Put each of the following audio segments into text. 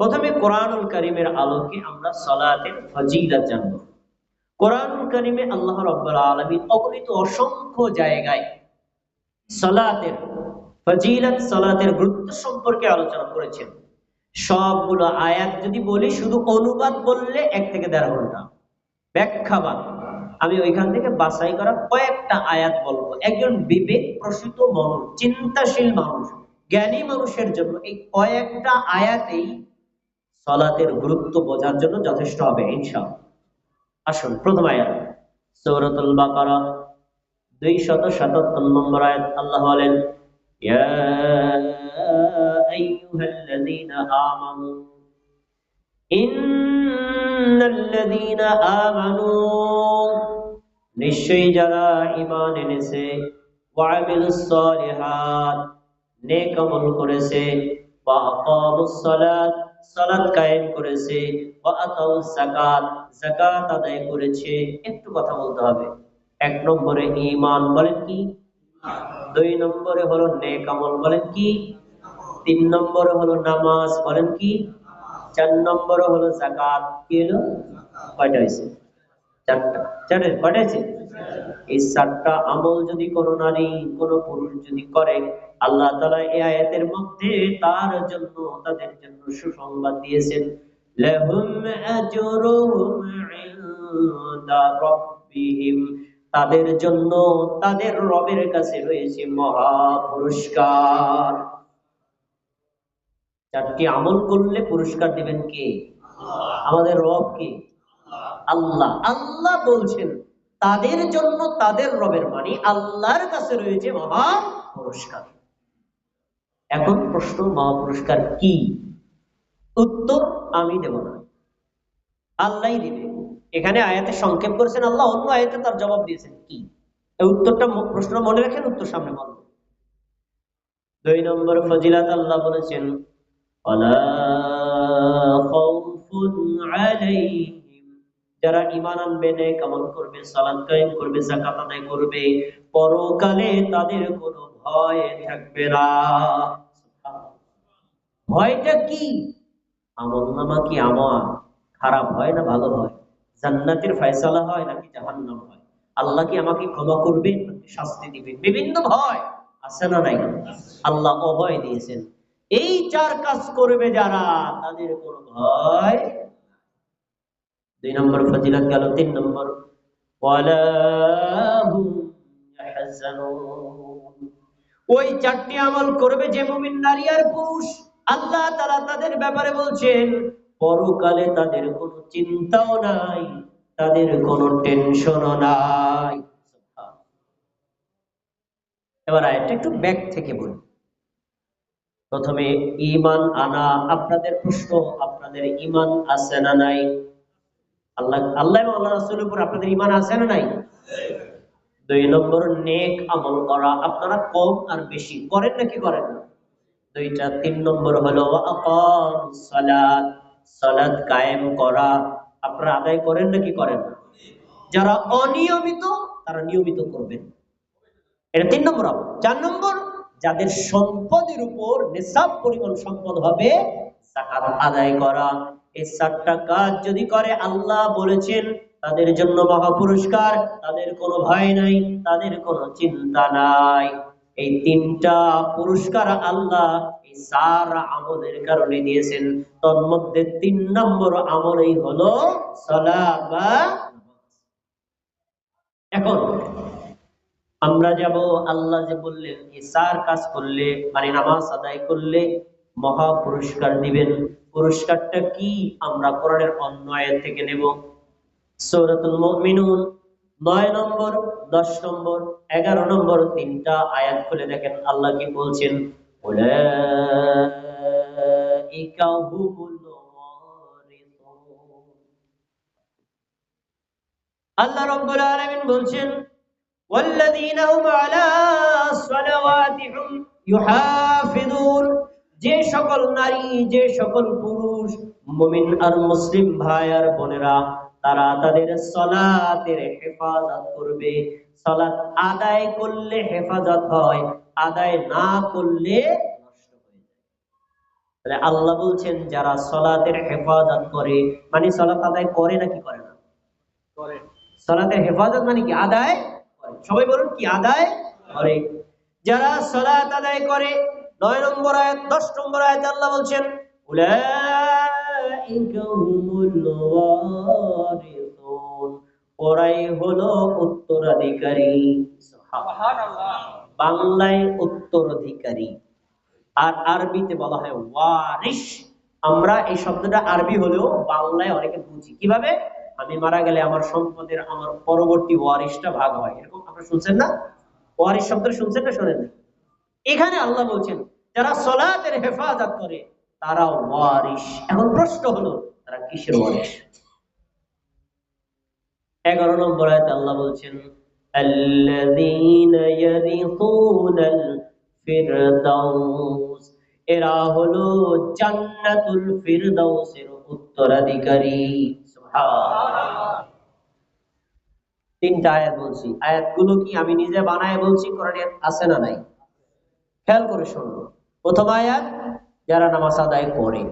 প্রথমে কোরআনুল কারীমের আলোকে আমরা সালাতের ফজিলত জানব। কোরআনুল কারীমে আল্লাহ রাব্বুল আলামিন অগণিত অসংখ্য জায়গায় সালাতের ফজিলত, সালাতের গুরুত্ব সম্পর্কে আলোচনা করেছেন। সবগুলো আয়াত যদি বলি, শুধু অনুবাদ বললে 1 থেকে 1.5 ঘন্টা। ব্যাখ্যাবাদ আমি ওইখান থেকে বাছাই করা কয়েকটা আয়াত বলবো। একজন বিবেক প্রসূত মানুষ, চিন্তাশীল মানুষ, জ্ঞানী মানুষের জন্য এই কয়েকটা আয়াতেই সালাতের গুরুত্ব বোঝার জন্য যথেষ্ট হবে ইনশাআল্লাহ। আসুন, প্রথম আয়াত সূরাতুল বাকারা 277 নম্বর আয়াত। আল্লাহ বলেন, ইয়া আইয়ুহাল্লাযীনা আমানু ইন্নাল্লাযীনা আমানু, নিশ্চয়ই যারা ঈমান এনেছে, ওয়া আমিলুস সালিহাত, নেক আমল করেছে, ওয়া আকামুস সালাত, সালাত কায়েম করেছে, ওয়া আতাউস যাকাত, যাকাত আদায় করেছে। একটু কথা বলতে হবে। 1 নম্বরে ঈমান, বলেন কি? 2 নম্বরে হলো নেক আমল, বলেন কি? 3 নম্বরে হলো নামাজ, বলেন কি? 4 নম্বরে হলো যাকাত। কি হলো? কয়টা হয়েছে? 4টা। 4-এর কয়টা হয়েছে? এই 4টা আমল যদি কোনো নারী, কোনো পুরুষ যদি করে, আল্লাহ তাআলা এই আয়াতের মধ্যে তার জন্য, তাদের জন্য সুসংবাদ দিয়েছেন, লাহুম আজরুহুম ইনদা রাব্বিহিম, তাদের জন্য তাদের রবের কাছে রয়েছে মহা পুরস্কার। 4টি আমল করলে পুরস্কার দিবেন কে? আমাদের রব কে? আল্লাহ। আল্লাহ বলছেন তাদের জন্য তাদের রবের, মানে আল্লাহর কাছে রয়েছে মহা পুরস্কার। এখন প্রশ্ন, মহা পুরস্কার কি? উত্তর আমি দেব না, আল্লাহই দিবে। এখানে আয়াতে সংক্ষেপ করেছেন আল্লাহ, অন্য আয়াতে তার জবাব দিয়েছেন কি। এই উত্তরটা, প্রশ্ন মনে রাখেন, উত্তর সামনে বলবো। 2 নম্বর ফজিলত, আল্লাহ বলেছেন, ওয়ালা খাউফুন আলাইহিম, যারা ঈমান আনবে, নেক আমল করবে, সালাত কায়েম করবে, যাকাত আদায় করবে, পরকালে তাদের কোনো ভয় থাকবে না। ভয়টা কি? আমলনামা কি আমার খারাপ হয় না ভালো হয়? জান্নাতের ফয়সালা হয় নাকি জাহান্নাম হয়? আল্লাহ কি আমাকে ক্ষমা করবেন নাকি শাস্তি দিবেন? বিভিন্ন ভয় আছে না নাই? আল্লাহ অভয় দিয়েছেন। এই 4 কাজ করবে যারা, তাদের কোনো ভয়। 2 নম্বর ফজিলত গেল। 3 নম্বর, ওয়ালা হুম ইয়াহজানুন, ওই 4টি আমল করবে যে মুমিন নারী আর পুরুষ, আল্লাহ তাআলা তাদের ব্যাপারে বলছেন পরকালে তাদের কোনো চিন্তাও নাই, তাদের কোনো টেনশনও নাই। এবার আরেকটা একটু ব্যাক থেকে বলি। প্রথমে ঈমান আনা, আপনাদের প্রশ্ন, আপনাদের ঈমান আছে না নাই? আল্লাহ এবং আল্লাহ রাসূলের উপর আপনাদের ঈমান আছে না নাই? 2 নম্বর, নেক আমল করা, আপনারা কম আর বেশি করেন নাকি করেন না? 2টা। 3 নম্বর হলো আকামুস সালাত, সালাত কায়েম করা, আপনারা আদায় করেন নাকি করেন না? যারা অনিয়মিত তারা নিয়মিত করবেন, এটা 3 নম্বর আমল। 4 নম্বর, যাদের সম্পদের উপর নিসাব পরিমাণ সম্পদ হবে, যাকাত আদায় করা। এই 4টা কাজ যদি করে, আল্লাহ বলেছেন তাদের জন্য মহা পুরস্কার, তাদের কোনো ভয় নাই, তাদের কোনো চিন্তা নাই। এই 3টা পুরস্কার আল্লাহ এই 4 আমলের কারণে দিয়েছেন। তোর মধ্যে 3 নম্বর আমলই হলো সালাত বা নামাজ। এখন আমরা যাব, আল্লাহ যে বললেন এই 4 কাজ করলে, মানে নামাজ আদায় করলে মহা পুরস্কার দিবেন। পুরস্কারটা কি? আমরা কোরআনের অন্য আয়াত থেকে নেব। সূরাতুল মুমিনুন 9 নম্বর, 10 নম্বর, 11 নম্বর 3টা আয়াত খুলে দেখেন আল্লাহ কি বলছেন। উলাইকা হুমুল ওয়ারিসুন, আল্লাহ রাব্বুল আলামিন বলছেন, ওয়াল্লাযীনা হুম আলা সালাওয়াতিহিম ইউহাফিজুন, যে সকল নারী, যে সকল পুরুষ, মুমিন আর মুসলিম ভাই আর বোনেরা, তারা তাদের সালাতের হেফাজত করবে। সালাত আদায় করলে হেফাজত হয়, আদায় না করলে নষ্ট হয়ে যায়। তাহলে আল্লাহ বলছেন যারা সালাতের হেফাজত করে, মানে সালাত আদায় করে নাকি করে না? করে। সালাতের হেফাজত মানে কি? আদায় করে। সবাই বলুন কি? আদায় করে। যারা সালাত আদায় করে, 9 নম্বর আয়াত 10 নম্বর আয়াত আল্লাহ বলছেন উলাইকা হুমুল ওয়ারিসুন, ওরাই হলো উত্তরাধিকারী। সুবহানাল্লাহ। বাংলায় উত্তরাধিকারী, আর আরবিতে বলা হয় ওয়ারিস। আমরা এই শব্দটা আরবি হলেও বাংলায় অনেকে বুঝি কিভাবে? আমি মারা গেলে আমার সম্পদের আমার পরবর্তী ওয়ারিসটা ভাগ হয়, এরকম আপনারা শুনছেন না? ওয়ারিস শব্দটা শুনছেন না শোনেন? এখানে আল্লাহ বলছেন যারা সালাতের হেফাজত করে তারা ওয়ারিস। এখন প্রশ্ন হলো তারা কিসের ওয়ারিস? 11 নম্বর আয়াতে আল্লাহ বলছেন আল্লাযীনা ইয়ারিসুনাল ফিরদাউস, এরা হলো জান্নাতুল ফিরদাউসের উত্তরাধিকারী। সুবহানাল্লাহ। 3টা আয়াত বলছি, আয়াতগুলো কি আমি নিজে বানায় বলছি, কোরআনে আছে না নাই? খেয়াল করে শুনুন। প্রথম আয়াত যারা নামাজ আদায় করে,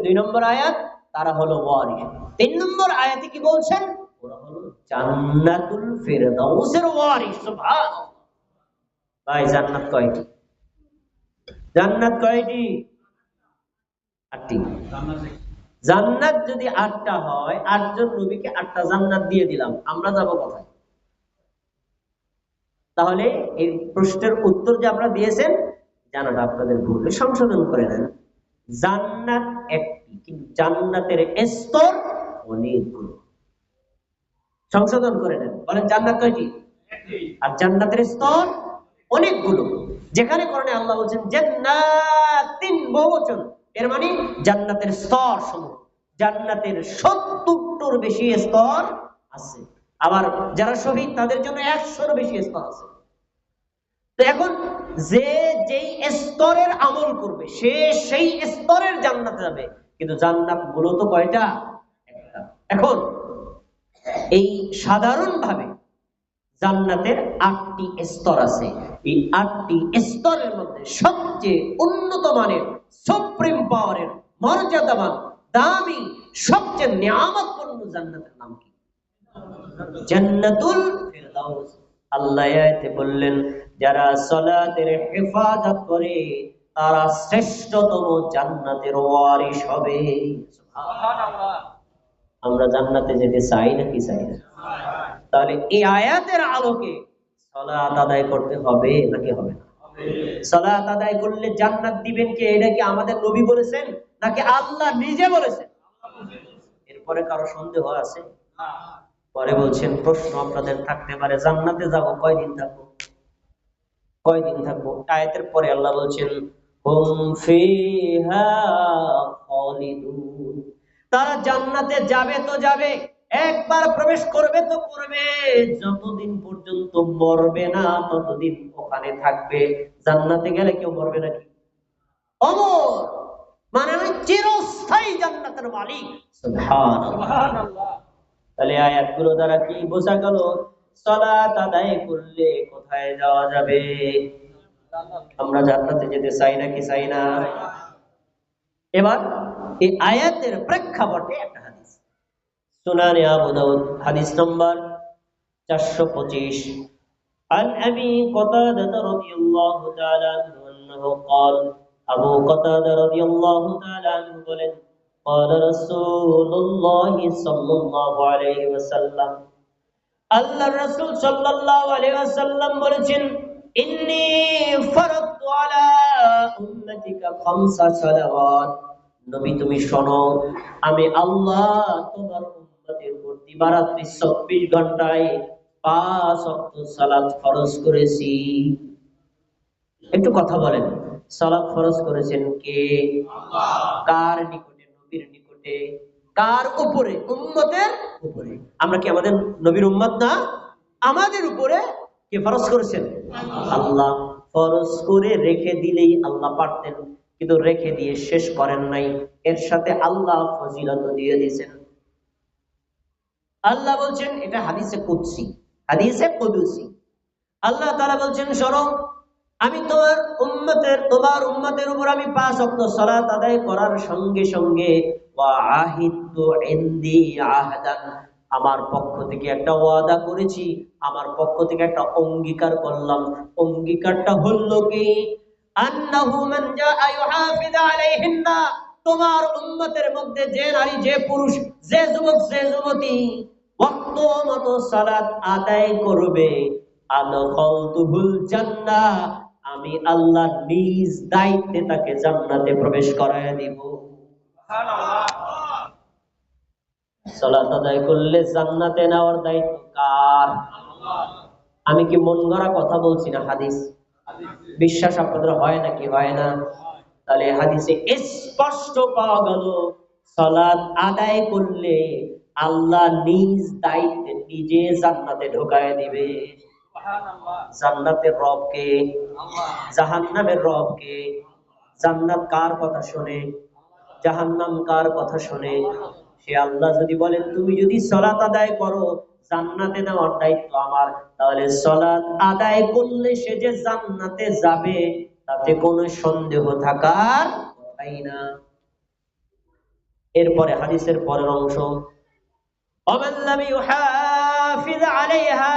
2 নম্বর আয়াত তারা হলো ওয়ারিস, 3 নম্বর আয়াতে কি বলছেন? ওরা হলো জান্নাতুল ফিরদাউসের ওয়ারিস। সুবহানাল্লাহ। ভাই জান্নাত কয়টি? জান্নাত কয়টি? 8টি। জান্নাত যদি 8টা হয়, 8 জন নবীকে 8টা জান্নাত দিয়ে দিলাম, আমরা যাব কোথায়? তাহলে এই প্রশ্নের উত্তর যে আপনারা দিয়েছেন জানাটা আপনাদের ভুল, সংশোধন করে নেন। জান্নাত একটি, কিন্তু জান্নাতের স্তর অনেকগুলো। সংশোধন করে নেন, বলেন জান্নাত কয়টি? আর জান্নাতের স্তর অনেকগুলো। যেখানে কোরআনে আল্লাহ বলছেন জান্নাতিন বহুবচন, এর মানে জান্নাতের স্তর সমূহ, জান্নাতের 70টার বেশি স্তর আছে। আবার যারা শহীদ তাদের জন্য 100-এর বেশি স্তর আছে। তো এখন যে যেই স্তরের আমল করবে সে সেই স্তরের জান্নাতে যাবে, কিন্তু জান্নাত মূলত কয়টা? একটা। এখন এই সাধারণভাবে জান্নাতের 8টি স্তর আছে। এই 8টি স্তরের মধ্যে সবচেয়ে উন্নত মানের, সুপ্রিম পাওয়ারের, মর্যাদাবান, দামি, সবচেয়ে নিয়ামতপূর্ণ জান্নাতের নাম কি? জান্নাতুল ফিরদাউস। আল্লাহ আয়াতে বললেন যারা সালাতের হেফাজত করে তারা শ্রেষ্ঠতম জান্নাতের ওয়ারিস হবে। সুবহানাল্লাহ। আমরা জান্নাতে যেতে চাই নাকি চাই না? তাহলে এই আয়াতের আলোকে সালাত আদায় করতে হবে নাকি হবে না? সালাত আদায় করলে জান্নাত দিবেন কে? এটা কি আমাদের নবী বলেছেন নাকি আল্লাহ নিজে বলেছেন? এরপরে কারো সন্দেহ আছে? পরে বলছেন প্রশ্ন আপনাদের থাকতে পারে, জান্নাতে যাব কয়দিন থাকবো? কয়দিন থাকবো? আয়াতের পরে আল্লাহ বলছেন হুম ফিহা খালিদুন, তারা জান্নাতে যাবে তো যাবে, একবার প্রবেশ করবে তো করবে, যতদিন পর্যন্ত মরবে না ততদিন ওখানে থাকবে। জান্নাতে গেলে কেউ মরবে নাকি? অমর, মানে আমি চিরস্থায়ী জান্নাতের মালিক। সুবহানাল্লাহ। তাহলে আয়াতগুলো দ্বারা কি বোঝা গেল? সালাত আদায় করলে কোথায় যাওয়া যাবে? আমরা জান্নাতে যেতে চাই নাকি চাই না? এবার এই আয়াতের প্রেক্ষাপটে একটা হাদিস, সুনানে আবু দাউদ, হাদিস নম্বর 425, عن أبي قتادة رضي الله تعالى عنه أنه قال, আবু কাতাদা রাদিয়াল্লাহু তাআলা আনহু বলেন قال رسول الله صلى الله عليه وسلم, আল্লাহর রাসূল সাল্লাল্লাহু আলাইহি ওয়াসাল্লাম বলেছেন ইন্নী ফারাদতু আলা উম্মতিকা খামসা সালাওয়াত, নবী তুমি শোনো, আমি আল্লাহ তোমার উম্মতের উপর দিবারাত্রি 24 ঘন্টায় 5 ওয়াক্ত সালাত ফরজ করেছি। একটু কথা বলেন, সালাত ফরজ করেছেন কে? আল্লাহ। কার নিকটে? নবীর নিকটে। কার উপরে? উম্মতের উপরে। আমরা কি আমাদের নবীর উম্মত না? আমাদের উপরে কে ফরজ করেছেন? আল্লাহ। ফরজ করে রেখে দিলেই আল্লাহ পারতেন, কিন্তু রেখে দিয়ে শেষ করেন নাই, এর সাথে আল্লাহ ফজিলত দিয়ে দিয়েছেন। আল্লাহ বলছেন, এটা হাদিসে কুদসি, হাদিসে কুদসি, আল্লাহ তাআলা বলছেন শোনো, আমি তোমার উম্মতের উপর আমি 5 ওয়াক্ত সালাত আদায় করার সঙ্গে সঙ্গে ওয়া আহিদতু ইনদি আহদান, আমার পক্ষ থেকে একটা ওয়াদা করেছি, আমার পক্ষ থেকে একটা অঙ্গীকার করলাম। অঙ্গীকারটা হলো কি, আন্নাহু মান জাআ ইউহাফিজ আলাইহিন্না, তোমার উম্মতের মধ্যে যে নারী, যে পুরুষ, যে যুবক, যে যুবতী ওয়াক্ত মতো সালাত আদায় করবে, আদখালতুহুল জান্নাহ, আমি আল্লাহ নিজ দায়িত্বে তাকে জান্নাতে প্রবেশ করায় দিব। সালাত আদায় করলে জান্নাতে নেওয়ার দায়িত্ব কার? আমি কি মন গড়া কথা বলছি না? হাদিস, বিশ্বাস আপনাদের হয় নাকি হয় না? তাহলে হাদিসে স্পষ্ট পাওয়া গেল, সালাত আদায় করলে আল্লাহ নিজ দায়িত্বে নিজে জান্নাতে ঢোকায় দিবে। জান্নাতের রব কে? জাহান্নামের রব কে? জান্নাত কার কথা শুনে, জাহান্নাম কার কথা শুনে? সে আল্লাহ যদি বলেন তুমি যদি সালাত আদায় করো জান্নাতে নেওয়ার দায়িত্ব আমার, তাহলে সালাত আদায় করলে সে যে জান্নাতে যাবে তাতে কোনো সন্দেহ থাকার কথাই না। এরপরে হাদিসের পরের অংশ, ওমান লাম ইউহাফিজ আলাইহা,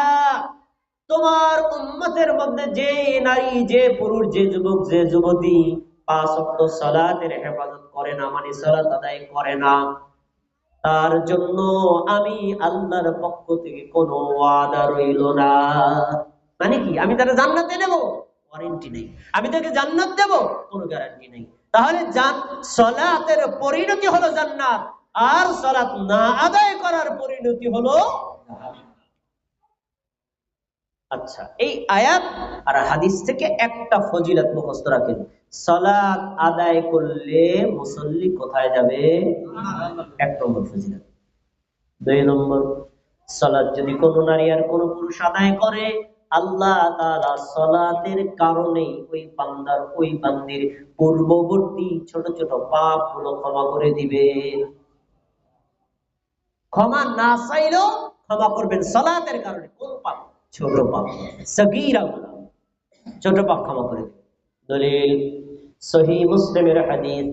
তোমার উম্মতের মধ্যে যে নারী, যে পুরুষ, যে যুবক, যে যুবতী 5 ওয়াক্ত সালাতের হেফাজত করে না, মানে সালাত আদায় করে না, তার জন্য আমি আল্লাহর পক্ষ থেকে কোনো ওয়াদা রইল না। মানে কি? আমি তাকে জান্নাতে দেব, ওয়ারেন্টি নেই। আমি তাকে জান্নাত দেব, কোনো গ্যারান্টি নেই। তাহলে সালাতের পরিণতি হলো জান্নাত, আর সালাত না আদায় করার পরিণতি হলো জাহান্নাম। আচ্ছা, এই আয়াত আর হাদিস থেকে একটা ফজিলত মুখস্থ রাখেন, সালাত আদায় করলে মুসল্লি কোথায় যাবে? 1 নম্বর ফজিলত। 2 নম্বর, সালাত যদি কোনো নারী আর কোনো পুরুষ আদায় করে, আল্লাহ তাআলা সালাতের কারণে ওই বান্দার, ওই বান্দির পূর্ববর্তী ছোট ছোট পাপগুলো ক্ষমা করে দিবেন। ক্ষমা না চাইলেও ক্ষমা করবেন সালাতের কারণে। কোন পাপ? ছোট পাপ, সগীরা গুনাহ, ছোট পাপ ক্ষমা করে দিবেন। দলিল সহিহ মুসলিমের হাদিস,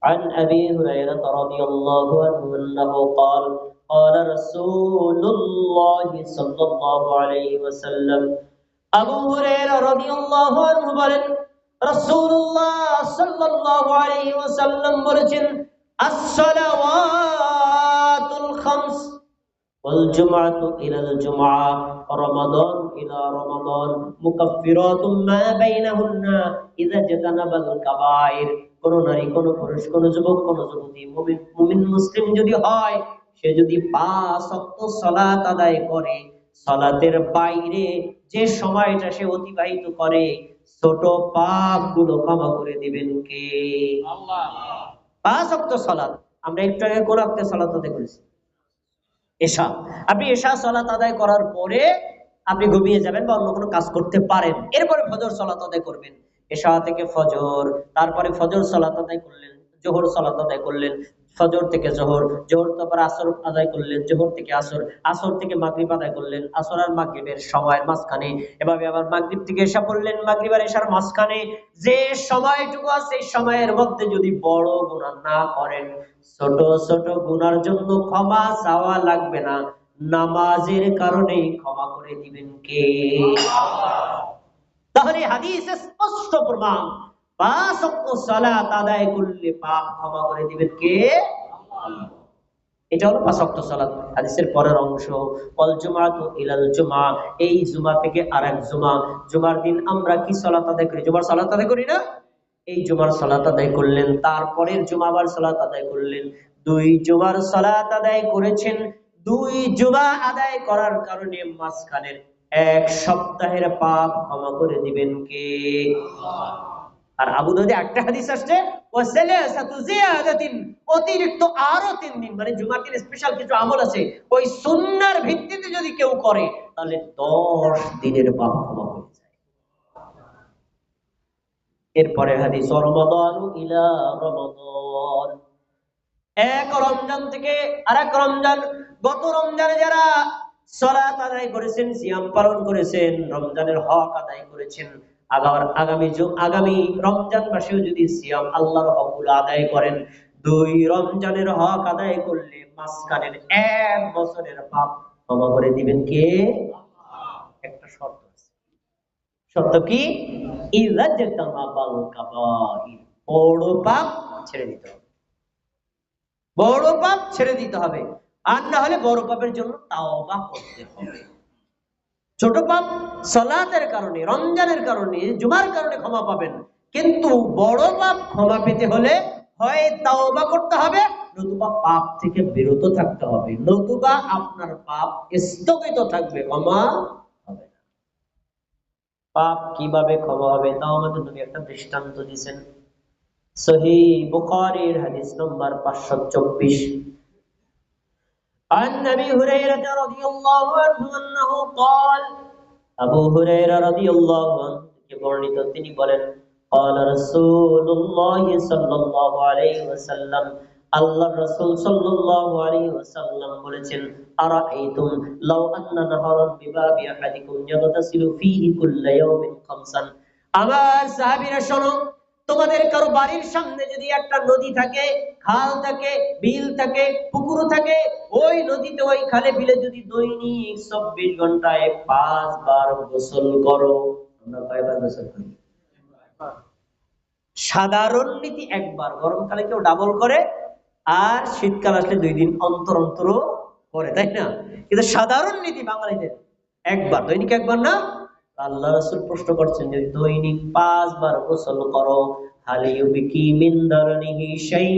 عن أبي هريرة رضي الله عنه أنه قال قال رسول الله صلى الله عليه وسلم, আবু হুরায়রা রাদিয়াল্লাহু আনহু বলেন, রাসূলুল্লাহ সাল্লাল্লাহু আলাইহি ওয়াসাল্লাম বলেছেন, as-সালাওয়াতুল খামস ওয়াল জুমআতু ইলাল জুমআ রমাদান ইলা রমাদান মুকাফফিরাতুম মা বাইনাহুন্না ইযা জাতানাবাল কাবাইর। কোন নারী, কোন পুরুষ, কোন যুবক, কোন যুবতী, মুমিন মুসলিম যদি হয়, সে যদি 5 ওয়াক্ত সালাত আদায় করে, সালাতের বাইরে যে সময়টা সে অতিবাহিত করে, ছোট পাপ গুলো ক্ষমা করে দিবেন কে? আল্লাহ। 5 ওয়াক্ত সালাত, আমরা একটু আগে কোন ওয়াক্তে সালাত আদায় করেছি? এশা। আপনি এশা সালাত আদায় করার পরে আপনি ঘুমিয়ে যাবেন বা অন্য কোনো কাজ করতে পারেন, এরপরে ফজর সালাত আদায় করবেন। এশা থেকে ফজর, তারপরে ফজর সালাত আদায় করলেন, জোহর সালাত আদায় করলেন, ফজর থেকে জোহর, জোহর তারপর আসর আদায় করলেন, জোহর থেকে আসর, আসর থেকে মাগরিব আদায় করলেন, আসর আর মাগরিবের সময়ের মাঝখানে, এভাবে আবার মাগরিব থেকে এশা পড়লেন, মাগরিব আর এশার মাঝখানে যে সময়টুকু আছে এই সময়ের মধ্যে যদি বড় গুনাহ না করেন, ছোট ছোট গুনার জন্য ক্ষমা চাওয়া লাগবে না, নামাজের কারণেই ক্ষমা করে দিবেন কে? তাহলে হাদিসে স্পষ্ট প্রমাণ, 5 ওয়াক্ত সালাত আদায় করলে পাপ ক্ষমা করে দিবেন কে? আল্লাহ। এটা হলো 5 ওয়াক্ত সালাত। হাদিসের পরের অংশ, ওয়াল জুমআতু ইলাল জুমআ, এই জুমা থেকে আরেক জুমা। জুমার দিন আমরা কি সালাত আদায় করি? জুমার সালাত আদায় করি না? এই জুমার সালাত আদায় করলেন, তারপরের জুমা আবার সালাত আদায় করলেন, 2 জুমার সালাত আদায় করেছেন। 2 জুমা আদায় করার কারণে মাঝখানের 1 সপ্তাহের পাপ ক্ষমা করে দিবেন কে? আল্লাহ। আর আবু দাউদে একটা হাদিস আসছে, ওয়াসালাসাতু জিয়াদাতিন, অতিরিক্ত আরো 3 দিন, মানে জুমার দিন স্পেশাল কিছু আমল আছে, ওই সুন্নাহর ভিত্তিতে যদি কেউ করে তাহলে 10 দিনের পাপ ক্ষমা হয়ে যায়। এরপরে হাদিস, রমাদানু ইলা রমাদান, এক রমজান থেকে আরেক রমজান। গত রমজানে যারা সালাত আদায় করেছেন, সিয়াম পালন করেছেন, রমজানের হক আদায় করেছেন, আগামী রমজান মাসেও যদি সিয়াম আল্লাহর হকগুলো আদায় করেন, 2 রমজানের হক আদায় করলে মাঝখানের 1 বছরের পাপ ক্ষমা করে দিবেন কে? একটা শর্ত আছে। শর্ত কি? ইযাজতানাবাল কাবাইর, বড় পাপ ছেড়ে দিতে হবে। বড় পাপ ছেড়ে দিতে হবে, আর না হলে বড় পাপের জন্য তাওবা করতে হবে। ছোট পাপ সালাতের কারণে, রমজানের কারণে, জুমার কারণে ক্ষমা পাবেন, কিন্তু বড় পাপ ক্ষমা পেতে হলে হয় তাওবা করতে হবে, নতুবা পাপ থেকে বিরত থাকতে হবে, নতুবা আপনার পাপ স্থগিত থাকবে, ক্ষমা হবে না। পাপ কিভাবে ক্ষমা হবে তাও আমাদের নবী একটা দৃষ্টান্ত দিয়েছেন। সহিহ বুখারীর হাদিস নম্বর 524, عن ابي هريره رضي الله عنه انه قال, আবু হুরায়রা রাদিয়াল্লাহু আনহু থেকে বর্ণিত, তিনি বলেন, قال رسول الله صلى الله عليه وسلم, আল্লাহর রাসূল সাল্লাল্লাহু আলাইহি ওয়াসাল্লাম বলেছেন, আরাআইতুম লাউ আন্না নাহারান বিবাবি আহাদিকুম ইয়াগতাসিলু ফীহি কুল্লা ইয়াউমিন খামসান, আমার সাহাবীরা শোনো, তোমাদের কারো বাড়ির সামনে যদি একটা নদী থাকে, খাল থাকে, বিল থাকে, পুকুর থাকে, ওই নদীতে, ওই খালে বিলে যদি দৈনিক 24 ঘন্টায় 5 বার গোসল করো, আমরা কয়বার গোসল করি? সাধারণ নীতি একবার, গরমকালে কেউ ডাবল করে, আর শীতকাল আসলে 2 দিন অন্তর অন্তর করে, তাই না? কিন্তু সাধারণ নীতি বাঙালিদের একবার, দৈনিক একবার না? আল্লাহ রাসূল প্রশ্ন করছেন যে দৈনিক 5 বার গোসল করো, হালিউবিকি মিন দারনিহি শাই,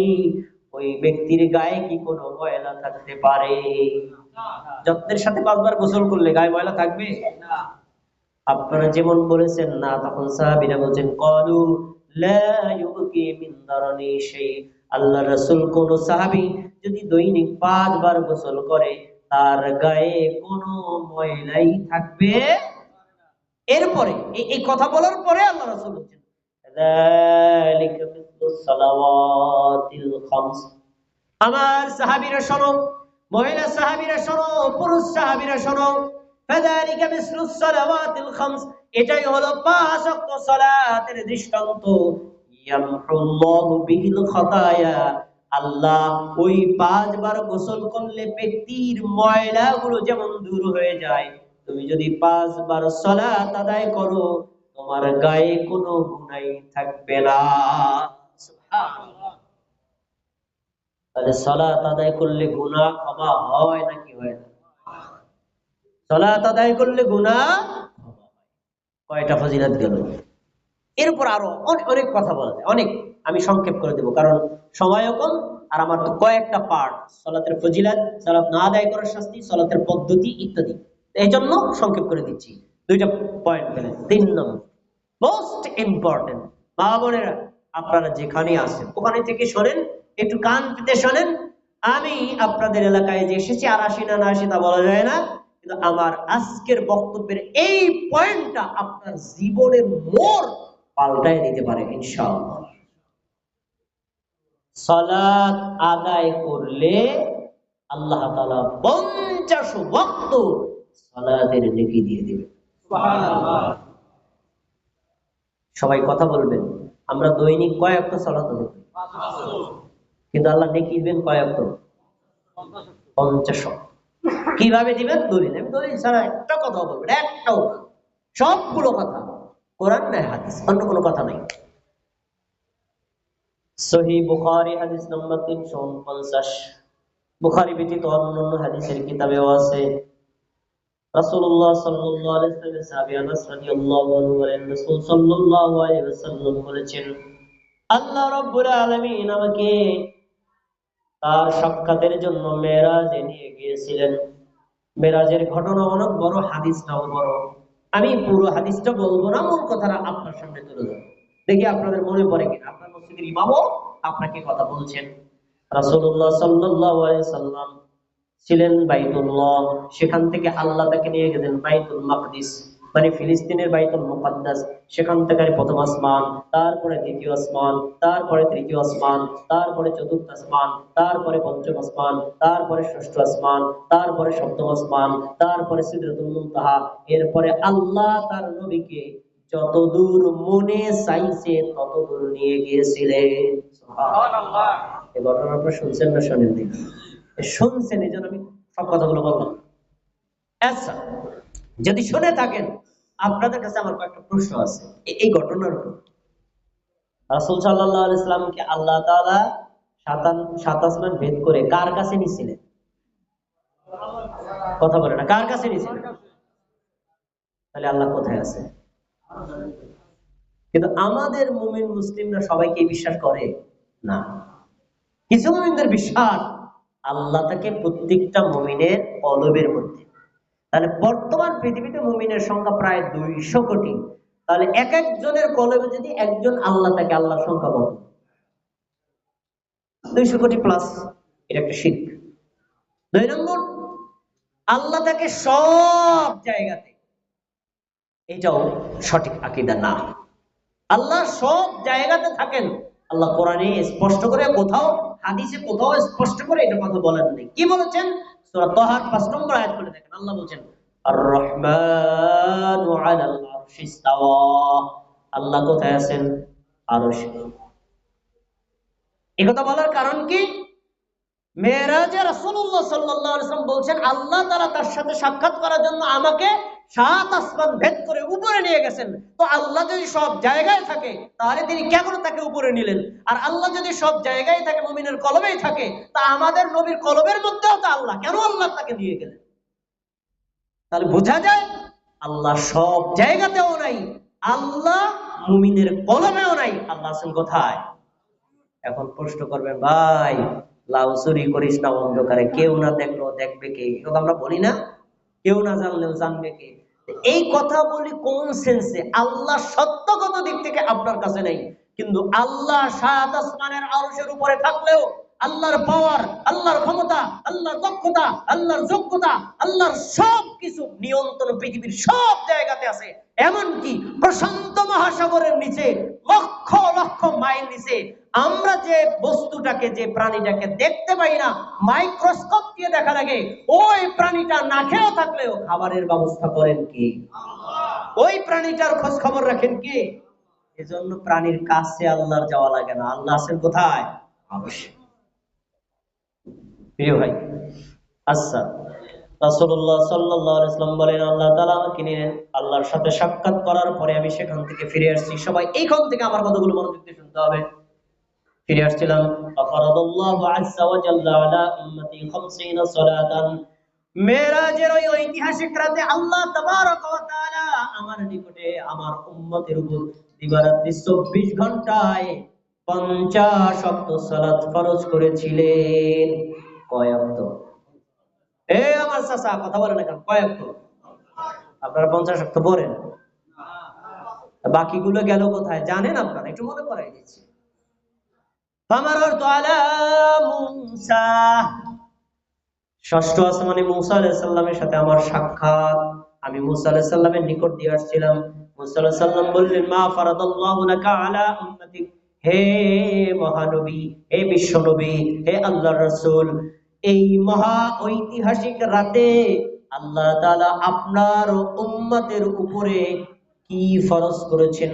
ওই ব্যক্তির গায়ে কি কোনো ময়লা থাকতে পারে? যত্নের সাথে 5 বার গোসল করলে গায়ে ময়লা থাকবে না? আপনারা যেমন বলেছেন না, তখন সাহাবীরা বলেন, ক্বালু লা ইউবকি মিন দারনি শাই, আল্লাহর রাসূল, কোন সাহাবী যদি দৈনিক 5 বার গোসল করে তার গায়ে কোনো ময়লাই থাকবে। এরপরে এই কথা বলার পরে আল্লাহ রাসূল বলেন, যালিকা মিসলুস সালাওয়াতিল খামস, আমার সাহাবীরা শোনো, মহিলা সাহাবীরা শোনো, পুরুষ সাহাবীরা শোনো, ফাযালিকা মিসলুস সালাওয়াতিল খামস, এটাই হলো 5 ওয়াক্ত সালাতের দৃষ্টান্ত। ইয়ামহুল্লাহু বিহিল খাতায়া, আল্লাহ ওই 5 বার গোসল করলে ব্যক্তির ময়লাগুলো যেমন দূর হয়ে যায়, তুমি যদি 5 বার সালাত আদায় করো, তোমার গায়ে কোনো গুনাহ থাকবে না। সুবহানাল্লাহ। তাহলে সালাত আদায় করলে গুনাহ ক্ষমা হয় নাকি হয় না? সালাত আদায় করলে গুনাহ কয়টা ফজিলত গেল। এরপর আরো অনেক কথা বলা যায়, অনেক, আমি সংক্ষেপ করে দেব কারণ সময়ও কম, আর আমার তো কয়েকটা পার্ট, সালাতের ফজিলত, সালাত না আদায় করার শাস্তি, সালাতের পদ্ধতি ইত্যাদি, এই জন্য সংক্ষেপ করে দিচ্ছি। 2টা পয়েন্ট পেলেন। 3 নম্বর মোস্ট ইম্পর্টেন্ট, মা বোনেরা আপনারা যেখানে আছেন ওখানে থেকে শোনেন, একটু কান পেতে শোনেন। আমি আপনাদের এলাকায় যে এসেছি আর আসি না, না আসি তা বলা যায় না, কিন্তু আমার আজকের বক্তব্যের এই পয়েন্টটা আপনার জীবনের মোড় পাল্টায় দিতে পারে ইনশাআল্লাহ। সালাত আদায় করলে আল্লাহ তাআলা 50 ওয়াক্ত সালাতের নেকি দিয়ে দিবেন। সুবহানাল্লাহ। সবাই কথা বলবেন, আমরা দৈনিক কয় ওয়াক্ত সালাত আদায় করি? 5 ওয়াক্ত। কিন্তু আল্লাহ নেকি দিবেন কয় ওয়াক্ত? 50 ওয়াক্ত। কিভাবে দিবেন? দলিল, আমি দলিল ছাড়া একটা কথা বলবেন, একটাও না, সবগুলো কথা কোরআন না হাদিস, অন্য কোনো কথা নাই। সহিহ বুখারী হাদিস নম্বর 349, বুখারী ব্যতীত অন্যান্য হাদিসের কিতাবেও আছে। রাসূলুল্লাহ সাল্লাল্লাহু আলাইহি ওয়াসাল্লাম সাহাবী আনাস রাদিয়াল্লাহু আনহু বলেন, রাসূল সাল্লাল্লাহু আলাইহি ওয়াসাল্লাম বলেছেন, আল্লাহ রাব্বুল আলামিন আমাকে তার সাক্ষাতের জন্য মেরাজে নিয়ে গিয়েছিলেন। মেরাজের ঘটনা অনেক বড়, হাদিসটাও বড়। আমি পুরো হাদিসটা বলবো না, মূল কথাটা আপনার সামনে তুলে ধরবো, দেখি আপনাদের মনে পড়ে কিনা। আপনার মসজিদের ইমামও আপনাকে কথা বলছেন। রাসূলুল্লাহ সাল্লাল্লাহু আলাইহি সাল্লাম ছিলেন বাইতুল্লাহ, সেখান থেকে আল্লাহ তাকে নিয়ে গেলেন বাইতুল মাকদিস, মানে ফিলিস্তিনের বাইতুল মুকাদ্দাস। সেখান থেকে প্রথম আসমান, তারপরে দ্বিতীয় আসমান, তারপরে তৃতীয় আসমান, তারপরে চতুর্থ আসমান, তারপরে পঞ্চম আসমান, তারপরে ষষ্ঠ আসমান, তারপরে সপ্তম আসমান, তারপরে সিদরাতুল মুনতাহা। এরপরে আল্লাহ তার নবীকে যতদূর মনে চাইছে ততদূর নিয়ে গিয়েছিলেন। সুবহানাল্লাহ। এই ঘটনা আপনারা শুনছেন না শোনেননি? শুনছেন, এই জন্য আমি সব কথাগুলো বললাম। আচ্ছা, যদি শুনে থাকেন, আপনাদের কাছে আমার কয়েকটা প্রশ্ন আছে এই ঘটনার উপর। রাসূল সাল্লাল্লাহু আলাইহি সাল্লামকে আল্লাহ তাআলা সাত আসমান ভেদ করে কার কাছে নিয়েছিলেন? কথা বলে না, কার কাছে নিয়েছিলেন? তাহলে আল্লাহ কোথায় আছে? কিন্তু আমাদের মুমিন মুসলিমরা সবাইকে বিশ্বাস করে না। কিছু মুমিনদের বিশ্বাস আল্লাহ তাকে প্রত্যেকটা মুমিনের কলবের মধ্যে। তাহলে বর্তমান পৃথিবীতে মুমিনের সংখ্যা প্রায় 200 কোটি। তাহলে এক একজনের কলবে যদি একজন আল্লাহ থাকে, আল্লাহর সংখ্যা কত? 200 কোটি প্লাস। এটা একটা শিরক। 2 নম্বর, আল্লাহ তাকে সব জায়গাতে, এটাও সঠিক আকীদা না। আল্লাহ সব জায়গাতে থাকেন, আল্লাহ কোরআনে স্পষ্ট করে কোথাও, হাদিসে কোথাও স্পষ্ট করে এটা কথা বলেন নেই। কি বলেছেন? সূরা তাহার 5 নম্বর আয়াত করে দেখেন, আল্লাহ বলেন আর রহমানু আলাল আরশি ইস্তাওয়া। আল্লাহ কোথায় আছেন? আরশে। এই কথা বলার কারণ কি? মেরাজে রাসূলুল্লাহ সাল্লাল্লাহু আলাইহি ওয়াসাল্লাম বলছেন, আল্লাহ তাআলা তার সাথে সাক্ষাৎ করার জন্য আমাকে 7 আসমান ভেদ করে উপরে নিয়ে গেছেন। তো আল্লাহ যদি সব জায়গায় থাকে, তাহলে তিনি কেন তাকে উপরে নিলেন? আর আল্লাহ যদি সব জায়গায় থাকে, মুমিনের কলবেই থাকে, তা আমাদের নবীর কলবের মধ্যেও তো আল্লাহ, কেন আল্লাহ তাকে নিয়ে গেলেন? তাহলে বোঝা যায় আল্লাহ সব জায়গাতেও নাই, আল্লাহ মুমিনের কলবেও নাই। আল্লাহ আছেন কোথায়? এখন প্রশ্ন করবেন, ভাই লাউ চুরি করিস না অন্ধকারে, কেউ না দেখলেও দেখবে কে? এটা আমরা বলি না, কেউ না জানলেও জানবে কে? এই কথা বলি কোন সেন্সে? আল্লাহ সত্যগত দিক থেকে আপনার কাছে নেই, কিন্তু আল্লাহ 7 আসমানের আরশের উপরে থাকলেও আল্লাহর পাওয়ার, আল্লাহর ক্ষমতা, আল্লাহর দক্ষতা, আল্লাহর যোগ্যতা, আল্লাহর সবকিছু নিয়ন্ত্রণ পৃথিবীর সব জায়গাতে আছে। এমনকি প্রশান্ত মহাসাগরের নিচে লক্ষ লক্ষ মাইল নিচে আমরা যে বস্তুটাকে, যে প্রাণীটাকে দেখতে পাই না, মাইক্রোস্কোপ দিয়ে দেখা লাগে, ওই প্রাণীটা না খেয়েও থাকলেও খাবারের ব্যবস্থা করেন কে? ওই প্রাণীটার খোঁজ খবর রাখেন কে? এজন্য প্রাণীর কাছে আল্লাহর যাওয়া লাগে না। আল্লাহ আছেন কোথায়? অবশ্যই। প্রিয় ভাই, আচ্ছা, রাসূলুল্লাহ সাল্লাল্লাহু আলাইহি ওয়াসাল্লাম বলেন, আল্লাহ তাআলা আমাকে নিলেন, আল্লাহর সাথে সাক্ষাৎ করার পরে আমি সেখান থেকে ফিরে আসছি। সবাই এইখান থেকে আমার কথাগুলো মনোযোগ দিয়ে শুনতে হবে। ফিরে আসছিলাম, ফারাদাল্লাহু আযজা ওয়া জাল্লা আলা উম্মতি 50 সালাতান। মেরাজের ওই ঐতিহাসিক রাতে আল্লাহ তাবারক ওয়া তাআলা আমার নিকটে আমার উম্মতের উপর দিবারাত্রি 24 ঘন্টায় 50 ওয়াক্ত সালাত ফরজ করেছিলেন। কয় ওয়াক্ত? আমার চাচা কথা বলেন না কেন? কয় ওয়াক্ত? আপনারা 50 ওয়াক্ত পড়েন, বাকিগুলো গেল কোথায় জানেন আপনারা? একটু মনে করাই দিচ্ছি। ষষ্ঠ আসমানে মুসা আলাইহিস সালামের সাথে আমার সাক্ষাৎ। আমি মুসা আলাইহিস সালামের নিকট দিয়ে আসছিলাম। মুসা আলাইহিস সালাম বললেন, মা ফারাদাল্লাহু লাকা আলা উম্মতিক। হে মহানবী, হে বিশ্ব নবী, হে আল্লাহর রাসূল, এই মহা ঐতিহাসিক রাতে আল্লাহ তাআলা আপনার উম্মতের উপরে কি ফরজ করেছেন?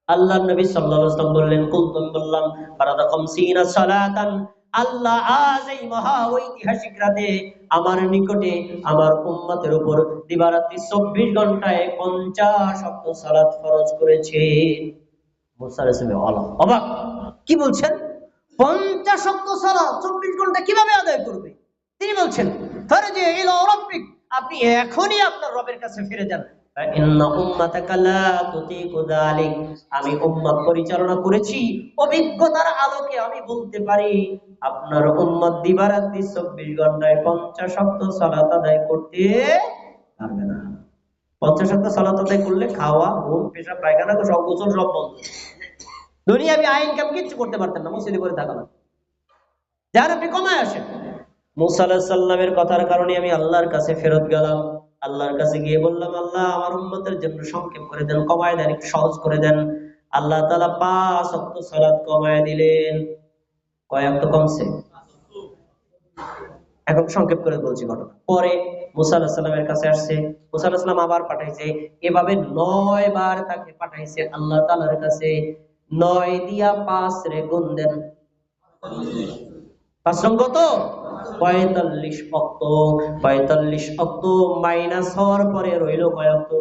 আল্লাহ নবী সাল্লাল্লাহু আলাইহি ওয়াসাল্লাম বললেন, কুলতুম, বললাম, ফারাদা 50 সালাতান। আল্লাহ আজ এই মহা ঐতিহাসিক রাতে আমার নিকটে আমার উম্মতের উপর দিবারাত্রি 24 ঘন্টায় 50 ওয়াক্ত সালাত ফরজ করেছেন। মুসা আলাইহিস সালাম অবাক, কি বলছেন? 50 ওয়াক্ত সালাত 24 ঘন্টা কিভাবে আদায় করবে? তিনি বলছেন, ফারজি ইলা রাব্বিক, আপনি এখনই আপনার রবের কাছে ফিরে যান। আমি উম্মত পরিচালনা করেছি, অভিজ্ঞতার আলোকে আমি বলতে পারি আপনার উম্মত দিবারাত্রি 24 ঘন্টায় 50 ওয়াক্ত সালাত আদায় করতে পারবে না। 50 ওয়াক্ত সালাত আদায় করলে খাওয়া, ঘুম, পেশাব, পায়খানা সব গোসল সব বন্ধ। দুনিয়াবি আইন কাম কিচ্ছু করতে পারতেন না, মসজিদে করে থাকা না। যার আপনি কমায় আসেন। মুসা আলাইহিস সালামের কথার কারণে আমি আল্লাহর কাছে ফেরত গেলাম। আল্লাহর কাছে গিয়ে বললাম, আল্লাহ আমার উম্মতের জন্য সংক্ষেপ করে দেন, কমায় দেন, একটু সহজ করে দেন। আল্লাহ তাআলা 5 ওয়াক্ত সালাত কমায় দিলেন। কয় ওয়াক্ত কমছে? এখন সংক্ষেপ করে বলছি ঘটনা। পরে মুসা আলাহিসাল্লামের সাল্লামের কাছে আসছে, মুসা আলাহিসাল্লাম সাল্লাম আবার পাঠাইছে, এভাবে 9 বার তাকে পাঠাইছে আল্লাহ তাআলার কাছে। 9 দিয়া 5 রে গুণ দেন, 5 রং কত? 45 অক্ত। 45 অক্ত মাইনাস হওয়ার পরে রইল কয় অক্ত?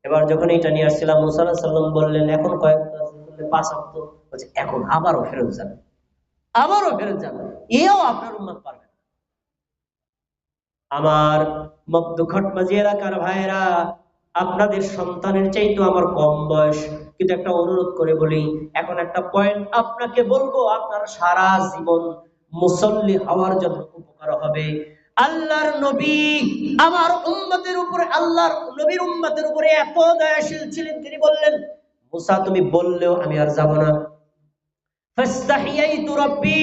এবার যখন এটা নিয়ে আসছিলাম, মুসা আলাহিসাল্লাম সাল্লাম বললেন এখন কয় অক্ত আছে? বললেন 5 অক্ত। বলছে এখন আবারও ফেরত যান, আবারও ফেরত যান, এও আপনার উম্মত পারবে না। আমার মধ্যঘটমাঝি এলাকার ভাইয়েরা, আপনাদের সন্তানের চাইতো আমার কম বয়স, কিন্তু একটা অনুরোধ করে বলি, এখন একটা পয়েন্ট আপনাকে বলবো, আপনার সারা জীবন মুসল্লি হওয়ার জন্য উপকার হবে। আল্লাহর নবী আমার উম্মতের উপরে, আল্লাহর নবীর উম্মতের উপরে এত দয়াশীল ছিলেন, তিনি বললেন মুসা তুমি বললেও আমি আর যাব না। ফাস্তাহিয়াইতু রাব্বি,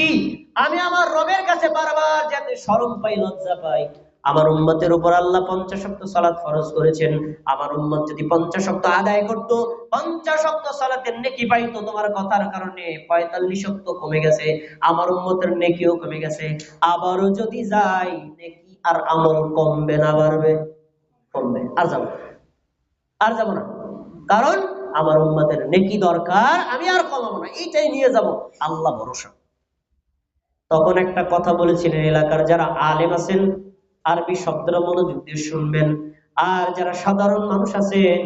আমি আমার রবের কাছে বারবার যাতে শরম পাই, লজ্জা পাই। আমার উম্মতের উপর আল্লাহ 50 ওয়াক্ত সালাত ফরজ করেছেন, আমার উম্মত যদি 50 ওয়াক্ত আদায় করত, 50 ওয়াক্ত সালাতের নেকি পাইতো। তোমার কথার কারণে 45 ওয়াক্ত কমে গেছে, আমার উম্মতের নেকিও কমে গেছে। আবারও যদি যাই, নেকি আর আমল কমবে না বাড়বে? কমবে। আর যাব না, আর যাব না, কারণ আমার উম্মতের নেকি দরকার, আমি আর কমাবো না, এইটাই নিয়ে যাব, আল্লাহ ভরসা। তখন একটা কথা বলেছিলেন, এলাকার যারা আলেম আছেন আরবি শব্দটা মনোযোগ দিয়ে শুনবেন, আর যারা সাধারণ মানুষ আছেন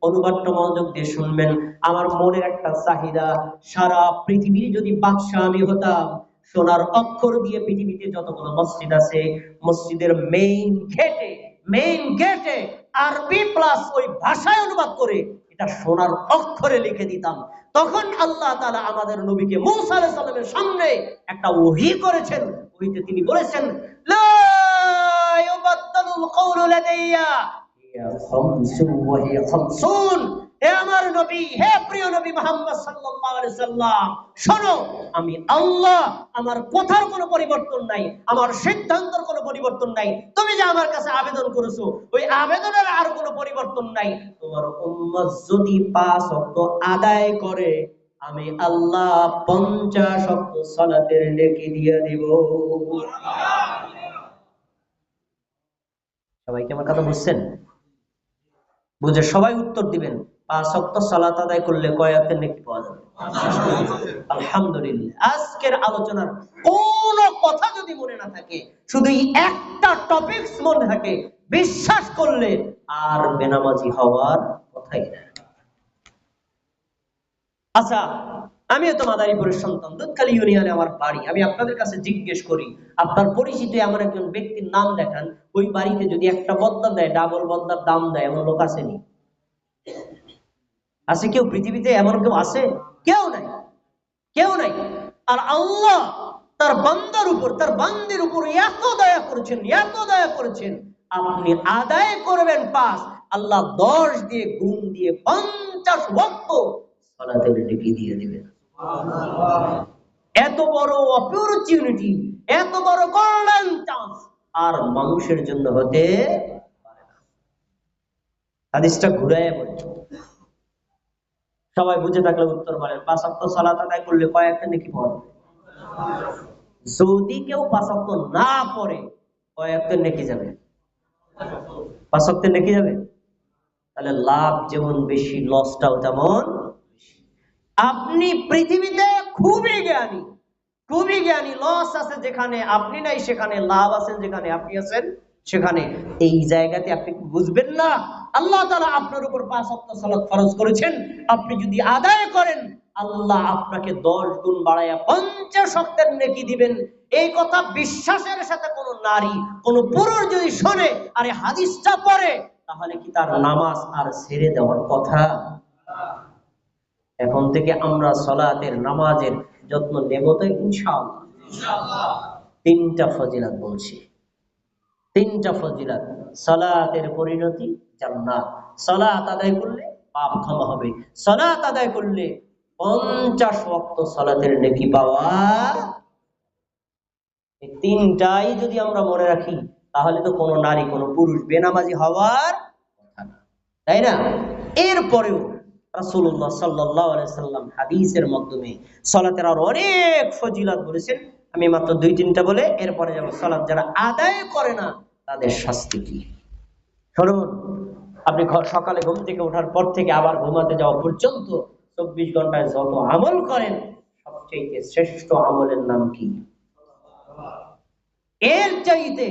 অনুবাদটা মনোযোগ দিয়ে শুনবেন। আমার মনের একটা চাহিদা, সারা পৃথিবীর যদি বাদশাহ আমি হতাম, সোনার অক্ষর দিয়ে পৃথিবীতে যতগুলো মসজিদ আছে, মসজিদের মেইন গেটে আরবি প্লাস ওই ভাষায় অনুবাদ করে এটা সোনার অক্ষরে লিখে দিতাম। তখন আল্লাহ তাআলা আমাদের নবীকে মূসা আলাইহিস সালামের সামনে একটা ওহী করেছেন, ওহীতে তিনি বলেছেন লা ইউবাদদালুল কওলু লাদাইয়া হিয়া খামসুন ওয়া হিয়া খামসুন। হে আমার নবী, হে প্রিয় নবী মুহাম্মদ সাল্লাল্লাহু আলাইহি সাল্লাম, শোনো, আমি আল্লাহ, আমার কথার কোনো পরিবর্তন নাই, আমার সিদ্ধান্তের কোনো পরিবর্তন নাই। তুমি যে আমার কাছে আবেদন করেছো, ওই আবেদনের আর কোনো পরিবর্তন নাই। তোমার উম্মত যদি 5 ওয়াক্ত আদায় করে, আমি আল্লাহ 50 ওয়াক্ত সালাতের নেকি দিয়ে দিব। সবাই কি আমার কথা বুঝছেন? বুঝে সবাই উত্তর দিবেন। 5 ওয়াক্ত সালাত আদায় করলে কয় ওয়াক্তের নেকি পাওয়া যাবে? আলহামদুলিল্লাহ। আজকের আলোচনার কোন কথা যদি মনে না থাকে, শুধু একটা টপিকস মনে থাকে, বিশ্বাস করলে আর বেনামাজি হওয়ার কথাই না। আচ্ছা, আমিও তো মাদারীপুরের সন্তান, দুধখালি ইউনিয়নে আমার বাড়ি। আমি আপনাদের কাছে জিজ্ঞেস করি, আপনার পরিচিত এমন একজন ব্যক্তির নাম দেখান, ওই বাড়িতে যদি একটা বদনা দেয়, ডাবল বদনার দাম দেয়, এমন লোক আসেনি? আছে কেউ? পৃথিবীতে এমন কেউ আছে? কেউ নাই, কেউ নাই। আর আল্লাহ তার বান্দার উপর, তার বান্দির উপর এত দয়া করেছেন, এত দয়া করেছেন, আপনি আদায় করবেন 5, আল্লাহ 10 দিয়ে গুণ দিয়ে 50 ওয়াক্ত সালাতের নেকি দিয়ে দিবেন। এত বড় অপরচুনিটি, এত বড় গোল্ডেন চান্স আর মানুষের জন্য হতে পারে না। হাদিসটা ঘুরায় বলে, সবাই বুঝে থাকলে উত্তর বলেন। 5 ওয়াক্ত সালাত আদায় করলে কয়েকটা নেকি পাওয়া যাবে? যদি কেউ 5 ওয়াক্ত না পড়ে, কয়েকটা নেকি যাবে? 5 ওয়াক্তের নেকি যাবে। তাহলে লাভ যেমন বেশি, লসটাও তেমন বেশি। আপনি পৃথিবীতে খুবই জ্ঞানী, খুবই জ্ঞানী। লস আছে যেখানে আপনি নাই, সেখানে লাভ আছেন যেখানে আপনি আছেন সেখানে। এই জায়গাতে আপনি বুঝবেন না, আল্লাহ তাআলা আপনার উপর 5 ওয়াক্ত সালাত ফরজ করেছেন, আপনি যদি আদায় করেন, আল্লাহ আপনাকে 10 গুণ বাড়ায়া 50 ওয়াক্তের নেকি দিবেন। এই কথা বিশ্বাসের সাথে কোন নারী, কোন পুরুষ যদি শোনে আর এই হাদিসটা পড়ে, তাহলে কি তার নামাজ আর ছেড়ে দেওয়ার কথা? এখন থেকে আমরা সালাতের, নামাজের যত্ন নেব তো ইনশাআল্লাহ। ইনশাআল্লাহ। 3টা ফজিলত বলছি, 3টা ফজিলত। সালাতের পরিণতি জান্নাত। সালাত আদায় করলে পাপ ক্ষমা হবে, সালাত আদায় করলে 50 ওয়াক্ত সালাতের নেকি পাওয়া। এই 3টাই যদি আমরা মনে রাখি, তাহলে তো কোনো নারী, কোনো পুরুষ বেনামাজি হওয়ার কথা না, তাই না? এরপরেও রাসূলুল্লাহ সাল্লাল্লাহু আলাইহি সাল্লাম হাদিসের মাধ্যমে সালাতের আর অনেক ফজিলত বলেছেন। আমি মাত্র 2-3টা বলে এরপরে যাব। সালাত যারা আদায় করে না তাদের শাস্তি কি। শুনুন, আপনি সকালে ঘুম থেকে ওঠার পর থেকে আবার ঘুমাতে যাওয়া পর্যন্ত 24 ঘন্টায় যত আমল করেন, সবচেয়ে শ্রেষ্ঠ আমলের নাম কি? এর চাইতে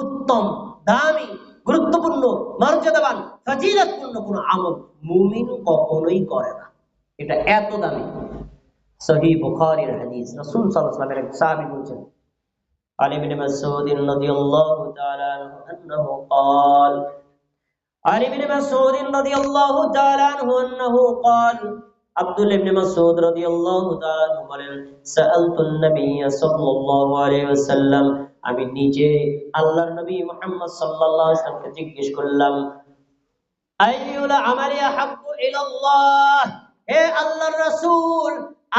উত্তম, দামি, গুরুত্বপূর্ণ, মর্যাদাবান, ফজিলতপূর্ণ কোন আমল মুমিন কখনোই করে না। এটা এত দামি। সহিহ বুখারীর হাদিস, রাসূল সাল্লাল্লাহু আলাইহি ওয়াসাল্লামের এক সাহাবী বলেছেন, আলী ইবনে মাসউদ রাদিয়াল্লাহু তাআলা আনহু قال عن ابن مسعود رضي الله تعالى عنه أنه قال আব্দুল্লাহ ইবনে মাসউদ রাদিয়াল্লাহু তাআলা আনহু বলেন, সাআলতুন নবী সাল্লাল্লাহু আলাইহি ওয়াসাল্লাম, আমি নিজে আল্লাহর নবী মুহাম্মদ সাল্লাল্লাহু আলাইহি ওয়াসাল্লামকে জিজ্ঞেস করলাম, আইয়ুল আমালি আহাব্বু ইলাল্লাহ, হে আল্লাহর রাসূল,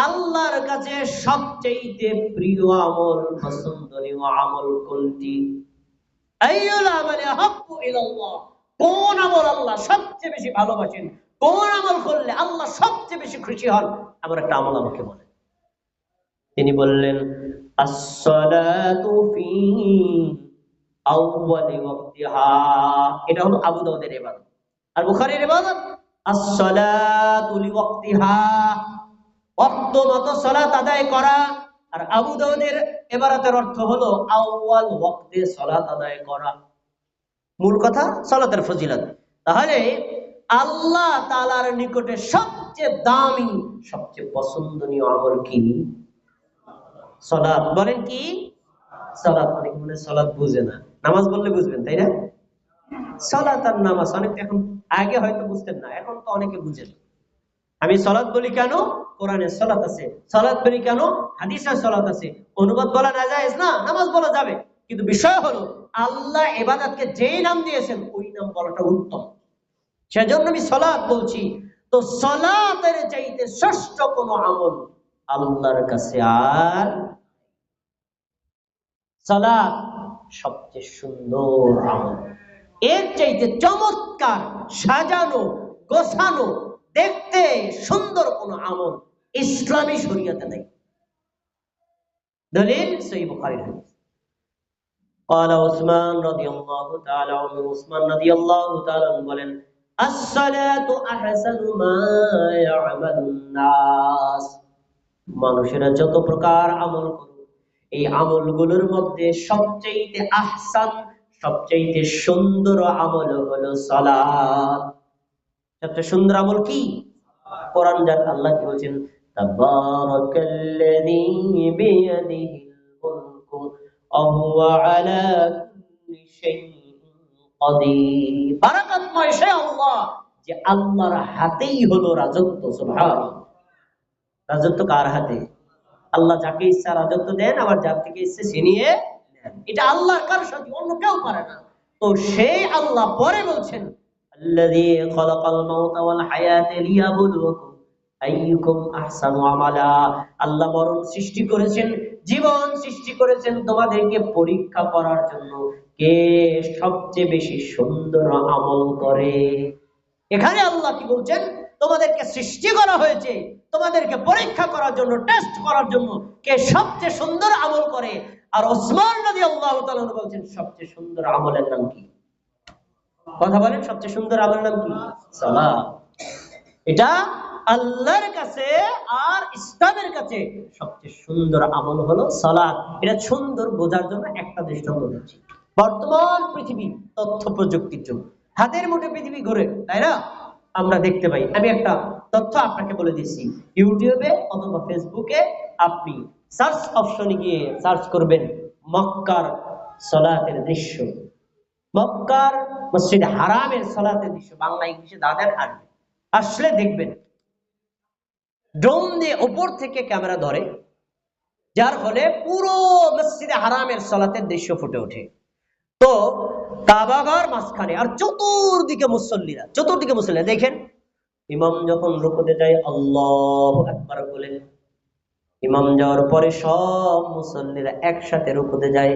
আল্লাহর কাছে সবচেয়ে প্রিয় আমল, পছন্দনীয় আমল কোনটি? আইয়ুল আমালি আহাব্বু ইলাল্লাহ, কোন আমল আল্লাহ সবচেয়ে বেশি ভালোবাসেন, কোন আমল করলে আল্লাহ সবচেয়ে বেশি খুশি হন, আমার একটা আমল আমাকে বলেন। তিনি বললেন, আস-সালাতু ফি আউয়ালি ওয়াক্তিহা, এটা হলো আবু দাউদের ইবাদত। আর বুখারীর ইবাদত আস-সালাতু লিওয়াক্তিহা, ওয়াক্ত মতো সালাত আদায় করা। আর আবু দাউদের ইবাদতের অর্থ হলো আউয়াল ওয়াক্তে সালাত আদায় করা। মূল কথা সালাতের ফজিলত। তাহলে আল্লাহ তাআলার নিকটে সবচেয়ে দামি, সবচেয়ে পছন্দনীয় আমল কি? সালাত। বলেন কি? সালাত। অনেক মনে সালাত বুঝে না, নামাজ বললে বুঝবেন, তাই না? সালাত আর নামাজ অনেক, এখন আগে হয়তো বুঝতেন না, এখন তো অনেকে বুঝেন। আমি সালাত বলি কেন? কোরআনে সালাত আছে। সালাত বলি কেন? হাদিসে সালাত আছে। অনুবাদ বলা না জায়েজ না, নামাজ বলা যাবে, কিন্তু বিষয় হলো আল্লাহ ইবাদতকে যেই নাম দিয়েছেন ওই নাম বলাটা উত্তম। সেজন্য আমি সালাত বলছি। তো সালাতের চাইতে শ্রেষ্ঠ কোন আমল আল্লাহর কাছে আর? সালাত সবচেয়ে সুন্দর আমল। এর চাইতে চমৎকার, সাজানো, গোছানো, দেখতে সুন্দর কোন আমল ইসলামী শরীয়তে নেই। দলিল সহিহ বুখারীর হাদিস। قال عثمان رضي الله تعالى عنه, উসমান রাদিয়াল্লাহু তাআলা বলেন, as-salatu ahsanu ma ya'malun nas, মানুষেরা যত প্রকার আমল করে, এই আমলগুলোর মধ্যে সবচেয়ে আহসান, সবচেয়ে সুন্দর আমল হলো সালাত। সবচেয়ে সুন্দর আমল কি? কোরআন যার আল্লাহ কি বলেছেন, তাবারাকাল্লাযী বিয়াদিহিল মুলকু ওয়া হুয়া আলা কুল্লি শাইইন কাদির। বারাকাতময় সে আল্লাহ, যে আল্লাহর হাতেই হলো রাজত্ব। সুবহানাল্লাহ। রাজত্ব কার হাতে? আল্লাহ যাকে ইচ্ছা রাজত্ব দেন, আবার যার থেকে ইচ্ছে ছিনিয়ে নেন। এটা আল্লাহর কারোর সাথে অন্য কেউ পারে না। তো সেই আল্লাহ পরে বলছেন, আল্লাযী খালাকাল মাউতা ওয়াল হায়াতা লিয়াবলুয়াকুম আইয়ুকুম আহসানু আমালা, আল্লাহ মরণ সৃষ্টি করেছেন, জীবন সৃষ্টি করেছেন তোমাদেরকে পরীক্ষা করার জন্য, কে সবচেয়ে বেশি সুন্দর আমল করে। এখানে আল্লাহ কি বলছেন? তোমাদেরকে সৃষ্টি করা হয়েছে তোমাদেরকে পরীক্ষা করার জন্য, টেস্ট করার জন্য, কে সবচেয়ে সুন্দর আমল করে। আর ওসমান রাদিয়াল্লাহু তাআলা বলছেন, সবচেয়ে সুন্দর আমলের নাম কি? কথা বলেন, সবচেয়ে সুন্দর আমলের নাম কি? সালাত। এটা আল্লাহর কাছে আর ইসলামের কাছে সবচেয়ে সুন্দর আমল হলো সালাত। এটা সুন্দর বোঝার জন্য একটা দৃষ্টান্ত দিচ্ছি। বর্তমান পৃথিবী তথ্য প্রযুক্তির যুগ, হাতের মুঠে পৃথিবী ঘুরে, তাই না? আমরা দেখতে পাই। আমি একটা তথ্য আপনাকে বলে দিচ্ছি, ইউটিউবে অথবা ফেসবুকে আপনি সার্চ অপশনে গিয়ে সার্চ করবেন মক্কার সালাতের দৃশ্য, মক্কার মসজিদ হারামের সালাতের দৃশ্য, বাংলা ইংলিশে দাদার আসবে, আসলে দেখবেন ড্রোন দিয়ে উপর থেকে ক্যামেরা ধরে, যার ফলে পুরো মসজিদে হারামের সালাতের দৃশ্য ফুটে ওঠে। তো কাবাঘর মাঝখানে, আর চতুর্দিকে মুসল্লিরা দেখেন, ইমাম যখন রুকুতে যায় আল্লাহু আকবার বলে, ইমাম যাওয়ার পরে সব মুসল্লিরা একসাথে রুকুতে যায়,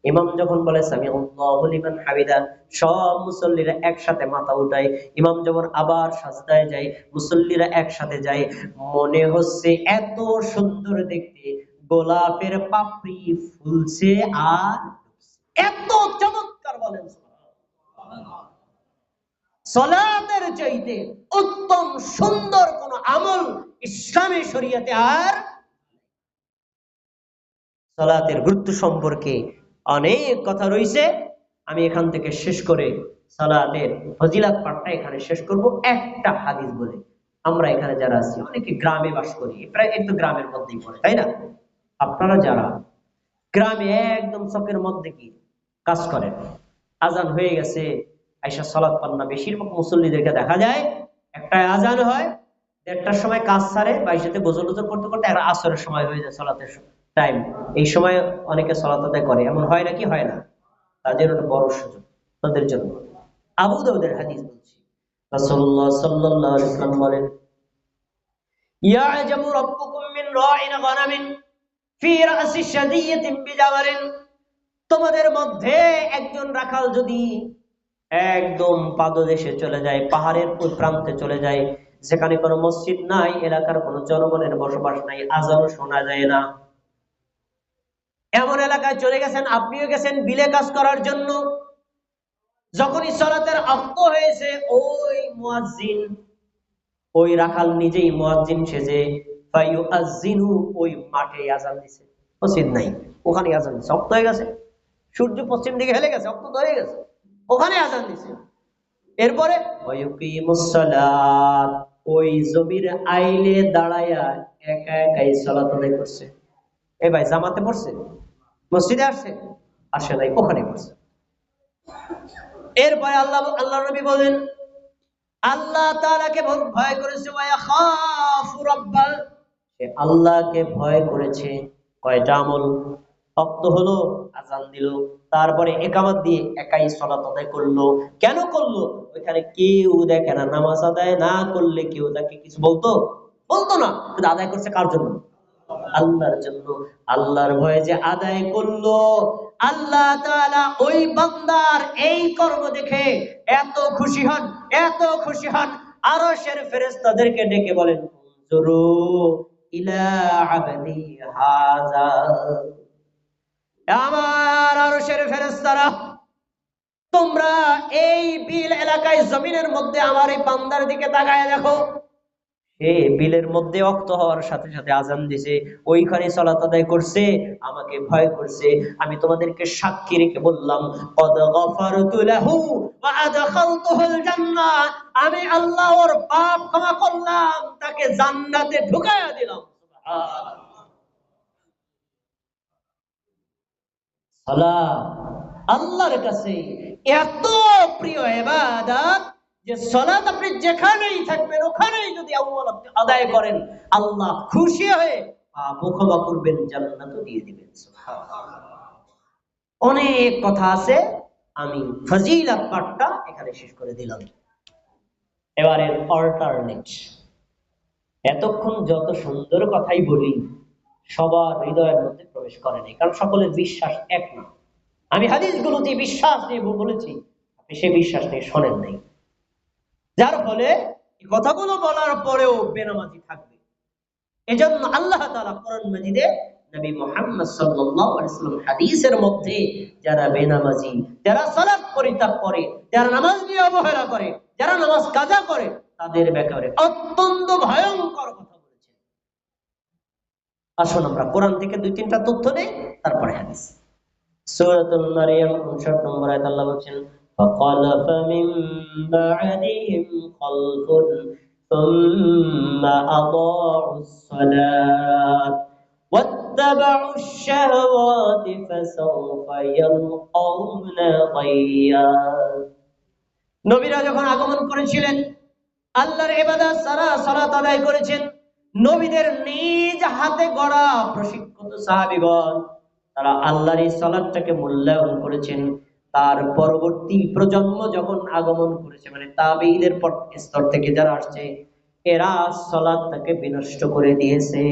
ইমাম যখন বলে সামিআল্লাহু লিমান হামিদা, সব মুসল্লিরা একসাথে মাথা উঠায়। ইমাম যখন আবার সাজদায় যায়, মুসল্লিরা একসাথে যায়। মনে হচ্ছে এত সুন্দর দেখতে, গোলাপের পাপড়ি ফুলছে আর এত চমৎকার, বলেন সুবহানাল্লাহ। সালাতের চাইতে উত্তম সুন্দর কোন আমল ইসলামী শরীয়তে আর। সালাতের গুরুত্ব সম্পর্কে অনেক কথা রয়েছে, আমি এখান থেকে শেষ করে সালাতের ফজিলত পাঠটা এখানে শেষ করব একটা হাদিস বলে। আমরা এখানে যারা আছি অনেকে গ্রামে বাস করি, প্রায় একটু গ্রামের মধ্যেই পড়ে, তাই না? আপনারা যারা গ্রামে একদম চকের মধ্যে কি কাজ করেন, আজান হয়ে গেছে, আইসা সালাত পান্না, বেশিরভাগ মুসল্লিদেরকে দেখা যায় একটা আজান হয়, 1:30টার সময় কাজ ছাড়ে, বাইশাতে গোসল টোসল করতে করতে একটা আসরের সময় হয়ে যায়, সালাতের টাইম। এই সময় অনেকে সালাত আদায় করে, এমন হয় নাকি হয় না? তাদের একটা বড় সুযোগ তাদের জন্য। আবু দাউদের হাদিস বলছি, রাসূলুল্লাহ সাল্লাল্লাহু আলাইহি ওয়াসাল্লাম বলেন, ইয়াজাবু রাব্বুকুম মিন রাইন গানামিন ফি রাসি শাদিয়াতিন বিজাবারিন। তোমাদের মধ্যে একজন রাখাল যদি একদম পাদদেশে চলে যায়, পাহাড়ের ওই প্রান্তে চলে যায়, যেখানে কোনো মসজিদ নাই, এলাকার কোনো জনগণের বসবাস নাই, আজানও শোনা যায় না, এমন এলাকায় চলে গেছেন, আপনিও গেছেন বিলে কাজ করার জন্য। যখনই সালাতের ওয়াক্ত হয়েছে, ওই মুয়াজ্জিন, ওই রাখাল নিজেই মুয়াজ্জিন সেজে ফায়ুআজ্জিনু, ওই মাঠে আজান দিছে, মসজিদ নাই, ওখানে আজান দিছে, ওয়াক্ত হয়ে গেছে, সূর্য পশ্চিম দিকে হেলে গেছে, ওয়াক্ত হয়ে গেছে, ওখানে আজান দিছে। এরপরে ওয়ায়ুকিমুস সালাত, ওই জমির আইলে দাঁড়ায়া একা একাই সালাত আদায় করছে। এই ভাই জামাতে পড়ছে, মসজিদে আসছে, আসে নাই, ওখানে পড়ছে। এরপরে আল্লাহ নবী বলেন, আল্লাহ তাআলাকে ভয় করেছে, ওয়ায়াখাফু রাব্বা, সে আল্লাহকে ভয় করেছে। কয়টা আমল? ওয়াক্ত হলো, আজান দিল, তারপরে ইকামত দিয়ে একাই সালাত আদায় করলো। কেন করলো? ওইখানে কেউ দেখে না, নামাজ আদায় না করলে কেউ তাকে কিছু বলতো না, কিন্তু আদায় করছে কার জন্য? আল্লাহর জন্য। আল্লাহর ভয়ে যে আদায় করলো, আল্লাহ তাআলা ওই বান্দার এই কর্ম দেখে এত খুশি হন, এত খুশি হন, আরশের ফেরেশতাদেরকে ডেকে বলেন, উনজুরু ইলা আবদি হাযা, আমার আরশের ফেরেশতারা, তোমরা এই বিল এলাকায় জমিনের মধ্যে আমার এই বান্দার দিকে তাকায় দেখো, সে বিলের মধ্যে ওয়াক্ত হওয়ার সাথে সাথে আজান দিছে, ওইখানে সালাত আদায় করছে, আমাকে ভয় করছে। আমি তোমাদেরকে সাক্ষী রেখে বললাম, কদ গফারতু লাহু ওয়া আদখালতুহুল জান্নাহ, আমি আল্লাহ ওর পাপ ক্ষমা করলাম, তাকে জান্নাতে ঢুকায়া দিলাম। সুবহানাল্লাহ। সালাত আল্লাহর কাছে এত প্রিয় ইবাদত যে সালাত আপনি যেখানেই থাকবেন ওখানেই যদি আপনি আদায় করেন, আল্লাহ খুশি হয়ে পাপ ক্ষমা করবেন, জান্নাতও দিয়ে দিবেন। সুবহানাল্লাহ। অনেক কথা আছে, আমি ফজিলত পাঠটা এখানে শেষ করে দিলাম। এবারে অল্টারনেট, এতক্ষণ যত সুন্দর কথাই বলি সবার হৃদয়ের মধ্যে প্রবেশ করেনি, কারণ সকলের বিশ্বাস এক না। আমি হাদিসগুলোতে বিশ্বাস নিয়ে বলেছি, আপনি সে বিশ্বাস নিয়ে শোনেন নাই, যার ফলে কথাগুলো বলার পরেও বেনামাজি থাকবে। এজন্য আল্লাহ তাআলা কোরআন মাজিদে নবী মুহাম্মদ সাল্লাল্লাহু আলাইহি ওয়াসাল্লাম হাদিসের মধ্যে যারা বেনামাজি, যারা সালাত পরিত্যাগ করে, যারা নামাজ নিয়ে অবহেলা করে, যারা নামাজ কাজা করে, তাদের ব্যাপারে অত্যন্ত ভয়ঙ্কর কথা বলেছেন। আসুন আমরা কোরআন থেকে 2-3টা তথ্য নেই, তারপরে হাদিস। সূরাতুল মারইয়াম 59 নম্বর আয়াত আল্লাহ বলেন, فَخَلَفَ مِن بَعْدِهِمْ خَلْفٌ ثُمَّ أَضَاعُوا الصَّلَاةَ وَاتَّبَعُوا الشَّهَوَاتِ فَسَوْفَ يَلْقَوْنَ غَيًّا। নবীরা যখন আগমন করেছিলেন, আল্লাহর ইবাদত ছাড়া সালাত আদায় করেছেন, নবীদের নিজ হাতে গড়া প্রশিক্ষিত সাহাবীগণ তারা আল্লাহর এই সালাতটাকে মূল্যায়ন করেছেন। তার পরবর্তী প্রজন্ম যখন আগমন করেছে, মানে তাবেঈদের স্তর থেকে যারা আসছে, এরা সালাতটাকে বিনষ্ট করে দিয়েছে।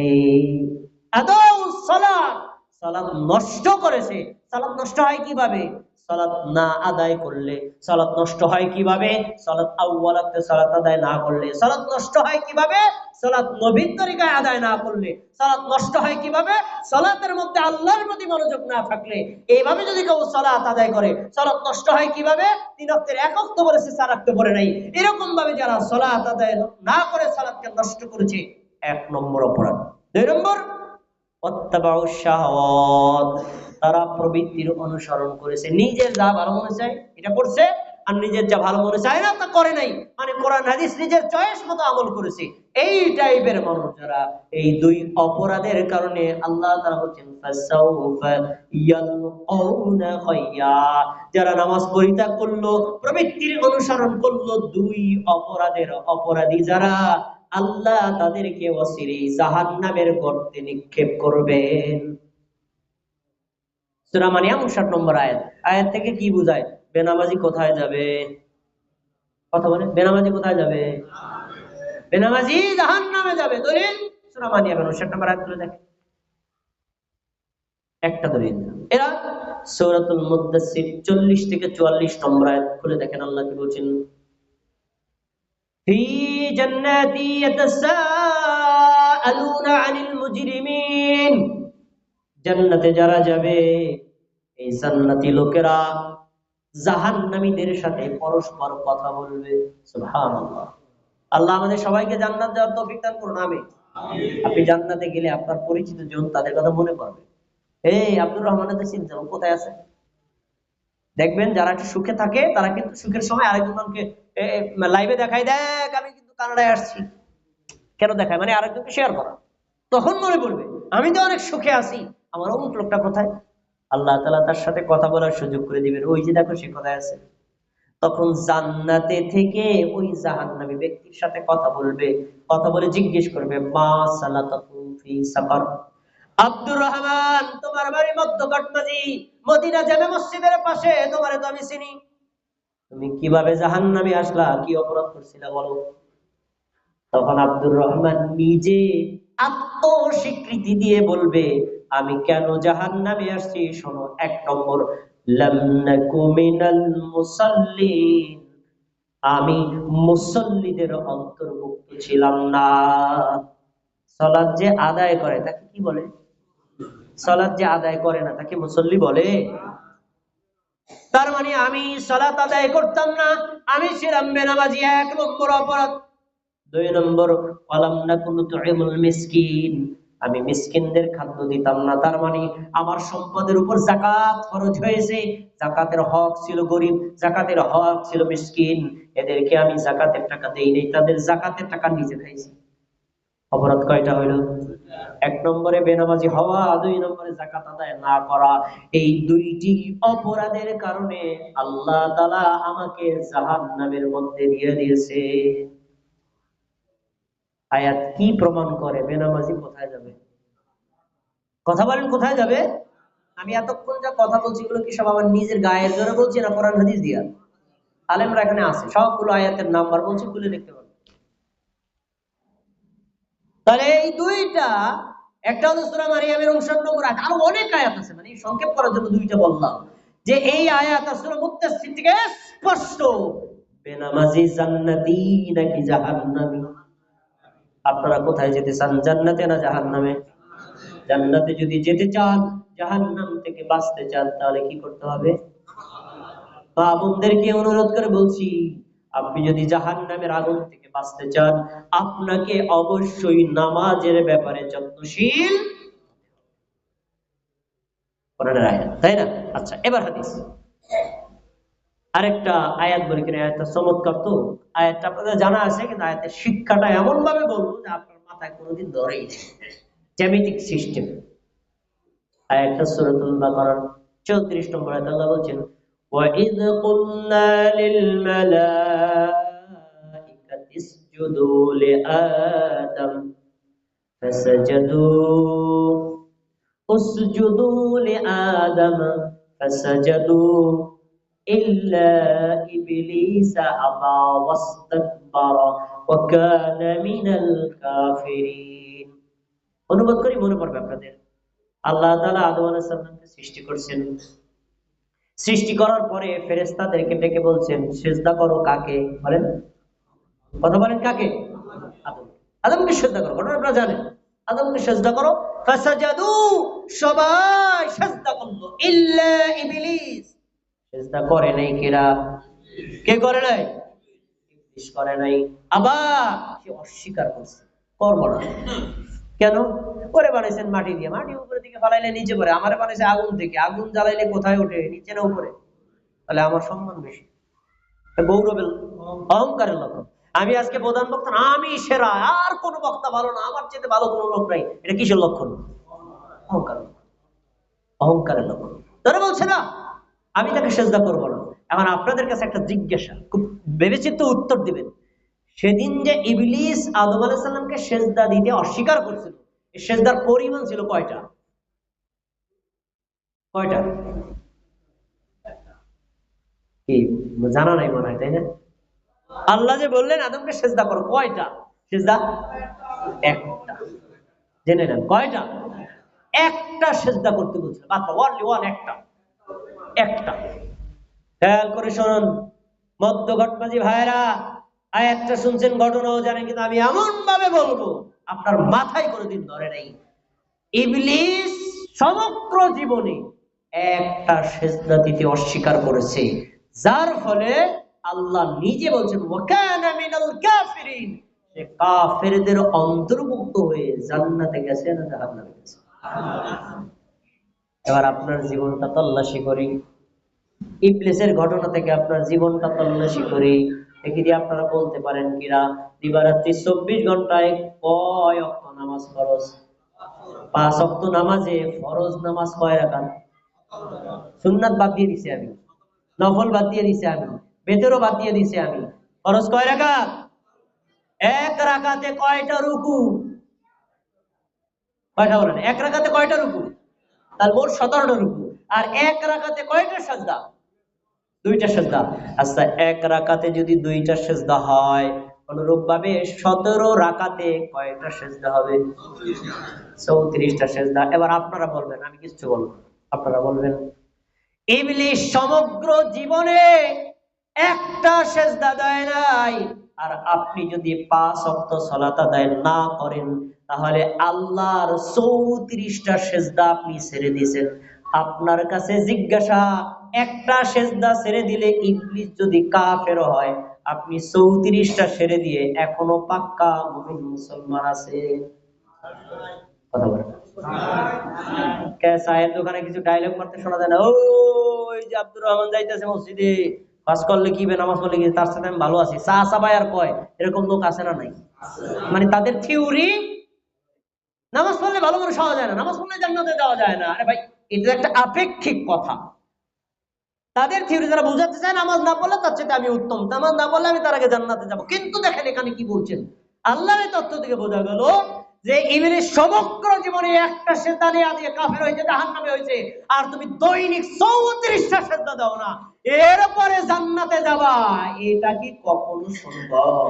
আদাউ সালাত, সালাত নষ্ট করেছে। সালাত নষ্ট হয় কিভাবে? সালাত না আদায় করলে। সালাত নষ্ট হয় কিভাবে? সালাত আউয়াল ওয়াক্তে সালাত আদায় না করলে। সালাত নষ্ট হয় কিভাবে? সালাত নবীর তরিকায় আদায় না করলে। সালাত নষ্ট হয় কিভাবে? সালাতের মধ্যে আল্লাহর প্রতি মনোযোগ না থাকলে। এইভাবে যদি কেউ সালাত আদায় করে, সালাত নষ্ট হয় কিভাবে? 3 ওয়াক্তের 1 ওয়াক্ত বলেছে, 4 ওয়াক্ত পড়ে নাই। এরকম ভাবে যারা সালাত আদায় না করে সালাতকে নষ্ট করেছে, 1 নম্বর অপরাধ। 2 নম্বর, তারা প্রবৃত্তির অনুসরণ করেছে, নিজের যা ভালো মনে চায় এটা করছে, আর নিজের যা ভালো মনে চায় না তা করে নাই। মানে কোরআন হাদিস নিজের চয়েস মতো আমল করেছে। এই টাইপের মানুষ যারা, এই 2 অপরাধের কারণে আল্লাহ তাআলা বলেন ফাসাউফা ইয়ালকাউনা খাইয়া, যারা নামাজ পরিত্যাগ করলো, প্রবৃত্তির অনুসরণ করলো, 2 অপরাধের অপরাধী যারা, আল্লাহ তাদেরকে অচিরেই জাহান্নামের গর্তে নিক্ষেপ করবেন। সূরা মারিয়াম 59 নম্বর আয়াত। আয়াত থেকে কি বোঝায়? বেনামাজি কোথায় যাবে? কথা বলে, বেনামাজি কোথায় যাবে? বেনামাজি জাহান্নামে যাবে। দলিল সূরা মারিয়াম 59 নম্বর আয়াত খুলে দেখেন, একটা দলিল। এরা সূরাতুল মুদ্দাসসির 40 থেকে 44 নম্বর আয়াত খুলে দেখেন, আল্লাহ কি বলছেন? ফি জান্নাতি ইয়াতাসাআলুনা আনিল মুজরিমিন, জান্নাতে যারা যাবে, এই জান্নাতি লোকেরা জাহান্নামীদের সাথে পরস্পর কথা বলবে। সুবহানাল্লাহ। আল্লাহ আমাদের সবাইকে জান্নাত দেওয়ার তৌফিক দান করুন, আমিন। আপনি জান্নাতে গেলে আপনার পরিচিত জন তাদের কথা মনে পড়বে। এই আব্দুর রহমানের চিন্তা কোথায় আছে? দেখবেন যারা একটু সুখে থাকে তারা কিন্তু সুখের সময় আরেকজনকে লাইভে দেখায়, দেখ আমি কিন্তু কানাডায় আসছি। কেন দেখায়? মানে আরেকজনকে শেয়ার করা। তখন মনে পড়বে আমি তো অনেক সুখে আছি, আমার অমুক লোকটা কোথায়। আল্লাহ তাআলা তার সাথে কথা বলার সুযোগ করে দিবেন, ওই যে দেখো সে কোথায় আছে। তখন জান্নাতে থেকে ওই জাহান্নামী ব্যক্তির সাথে কথা বলবে, কথা বলে জিজ্ঞেস করবে, মা সালাতাকুম ফি সাকার, আব্দুর রহমান তোমার বাড়ি মধ্যকাটমাজি, মদিনা জামে মসজিদের পাশে, তোমারে তো আমি চিনি, তুমি কিভাবে জাহান্নামে আসলা, কি অপরাধ করছিলা বলো। তখন আব্দুর রহমান নিজে আত্মস্বীকৃতি দিয়ে বলবে, আমি কেন জাহান্নামে আসছি শোনো। 1 নম্বর, লাম নাকু মিনাল মুসাল্লিন, আমি মুসল্লিদের অন্তর্ভুক্ত ছিলাম না। সালাত যে আদায় করে তাকে কি বলে? সালাত যে আদায় করে না তাকে মুসল্লি বলে? তার মানে আমি সালাত আদায় করতাম না, আমি ছিলাম বেনামাজি, 1 নম্বর অপরাধ। 2 নম্বর, ওয়ালাম নাকুন তুইমুল মিসকিন, আমি মিসকিনদের খাদ্য দিতাম না। তার মানে আমার সম্পদের উপর যাকাত ফরজ হয়েছে, যাকাতের হক ছিল গরিব, যাকাতের হক ছিল মিসকিন, এদেরকে আমি যাকাতের টাকা দেই নাই, তাদের যাকাতের টাকা নিজে খাইছি। অপরাধ কয়টা হইল? 1 নম্বরে বেনামাজি হওয়া, 2 নম্বরে যাকাত আদায় না করা। এই 2টি অপরাধের কারণে আল্লাহ তাআলা আমাকে জাহান্নামের মধ্যে দিয়ে দিয়েছে। আয়াত কি প্রমাণ করে বেনামাজি কোথায় যাবে? কথা বলেন, কোথায় যাবে? আমি এতক্ষণ যা কথা বলছি এগুলো কি সব আমার নিজের গায়ের জোরে বলছি না কোরআন হাদিস দিয়া? আলেমরা এখানে আছে, সবগুলো আয়াতের নাম্বার বলছি, খুলে দেখতে পারবেন। তাহলে এই 2টা, একটা হলো সূরা মারিয়ামের 59 নম্বর আয়াত, আরো অনেক আয়াত আছে, মানে সংক্ষেপ করার জন্য 2টা বললাম। যে এই আয়াত আর সূরা মুত্তাসির থেকে স্পষ্ট বেনামাজি জান্নাতি নাকি জাহান্নামী। আপনারা কোথায় যেতে চান, জান্নাতে না জাহান্নামে? জান্নাতে যদি যেতে চান, জাহান্নাম থেকে বাঁচতে চান, তাহলে কি করতে হবে? মা বোনদেরকে অনুরোধ করে বলছি, আপনি যদি জাহান্নামের আগুন থেকে বাঁচতে চান, আপনাকে অবশ্যই নামাজের ব্যাপারে যত্নশীল, কোরআনের আয়াত, তাই না? আচ্ছা, এবার হাদিস। আরেকটা আয়াত বলি কিনা, আয়াতটা চমৎকার। তো আয়াতটা আপনাদের জানা আছে, কিন্তু আয়াতের শিক্ষাটা এমন ভাবে বলবো যে আপনার মাথায় কোনোদিন ধরেই নেই, জ্যামিতিক সিস্টেম। আয়াতটা সূরাতুল বাকারার 34 নম্বর আয়াতে আল্লাহ বলছেন, وَإِذْ قُلْنَا لِلْمَلَائِكَةِ اسْجُدُوا لِآدَمَ اسْجُدُوا لِآدَمَ فَسَجَدُوا إِلَّا إِبْلِيسَ أَبَى وَاسْتَكْبَرَ وَكَانَ مِنَ الْكَافِرِينَ। অনুবাদ করি, মনে পড়বে আপনাদের। আল্লাহ তাআলা আদম আলাইহিস সালামকে সৃষ্টি করছেন। সৃষ্টি করার পরে ফেরেশতাদেরকে ডেকে বলছেন সিজদা করো কাকে? বলেন, কথা বলেন, কাকে? আদম। আদমকে সিজদা করো, ঘটনা আপনারা জানেন। আদমকে সিজদা করো, ফাসাজাদু, সবাই সিজদা করলো ইল্লা ইবলিস। সিজদা করে নাই কেরা? কে করে নাই? ইবলিস করে নাই। আবার সে অস্বীকার করছে, করব না। কেন? ওরে বানাইছেন মাটি দিয়ে, মাটি উপরে দিকে ফালাইলে নিচে পড়ে, আমারে বানাইছে আগুন থেকে, আগুন জ্বালাইলে কোথায় ওঠে? নিচে না উপরে? তাহলে আমার সম্মান বেশি। গৌরবের, অহংকারের লক্ষণ। আমি আজকে প্রধান বক্তা, আমি সেরা, আর কোন বক্তা ভালো না, আমার চেয়ে ভালো কোনো লোক নাই, এটা কিসের লক্ষণ? অহংকার, অহংকারের লক্ষণ। তারা বলছে না আমি তাকে সেজদা করবো না। এখন আপনাদের কাছে একটা জিজ্ঞাসা, খুব ভেবেচিন্তে উত্তর দিবেন। সেদিন যে ইবলিস আদম আলাইহিস সালামকে সেজদা দিতে অস্বীকার করছিল, এই সেজদার পরিমাণ ছিল কয়টা? কয়টা? কি জানা নাই মনে হয়, তাই না? আল্লাহ যে বললেন আদমকে সেজদা করো, কয়টা সেজদা? একটা। জেনে নেন কয়টা? একটা সেজদা করতে বলছিল, মাত্র ওয়ানলি ওয়ান, একটা। একটা। খেয়াল করে শুনুন মধ্য ঘটবাজি ভাইরা, আয়াতটা শুনছেন, ঘটনাও জানেন, কিন্তু আমি এমন ভাবে বলবো আপনার মাথায় কোনোদিন ধরে নাই। ইবলিস সমগ্র জীবনে একটা সেজদা দিতে অস্বীকার করেছে, যার ফলে আল্লাহ নিজে বলছেন ওয়াকানা মিনাল কাফিরিন, সে কাফেরদের অন্তর্ভুক্ত হয়ে জান্নাতে গেছে না জাহান্নামে গেছে। এবার আপনার জীবনটা তল্লাশি করি, ইবলিসের ঘটনা থেকে আপনার জীবনটা তল্লাশি করি, দেখি আপনারা বলতে পারেন কিনা দিবারাত্রি 24 ঘন্টায় কয় ওয়াক্ত নামাজ ফরজ? 5 ওয়াক্ত নামাজে ফরজ নামাজ কয় রাকাত? সুন্নাত বাদ দিয়ে দিছি আমি, নফল বাদ দিয়ে দিছি আমি, বেতরও বাদ দিয়ে দিছি আমি। ফরজ কয় রাকাত? এক রাকাতে কয়টা রুকু? কয়টা বলেন? এক রাকাতে কয়টা রুকু? তার মোট 17টা রুকু। আর এক রাকাতে কয়টা সাজদা? দুইটা সেজদা। আচ্ছা, এক রাকাতে যদি দুইটা সেজদা হয়, অনুরূপ ভাবে 17 রাকাতে কয়টা সেজদা হবে? 34টা সেজদা। এবার আপনারা বলবেন, আমি কিছু বলবো, আপনারা বলবেন ইবলিস সমগ্র জীবনে একটা সেজদা দেয় নাই। আর আপনি যদি 5 ওয়াক্ত সালাত আদায় না করেন, তাহলে আল্লাহর 34টা সেজদা আপনি ছেড়ে দিয়েছেন। আপনার কাছে জিজ্ঞাসা, একটা সেজদা ছেড়ে দিলে ইবলিস যদি কাফের হয়, আপনি 34টা ছেড়ে দিয়ে এখনো পাক্কা মুমিন মুসলমান আছে? কথা বলেন। চায়ের দোকানে কিছু ডায়লগ মারতে শোনা যায় না, ওই যে আব্দুর রহমান যাইতেছে মসজিদে, কাজ করলে কি নামাজ পড়লে কি, তার সাথে আমি ভালো আছি, চা চাবাই আর কয়, এরকম লোক আছে না নাই? মানে তাদের থিওরি নামাজ পড়লে ভালো মানুষ হওয়া যায় না, নামাজ পড়লে জান্নাতে যাওয়া যায় না। আরে ভাই, এটা একটা আপেক্ষিক কথা। তাদের থিওরি যারা বুঝাতে চায় নামাজ না পড়লে তার চেয়ে আমি উত্তম, নামাজ না পড়লে আমি তার আগে জান্নাতে যাব। কিন্তু দেখেন এখানে কি বলছেন, আল্লাহর তথ্য থেকে বোঝা গেল যে ইবলিস সমগ্র জীবনে একটা সেজদা নিয়ে আজকে কাফের হয়েছে, জাহান্নামে হয়েছে, আর তুমি দৈনিক 34টা সেজদা দাও না, এরপরে জান্নাতে যাবা, এটা কি কখনো সম্ভব?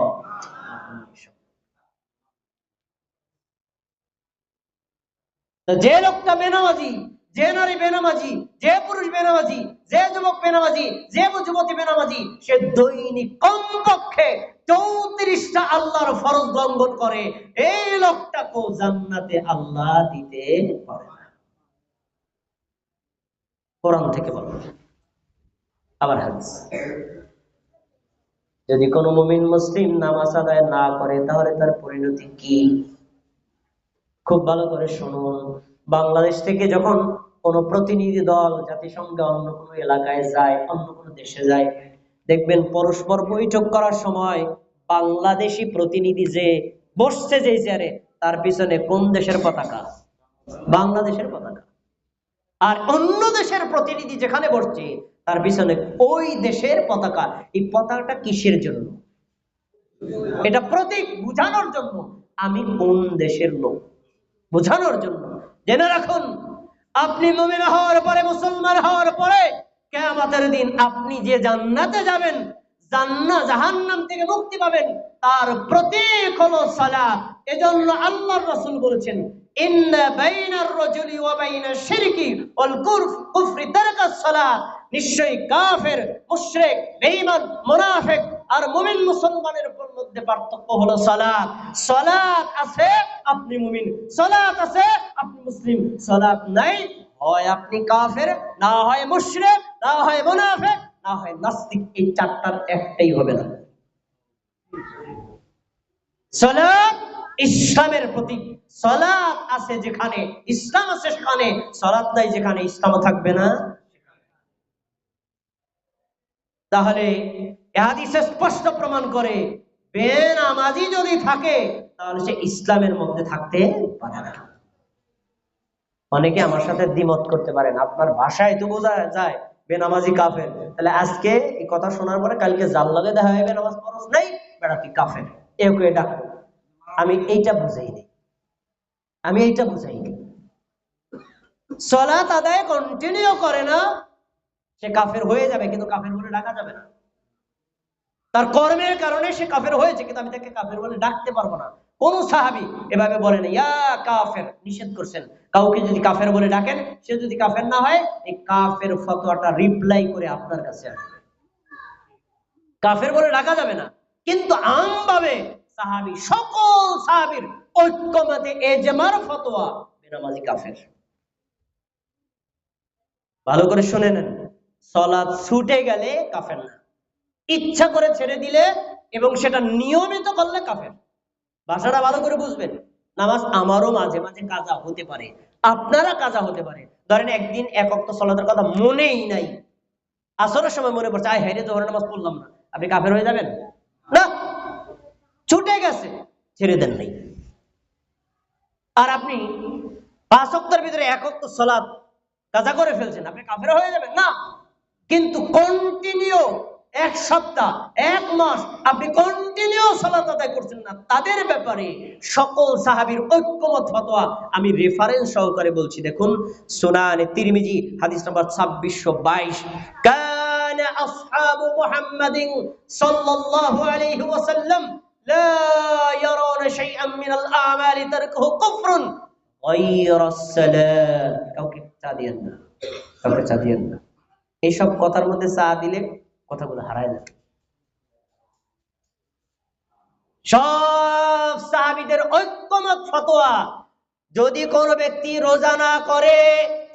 যে লোকটা বেনামাজি, যে নারী বেনামাজি, যে পুরুষ বেনামাজি, যে যুবক বেনামাজি, যে যুবতী বেনামাজি, সে দৈনিক কমপক্ষে 34টা আল্লাহর ফরজ লঙ্ঘন করে, এই লোকটাকে জান্নাতে আল্লাহ দিতে পারে না। কোরআন থেকে বলো। আবার হাদিস, যদি কোনো মুমিন মুসলিম নামাজ আদায় না করে, তাহলে তার পরিণতি কি? খুব ভালো করে শুনুন। বাংলাদেশ থেকে যখন কোনো প্রতিনিধি দল জাতিসংঘে অন্য কোনো এলাকায় যায়, অন্য কোনো দেশে যায়, দেখবেন পরস্পর বৈঠক করার সময় বাংলাদেশি প্রতিনিধি যে বসছে যে চেয়ারে, তার পিছনে কোন দেশের পতাকা? বাংলাদেশের পতাকা। আর অন্য দেশের প্রতিনিধি যেখানে বসছে, তার পিছনে ওই দেশের পতাকা। এই পতাকাটা কিসের জন্য? এটা প্রতীক বোঝানোর জন্য আমি কোন দেশের লোক, বোঝানোর জন্য। জেনে রাখুন, আপনি মুমিন হওয়ার পরে, মুসলমান হওয়ার পরে, কিয়ামতের দিন আপনি যে জান্নাতে যাবেন, জাহান্নাম থেকে মুক্তি পাবেন, তার প্রতীক হলো সালাত। এজন্য আল্লাহর রাসূল বলেছেন, ইন্না বাইনার রাজুলি ওয়া বাইনাশ শিরকি ওয়াল কুফরি তারকাস সালাত, নিশ্চয়ই কাফের, মুশরিক, বেঈমান, মুনাফিক আর মুমিন মুসলমানের মধ্যে পার্থক্য হলো সালাত। সালাত আছে আপনি মুমিন, সালাত আছে আপনি মুসলিম। সালাত নাই, হয় আপনি কাফের, না হয় মুশরিক, না হয় মুনাফিক, না হয় নাস্তিক। এই চারটার একটাই হবে না। সালাত ইসলামের প্রতীক। সালাত আছে যেখানে ইসলাম আছে সেখানে, সালাত নাই যেখানে ইসলাম থাকবে না। তাহলে এই হাদিস স্পষ্ট প্রমাণ করে বেনামাজি যদি থাকে তাহলে সে ইসলামের মধ্যে থাকতে পারে না। অনেকে আমার সাথে দ্বিমত করতে পারেন, আপনার ভাষায় তো বোঝা যায় বেনামাজি কাফের, তাহলে আজকে এই কথা শোনার পরে কালকে জাল লগে দেখা হবে নামাজ পড়স নাই বেটা তুই কাফের, একে ডাকবো। আমি এইটা বুঝাইনি, আমি এইটা বুঝাইনি। সালাত আদায় কন্টিনিউ করে না, সে কাফের হয়ে যাবে, কিন্তু কাফের বলে ডাকা যাবে না। তার কর্মের কারণে সে কাফের হয়েছে, কিন্তু আমি তাকে কাফের বলে ডাকতে পারবো না। কোন সাহাবী এভাবে বলেন ইয়া কাফের, নিষেধ করছেন। কাউকে যদি কাফের বলে ডাকেন, সে যদি কাফের না হয়, এই কাফের ফতোয়াটা রিপ্লাই করে আপনার কাছে আসবে। কাফের বলে ডাকা যাবে না, কিন্তু আমভাবে সাহাবী, সকল সাহাবীর ঐক্যমতে এজমার ফতোয়া বেনামাজি কাফের। ভালো করে শুনে নেন, সালাত ছুটে গেলে কাফের না, ইচ্ছা করে ছেড়ে দিলে এবং সেটা নিয়মিত করলে কাফের। ভাষাটা ভালো করে বুঝবেন। নামাজ আমারও মাঝে মাঝে কাজা হতে পারে, আপনারা কাজা হতে পারে। ধরেন একদিন এক ওয়াক্ত সালাতের কথা মনেই নাই, আসরের সময় মনে পড়ছে আয় হায়রে জোহরের নামাজ পড়লাম না, আপনি কাফের হয়ে যাবেন না? ছুটে গেছে, ছেড়ে দেন নাই। আর আপনি 5 ওয়াক্তের ভিতরে এক ওয়াক্ত সালাত কাজা করে ফেলছেন, আপনি কাফের হয়ে যাবেন না? কিন্তু কন্টিনিউ 1 সপ্তাহ 1 মাস আপনি কন্টিনিউ সালাত আদায় করছেন না, তাদের ব্যাপারে সকল সাহাবীর ঐক্যমত ফতোয়া আমি রেফারেন্স সহকারে বলছি। দেখুন সুনানে তিরমিজি হাদিস নাম্বার 2622, কানা আসহাবু মুহাম্মাদিন সাল্লাল্লাহু আলাইহি ওয়াসাল্লাম লা ইয়ারাউনা শাইআন মিনাল আমালি তারকুহু কুফরুন গায়রাস সালাত। কাউকে চা দিয়েন না, কাউকে চা দিয়েন না। এইসব কথার মধ্যে চা দিলে কথাগুলো হারায় যাবে। সব সাহাবীদের ঐক্যমত ফতোয়া, যদি কোনো ব্যক্তি রোজা না করে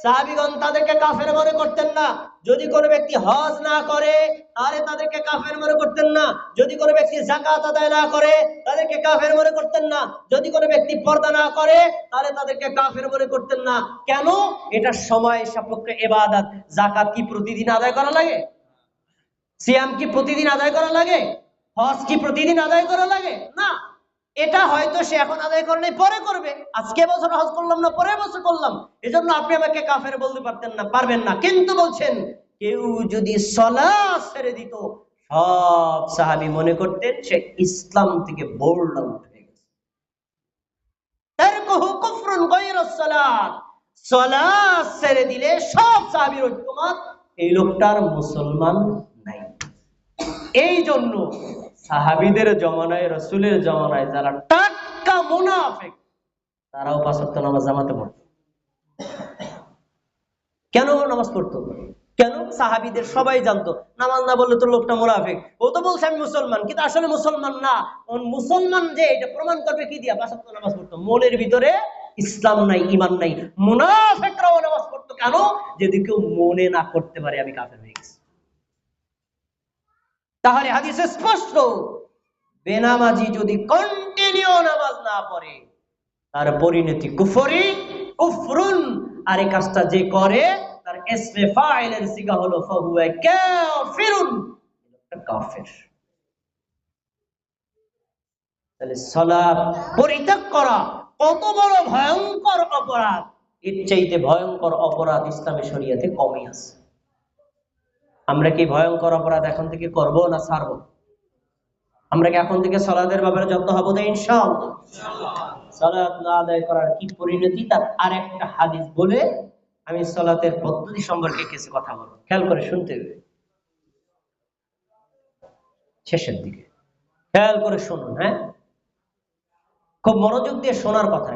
সাহাবীগণ তাদেরকে কাফের মনে করতেন না। যদি কোনো ব্যক্তি হজ না করে তাহলে তাদেরকে কাফের মনে করতেন না। যদি কোনো ব্যক্তি যাকাত আদায় না করে তাদেরকে কাফের মনে করতেন না। যদি কোনো ব্যক্তি পর্দা না করে তাহলে তাদেরকে কাফের মনে করতেন না। কেন? এটা সময় সাপেক্ষ ইবাদত। যাকাত কি প্রতিদিন আদায় করা লাগে? সিয়াম কি প্রতিদিন আদায় করা লাগে? হজ কি প্রতিদিন আদায় করা লাগে? না। এটা হয়তো সে এখন আদায় করে নাই, পরে করবে। আজকে বছর হজ করলাম না, পরের বছর করলাম, এজন্য আপনি আমাকে কাফের বলতে পারবেন না। কিন্তু বলছেন কেউ যদি সালাত ছেড়ে দিত, সব সাহাবী মনে করতেন সে ইসলাম থেকে বোল্ড আউট হয়ে গেছে। তারকুহু কুফরুন গায়রাস সালাত, সালাত ছেড়ে দিলে সব সাহাবীর ঐক্যমত এই লোকটার মুসলমান নাই। এই জন্য সাহাবীদের জমানায়, রাসূলের জমানায় যারা টাটকা মুনাফিক তারাও 5 ওয়াক্ত নামাজ জামাতে পড়তো। কেন নামাজ পড়তো? কেন? সাহাবীদের সবাই জানতো নামাজ না বললে তো লোকটা মুনাফিক। ও তো বলছে আমি মুসলমান, কিন্তু আসলে মুসলমান না। মুসলমান যে এটা প্রমাণ করবে কি দিয়া? 5 ওয়াক্ত নামাজ পড়তো। মনের ভিতরে ইসলাম নাই, ঈমান নাই। মুনাফিকরাও নামাজ পড়তো কেন? যদি কেউ মনে না করতে পারে আমি কাফের হয়ে গেছি। তাহলে হাদিসে স্পষ্ট, বেনামাজি যদি কন্টিনিউ নামাজ না পড়ে তার পরিণতি কুফরি, কুফরুন। আর এই কাজটা যে করে তার ইসমে ফাইলের সিগা হলো ফাহুয়া কাফিরুন, কাফের। তাহলে সালাত পরিত্যাগ করা কত বড় ভয়ঙ্কর অপরাধ! এর চাইতে ভয়ঙ্কর অপরাধ ইসলামী শরীয়তে কমই আছে। আমরা কি ভয়ঙ্কর অপরাধ এখন থেকে করব না ছাড়বো? আমরা কি এখন থেকে সালাতের ব্যাপারে যত্ন হবো তো ইনশাআল্লাহ? সালাত না আদায় করার কি পরিণতি তার আরেকটা হাদিস বলে আমি সালাতের পদ্ধতি সম্পর্কে কিছু কথা বলবো। খেয়াল করে শুনতে হবে, শেষের দিকে খেয়াল করে শুনুন। হ্যাঁ, খুব মনোযোগ দিয়ে শোনার কথা।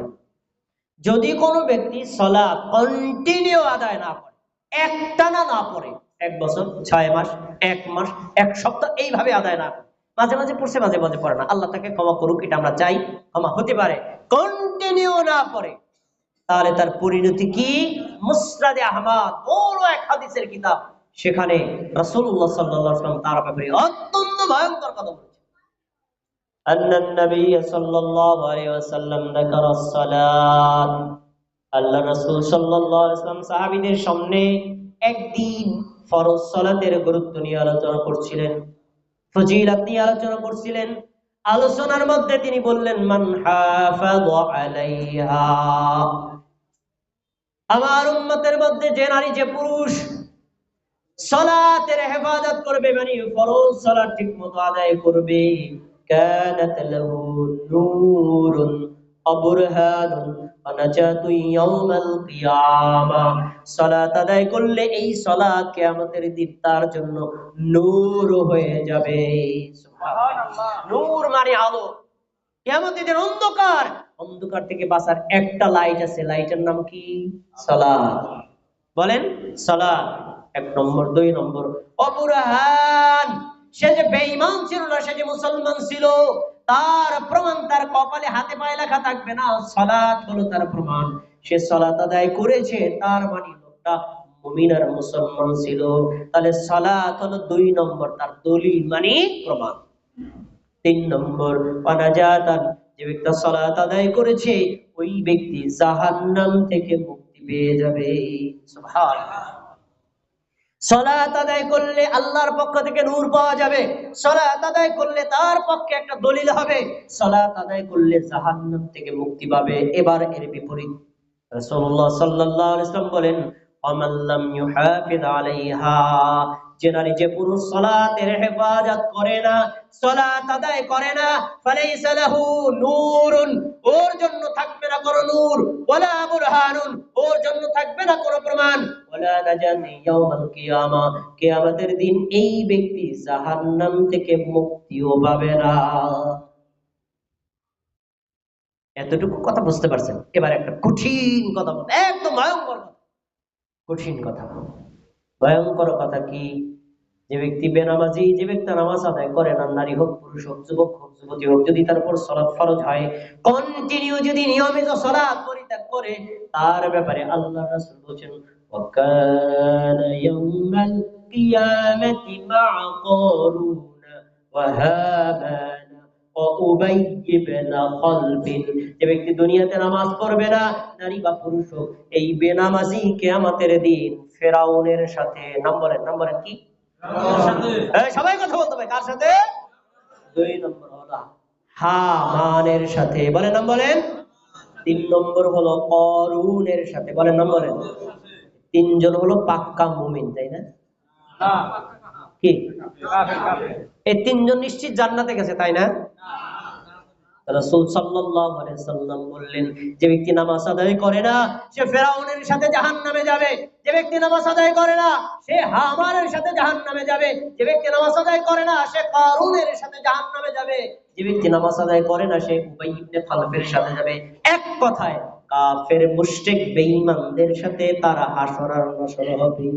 যদি কোনো ব্যক্তি সালাত কন্টিনিউ আদায় না করে, একটানা না পড়ে, 1 বছর 6 মাস, 1 মাস, 1 সপ্তাহ এইভাবে আদায় না করে, মাঝে মাঝে পড়ছে মাঝে মাঝে পড়ে না, আল্লাহ তাকে ক্ষমা করুক, এটা আমরা চাই, ক্ষমা হতে পারে। কন্টিনিউ না পড়ে, তাহলে তার পরিণতি কি? মুসনাদে আহমদ বড় এক হাদিসের কিতাব, সেখানে রাসূলুল্লাহ সাল্লাল্লাহু আলাইহি ওয়াসাল্লাম তার ব্যাপারে অত্যন্ত ভয়ঙ্কর কথা বলেছেন। আন্নান নবী সাল্লাল্লাহু আলাইহি ওয়াসাল্লাম যাকারা সালাত, আল্লাহ রাসূল সাল্লাল্লাহু আলাইহি ওয়াসাল্লাম সাহাবীদের সামনে একদিন ফরজ সালাতের গুরুত্ব নিয়ে আলোচনা করছিলেন, ফজিলত নিয়ে আলোচনা করছিলেন। আলোচনার মধ্যে তিনি বললেন, মান হাফাযা আলাইহা, আমার উম্মতের মধ্যে যে নারী যে পুরুষ সালাতের হেফাজত করবে, মানে ফরজ সালাত ঠিকমতো আদায় করবে, কানাত লাহু নূরুন ওয়া বুরহানুন ওয়া নাজাতু ইয়াউমাল কিয়ামাহ, সালাত আদায় করলে এই সালাত কিয়ামতের দিন তার জন্য নূর হয়ে যাবে। সুবহানাল্লাহ। নূর মানে আলো। কিয়ামতের দিন অন্ধকার, অন্ধকার থেকে বাঁচার একটা লাইট আছে, লাইটের নাম কি? সালাত। বলেন সালাত 1 নম্বর। 2 নম্বর, অপরাহান, সে যে বেঈমান ছিল না, সে যে মুসলমান ছিল, তার প্রমাণ তার কপালে হাতে পায়ে লেখা থাকবে না, সালাত হলো তার প্রমাণ। সে সালাত আদায় করেছে, তার মানে লোকটা মুমিন আর মুসলমান ছিল। তাহলে সালাত হলো 2 নম্বর, তার দলিল মানে প্রমাণ। 3 নম্বর, ওয়ানাজাতান, যে ব্যক্তি সালাত আদায় করেছে ওই ব্যক্তি জাহান্নাম থেকে মুক্তি পেয়ে যাবে। সুবহানাল্লাহ। সালাত আদায় করলে আল্লাহর পক্ষ থেকে নূর পাওয়া যাবে, সালাত আদায় করলে তার পক্ষে একটা দলিল হবে, সালাত আদায় করলে জাহান্নাম থেকে মুক্তি পাবে। এবার এর বিপরীত রাসূলুল্লাহ সাল্লাল্লাহু আলাইহি ওয়াসাল্লাম বলেন, ওয়ামান লাম ইউহাফিজ আলাইহা, যে নারী যে পুরুষ সালাতের হেফাজত করে না, সালাত আদায় করে না, ফালাইসা লাহু নূরুন, ওর জন্য থাকবে না কোনো নূর, ওয়ালা বুরহানুন, ওর জন্য থাকবে না কোনো প্রমাণ, ওয়ালা নাজাতি ইয়াউমাল কিয়ামাহ, কিয়ামতের দিন এই ব্যক্তি জাহান্নাম থেকে মুক্তিও পাবে না। এতটুকু কথা বুঝতে পারছেন? এবার একটা কঠিন কথা বলবো, একদম ভয়ঙ্কর কথা, কঠিন কথা। ভয়ঙ্কর কথা কি? যে ব্যক্তি বেনামাজি, যে ব্যক্তি নামাজ আদায় করে না, নারী হোক পুরুষ হোক, যুবক হোক যুবতী হোক, যদি তার উপর সালাত ফরজ হয়, কন্টিনিউ যদি নিয়মিত সালাত পরিত্যাগ করে, তার ব্যাপারে আল্লাহ রাসূল বলেছেন, ওয়াকানা ইয়াউমাল কিয়ামাতি মা'a কারুন ওয়া হামান ওয়া উবাই ইবনে খালব, যে ব্যক্তি দুনিয়াতে নামাজ পড়বে না, নারী বা পুরুষ হোক, এই বেনামাজি কিয়ামতের দিন ফেরাউনের সাথে, নাম বলেন কি? সবাই কথা বলতে হবে, কার সাথে? 2 নম্বর হলো হামানের সাথে, বলেন নাম বলেন। 3 নম্বর হলো করুনের সাথে, বলেন নাম বলেন। 3 জন হলো পাক্কা মুমিন, তাই না? কি এই 3 জন নিশ্চিত জান্নাতে গেছে, তাই না? রাসূল সাল্লাল্লাহু আলাইহি সাল্লাম বললেন, যে ব্যক্তি নামাজ আদায় করে না সে ফেরাউনের সাথে জাহান্নামে যাবে, যে ব্যক্তি নামাজ আদায় করে না সে হামানের সাথে জাহান্নামে যাবে, যে ব্যক্তি নামাজ আদায় করে না সে কারুনের সাথে জাহান্নামে যাবে, যে ব্যক্তি নামাজ আদায় করে না সে উবাই ইবনে খালফের সাথে যাবে। এক কথায় কাফের মুশরিক বেঈমানদের সাথে তারা হাসর আর নাসর হবে।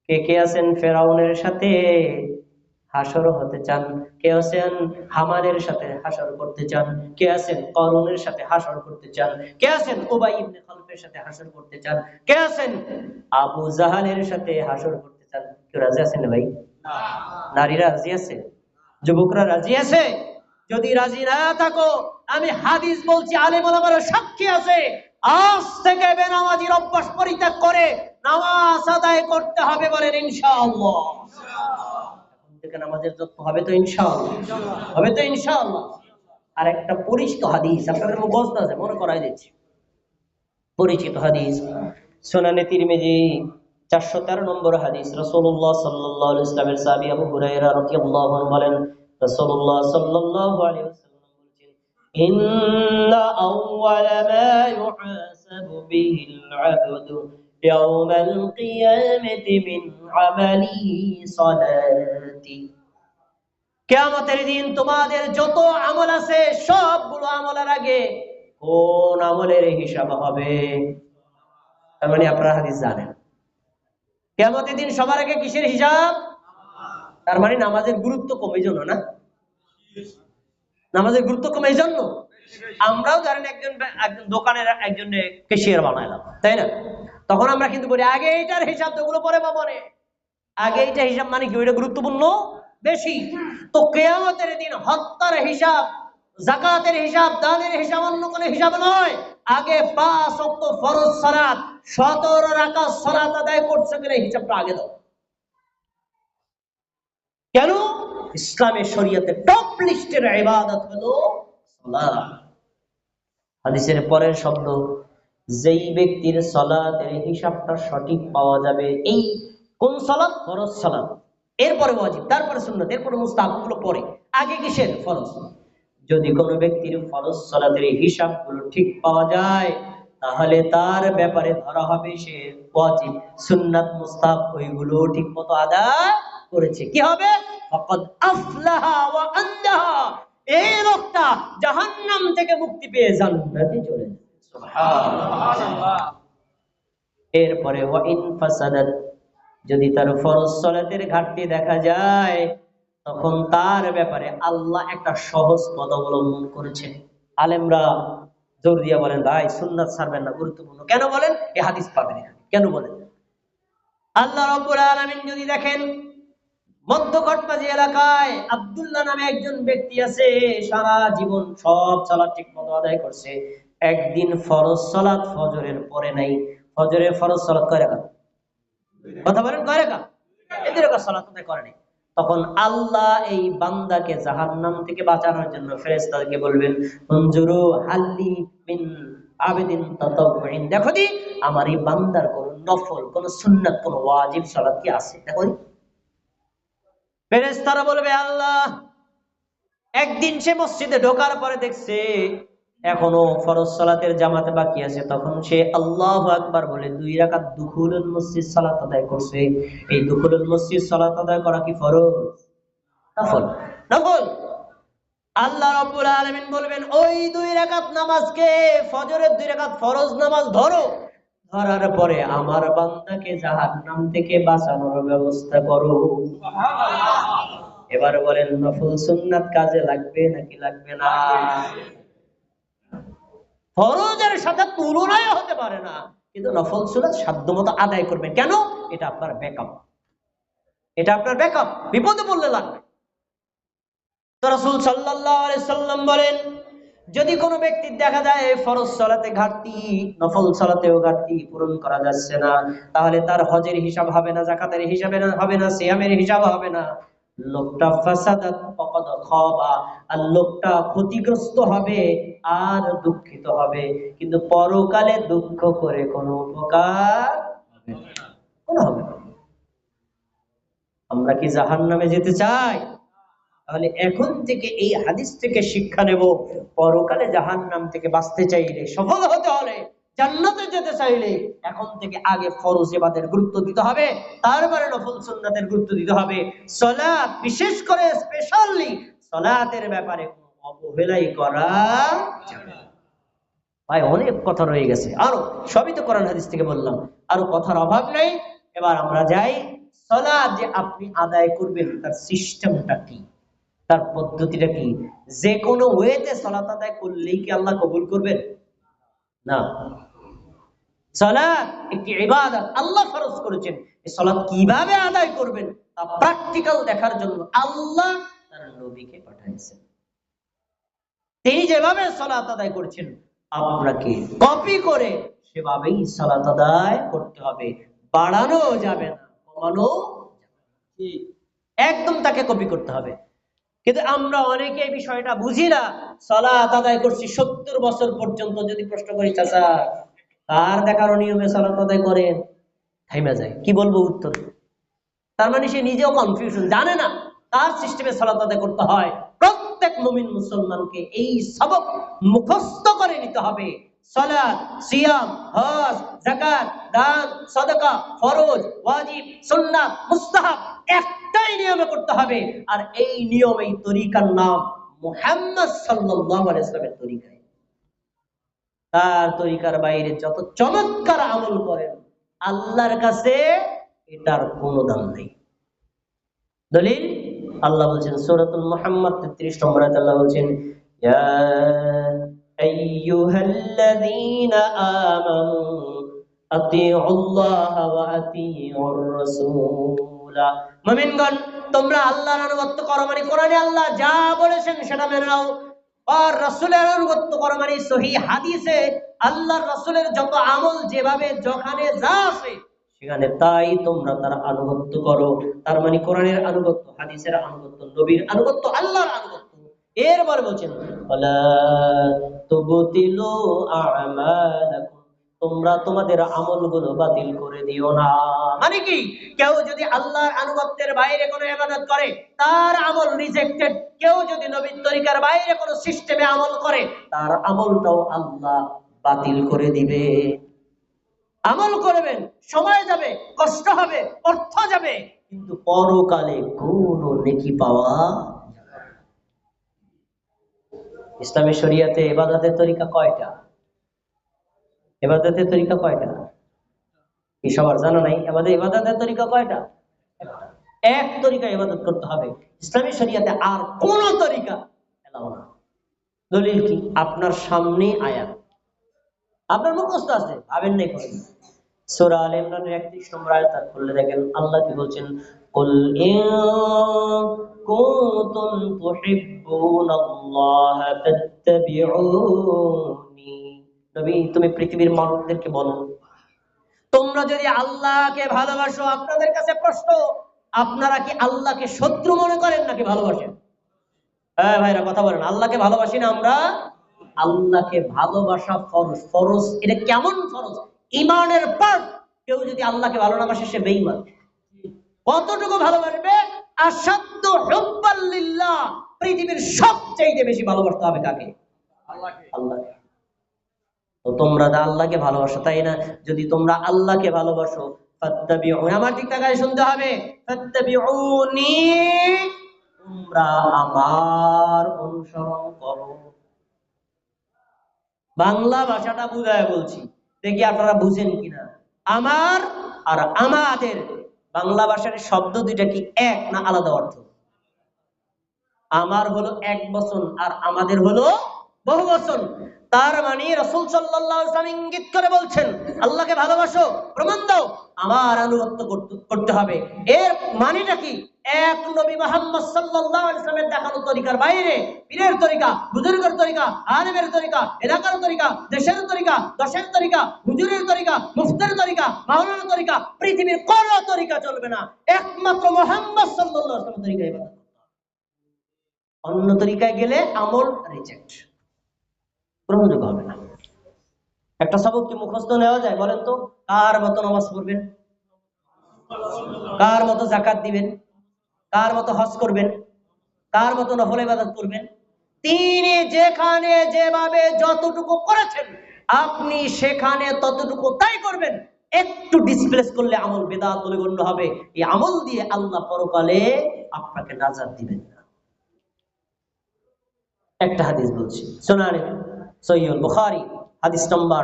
কে কে আছেন ফেরাউনের সাথে হাসর হতে চান? কে আছেন হামানের সাথে হাসর করতে চান? কে আছেন করুনের সাথে হাসর করতে চান? কে আছেন উবাই ইবনে খালফের সাথে হাসর করতে চান? কে আছেন আবু জাহালের সাথে হাসর করতে চান? কেউ রাজি আছেন না ভাই? নারীরা রাজি আছে? যুবকরা রাজি আছে? যদি রাজি না থাকো, আমি হাদিস বলছি, আলেম ওলামার সাক্ষী আছে, আজ থেকে বেনামাজির অভ্যাস পরিত্যাগ করে নামাজ আদায় করতে হবে, বলেন ইনশাআল্লাহ। থেকে নামাজের যত্ন হবে তো ইনশাআল্লাহ, হবে তো ইনশাআল্লাহ। আর একটা পরিচিত হাদিস আপনাদের মুখস্থ আছে, মনে করাই দিচ্ছি। পরিচিত হাদিস, সুনানে তিরমিজি 413 নম্বর হাদিস, রাসূলুল্লাহ সাল্লাল্লাহু আলাইহি ওয়াসাল্লামের সাহাবী আবু হুরায়রা রাদিয়াল্লাহু আনহু বলেন, রাসূলুল্লাহ সাল্লাল্লাহু আলাইহি ওয়াসাল্লাম বলেছেন, ইন্না আউওয়ালা মা ইউহাসাবু বিহিল আবদু ইয়াউমাল কিয়ামাতি মিন আমালিহি সালাতি, কিয়ামতের দিন তোমাদের যত আমল আছে সবগুলো আমলের আগে কোন আমলের হিসাব হবে। তার মানে আপনারা হাদিস জানেন কিয়ামতের দিন সবার আগে কিসের হিসাব? তার মানে নামাজের গুরুত্ব কমে জন্য না, নামাজের গুরুত্ব কমে এই জন্য আমরাও ধরেন একজন একজন দোকানের একজন ক্যাশিয়ার বানাইলাম, তাই না? তখন আমরা কিন্তু বলি আগে এইটার হিসাব, তো ওগুলো পরে বা পরে, আগে এইটা হিসাব, মানে কি ওইটা গুরুত্বপূর্ণ বেশি। তো কিয়ামতের দিন হত্যার হিসাব, যাকাতের হিসাব, দানের হিসাব অন্য কোনো হিসাব নয়। আগে 5 ওয়াক্ত ফরজ সালাত, 17 রাকাত সালাত আদায় করছে কিনা হিসাবটা আগে দাও। কেন? ইসলামের শরীয়তে টপ লিস্টের ইবাদত হলো সালাত। হাদিসের পরের শব্দ, যেই ব্যক্তির সালাতের হিসাবটা সঠিক পাওয়া যাবে, এই কোন সালাত? ফরজ সালাত, এরপরে ওয়াজিব, তারপরে সুন্নাত, এরপরে মুস্তাহাব, গুলো পরে, আগে কিসের? ফরজ। যদি কোনো ব্যক্তির ফরজ সালাতের হিসাবগুলো ঠিক পাওয়া যায়, তাহলে তার ব্যাপারে ধরা হবে সে ওয়াজিব, সুন্নাত, মুস্তাহাব ওইগুলো ঠিক মতো আদায় করেছে। কি হবে? ফাকাদ আফলাহা ওয়া আনজাহা, এই লোকটা জাহান্নাম থেকে মুক্তি পেয়ে জান্নাতে চলে যাবে। সুবহানাল্লাহ। এরপরে ওয়া ইন ফাসাদাত, যদি তার ফরজ সালাতের ঘাটতি দেখা যায়, তখন তার ব্যাপারে আল্লাহ একটা সহজ পথ অবলম্বন করেছেন। আলেমরা জোর দিয়া বলেন, ভাই সুন্নাত ছাড়বেন না, গুরুত্বপূর্ণ। কেন বলেন? এই হাদিস পাবেন এখানে। কেন বলেন? আল্লাহ রাব্বুল আলামিন যদি দেখেন মধ্যকটবাজি এলাকায় আব্দুল্লাহ নামে একজন ব্যক্তি আছে, সারা জীবন সব সালাত ঠিক মতো আদায় করছে, একদিন ফরজ সালাত ফজরের পরে নাই। ফজরের ফরজ সালাত কয় রাকাত? কথা বলেন, কয় রাকাত? এই 2 রাকাত সালাত আদায় করে নাই। তখন আল্লাহ এই বান্দাকে জাহান্নাম থেকে বাঁচানোর জন্য ফেরেশতাদেরকে বলবেন, উনজুরু হাল্লি মিন আবেদিন তাতাউইন, দেখো দি আমার এই বান্দার কোন নফল, কোন সুন্নাত, কোন ওয়াজিব সালাত কি আছে, দেখো দি। ফেরেশতারা বলবে, আল্লাহ, একদিন সে মসজিদে ঢোকার পরে দেখছে এখনো ফরজ সালাতের জামাতে বাকি আছে, তখন সে আল্লাহু আকবার বলে 2 রাকাত দুখুলুল মসজিদ সালাত আদায় করছে। এই দুখুলুল মসজিদ সালাত আদায় করা কি ফরজ? নফল। নফল। আল্লাহ রাব্বুল আলামিন বলবেন, ওই 2 রাকাত নামাজকে, ফজরের 2 রাকাত ফরজ নামাজ ধরো, ধরার পরে আমার বান্দাকে জাহান্নাম থেকে বাঁচানোর ব্যবস্থা করো। এবার বলেন, নফল সুন্নাত কাজে লাগবে নাকি লাগবে না? ফরজের সাথে তুলনায় হতে পারে না, কিন্তু নফল সুন্নাত সাধ্যমতো আদায় করবেন। কেন? এটা আপনার ব্যাকআপ, এটা আপনার ব্যাকআপ, বিপদে পড়লে লাগবে। তো রাসূল সাল্লাল্লাহু আলাইহি সাল্লাম বলেন, যদি কোনো ব্যক্তির দেখা যায় ফরজ সালাতে ঘাটতি, নফল সালাতেও ঘাটতি পূরণ করা যাচ্ছে না, তাহলে তার হজের হিসাব হবে না, যাকাতের হিসাব হবে না, সিয়ামের হিসাব হবে না। লোকটা ফাসাদাত ফাকাদ খাবা, আর লোকটা ক্ষতিগ্রস্ত হবে আর দুঃখিত হবে, কিন্তু পরকালে দুঃখ করে কোনো উপকার হবে না, কোনো হবে না। আমরা কি জাহান্নামে যেতে চাই? তাহলে এখন থেকে এই হাদিস থেকে শিক্ষা নেব, পরকালে জাহান্নাম থেকে বাঁচতে চাইলে, সফল হতে হলে, জান্নাতে যেতে চাইলে এখন থেকে আগে ফরজ ইবাদতের গুরুত্ব দিতে হবে, তারপরে নফল সুন্নাতের গুরুত্ব দিতে হবে। সালাত, বিশেষ করে স্পেশালি সালাতের ব্যাপারে কোনো অবহেলাই করা যাবে না। ভাই অনেক কথা রয়ে গেছে, আরো সবই তো কোরআন হাদিস থেকে বললাম, আরো কথার অভাব নেই। এবার আমরা যাই, সালাত যে আপনি আদায় করবেন তার সিস্টেমটা কি, তার পদ্ধতিটা কি? যে কোনো ওয়েতে সালাত আদায় করলেই কি আল্লাহ কবুল করবেন? না। সালাত একটি ইবাদত, আল্লাহ ফরজ করেছেন। এই সালাত কিভাবে আদায় করবেন তা প্র্যাকটিক্যাল দেখার জন্য আল্লাহ তার নবীকে পাঠিয়েছেন। তিনি যেভাবে সালাত আদায় করেছেন, আপনাকে কপি করে সেভাবেই সালাত আদায় করতে হবে। বাড়ানো যাবে না, কমানো যাবে না। একদম তাকে কপি করতে হবে। কিন্তু আমরা অনেকে এই বিষয়টা বুঝি না। সালাত আদায় করছি 70 বছর পর্যন্ত, যদি প্রশ্ন করি চাচা কার দেখানো নিয়মে সালাত আদায় করেন, থাইমা যায়, কি বলবো উত্তর? তার মানে সে নিজেও কনফিউশন, জানে না তার সিস্টেমে সালাত আদায় করতে হয়। প্রত্যেক মুমিন মুসলমানকে এই সবক মুখস্থ করে নিতে হবে। সালাত, সিয়াম, হজ, যাকাত, দান, সাদাকা, ফরজ, ওয়াজিব, সুন্নাত, মুস্তাহাব একটাই নিয়মে করতে হবে। আর এই নিয়ম, এই তরিকার নাম মুহাম্মদ সাল্লাল্লাহু আলাইহি ওয়াসাল্লামের তরিকা। তার তরিকার বাইরে যত চমৎকার আমল করেন, আল্লাহর কাছে এটার কোনো দাম নেই। দলিল আল্লাহ বলছেন সূরাতুল মুহাম্মদ 33 নম্বর আয়াতে আল্লাহ বলছেন, ইয়া আইয়ুহাল্লাযীনা আমানু আতিউল্লাহ ওয়া আতিউর রাসূল। মুমিনগণ, তোমরা আল্লাহর আনুগত্য করো, মানে কোরআনে আল্লাহ যা বলেছেন সেটা মেনে নাও, আর রাসূলের আনুগত্য করো মানে সহিহ হাদিসে আল্লাহর রাসূলের যত আমল যেভাবে যেখানে যা আছে সেখানে তাই তোমরা তার আনুগত্য করো। তার মানে কোরআনের আনুগত্য, হাদিসের আনুগত্য, নবীর আনুগত্য, আল্লাহর আনুগত্য। এরপরে বলছেন ওয়ালা তুবতিলু আমালাকুম, তোমরা তোমাদের আমলগুলো বাতিল করে দিও না। মানে কি, কেউ যদি আল্লাহর আনুগত্যের বাইরে কোনো ইবাদত করে তার আমল রিজেক্টেড। কেউ যদি নবীর তরিকার বাইরে কোনো সিস্টেমে আমল করে তার আমলটাও আল্লাহ বাতিল করে দিবে। আমল করবেন, সময় যাবে, কষ্ট হবে, অর্থ যাবে, কিন্তু পরকালে কোনো নেকি পাওয়া। ইসলামী শরিয়াতে ইবাদতের তরিকা কয়টা? ইবাদতের তরিকা কয়টা? কি সবার জানা নাই? ইবাদতের তরিকা কয়টা? এক তরিকা ইবাদত করতে হবে ইসলামী শরিয়াতে, আর কোন তরিকা এলাও না। দলিল কি? আপনার সামনে আয়াত, আপনার মুখস্থ আছে, ভাবেন নাই করেন। সূরা আলে ইমরানের 31 নম্বর আয়াত খুললে দেখেন আল্লাহ কি বলছেন, কুল ইন কুনতুম তুহিব্বুনাল্লাহা ফাত্তাবিউনি। নবী, তুমি পৃথিবীর মানুষদেরকে বলো, তোমরা যদি আল্লাহকে ভালোবাসো, আপনাদের কাছে প্রশ্ন, আপনারা কি আল্লাহকে শত্রু মনে করেন নাকি ভালোবাসেন? হ্যাঁ ভাইরা কথা বলেন, আল্লাহকে ভালোবাসি না আমরা? আল্লাহকে ভালোবাসা ফরজ। ফরজ এটা কেমন ফরজ? ঈমানের পার্ট। কেউ যদি আল্লাহকে ভালো না বাসে সে বেঈমান। কতটুকু ভালোবাসবে? আসাদ্দু হুব্বাল লিল্লাহ, পৃথিবীর সবচেয়ে বেশি ভালোবাসতে হবে কাকে? আল্লাহকে। আল্লাহকে। তো তোমরা আল্লাহকে ভালোবাসো, তাই না? যদি তোমরা আল্লাহকে ভালোবাসো ফাত্তাবিউনি, আমার দিক তাকায় শুনতে হবে, ফাত্তাবিউনি, তোমরা আমার অনুসরণ করো। বাংলা ভাষাটা বুঝায় বলছি, দেখি আপনারা বুঝেন কিনা। আমার আর আমাদের বাংলা ভাষার শব্দ দুইটা কি এক না আলাদা অর্থ? আমার হলো এক বচন আর আমাদের হলো বহু বচন। তার মানে রাসূল সাল্লাল্লাহু আলাইহি ওয়াসাল্লাম ইঙ্গিত করে বলছেন আল্লাহকে ভালোবাসো, প্রমাণ দাও, আমার আনুগত্য করতে হবে। এর মানেটা কি? এক নবী মুহাম্মদ সাল্লাল্লাহু আলাইহি ওয়াসাল্লামের দেখানো তরিকার বাইরে পীরের তরিকা, বুজুর্গের তরিকা, আলেমের তরিকা, এলাকার তরিকা, দেশের তরিকা, দশের তরিকা, হুজুরের তরিকা, মুফতির তরিকা, মাওলানার তরিকা, পৃথিবীর কোনো তরিকা চলবে না। একমাত্র মুহাম্মদ সাল্লাল্লাহু আলাইহি ওয়াসাল্লামের তরিকা ইবাদত। অন্য তরিকায় গেলে আমল রিজেক্ট, গ্রহণযোগ্য হবে না। একটা সবক কি মুখস্থ নেওয়া যায়? বলেন তো, কার মতো নামাজ পড়বেন, কার মতো যাকাত দিবেন, কার মতো হজ করবেন, কার মতো নফল ইবাদত করবেন, তিনি যেখানে যেভাবে যতটুকু করেছেন আপনি সেখানে ততটুকু তাই করবেন। একটু ডিসপ্লেস করলে আমল বেদাত বলে গণ্য হবে। এই আমল দিয়ে আল্লাহ পরকালে আপনাকে নাজাত দিবেন না। একটা হাদিস বলছি, সুনানে সহিহুল বুখারী হাদিস নাম্বার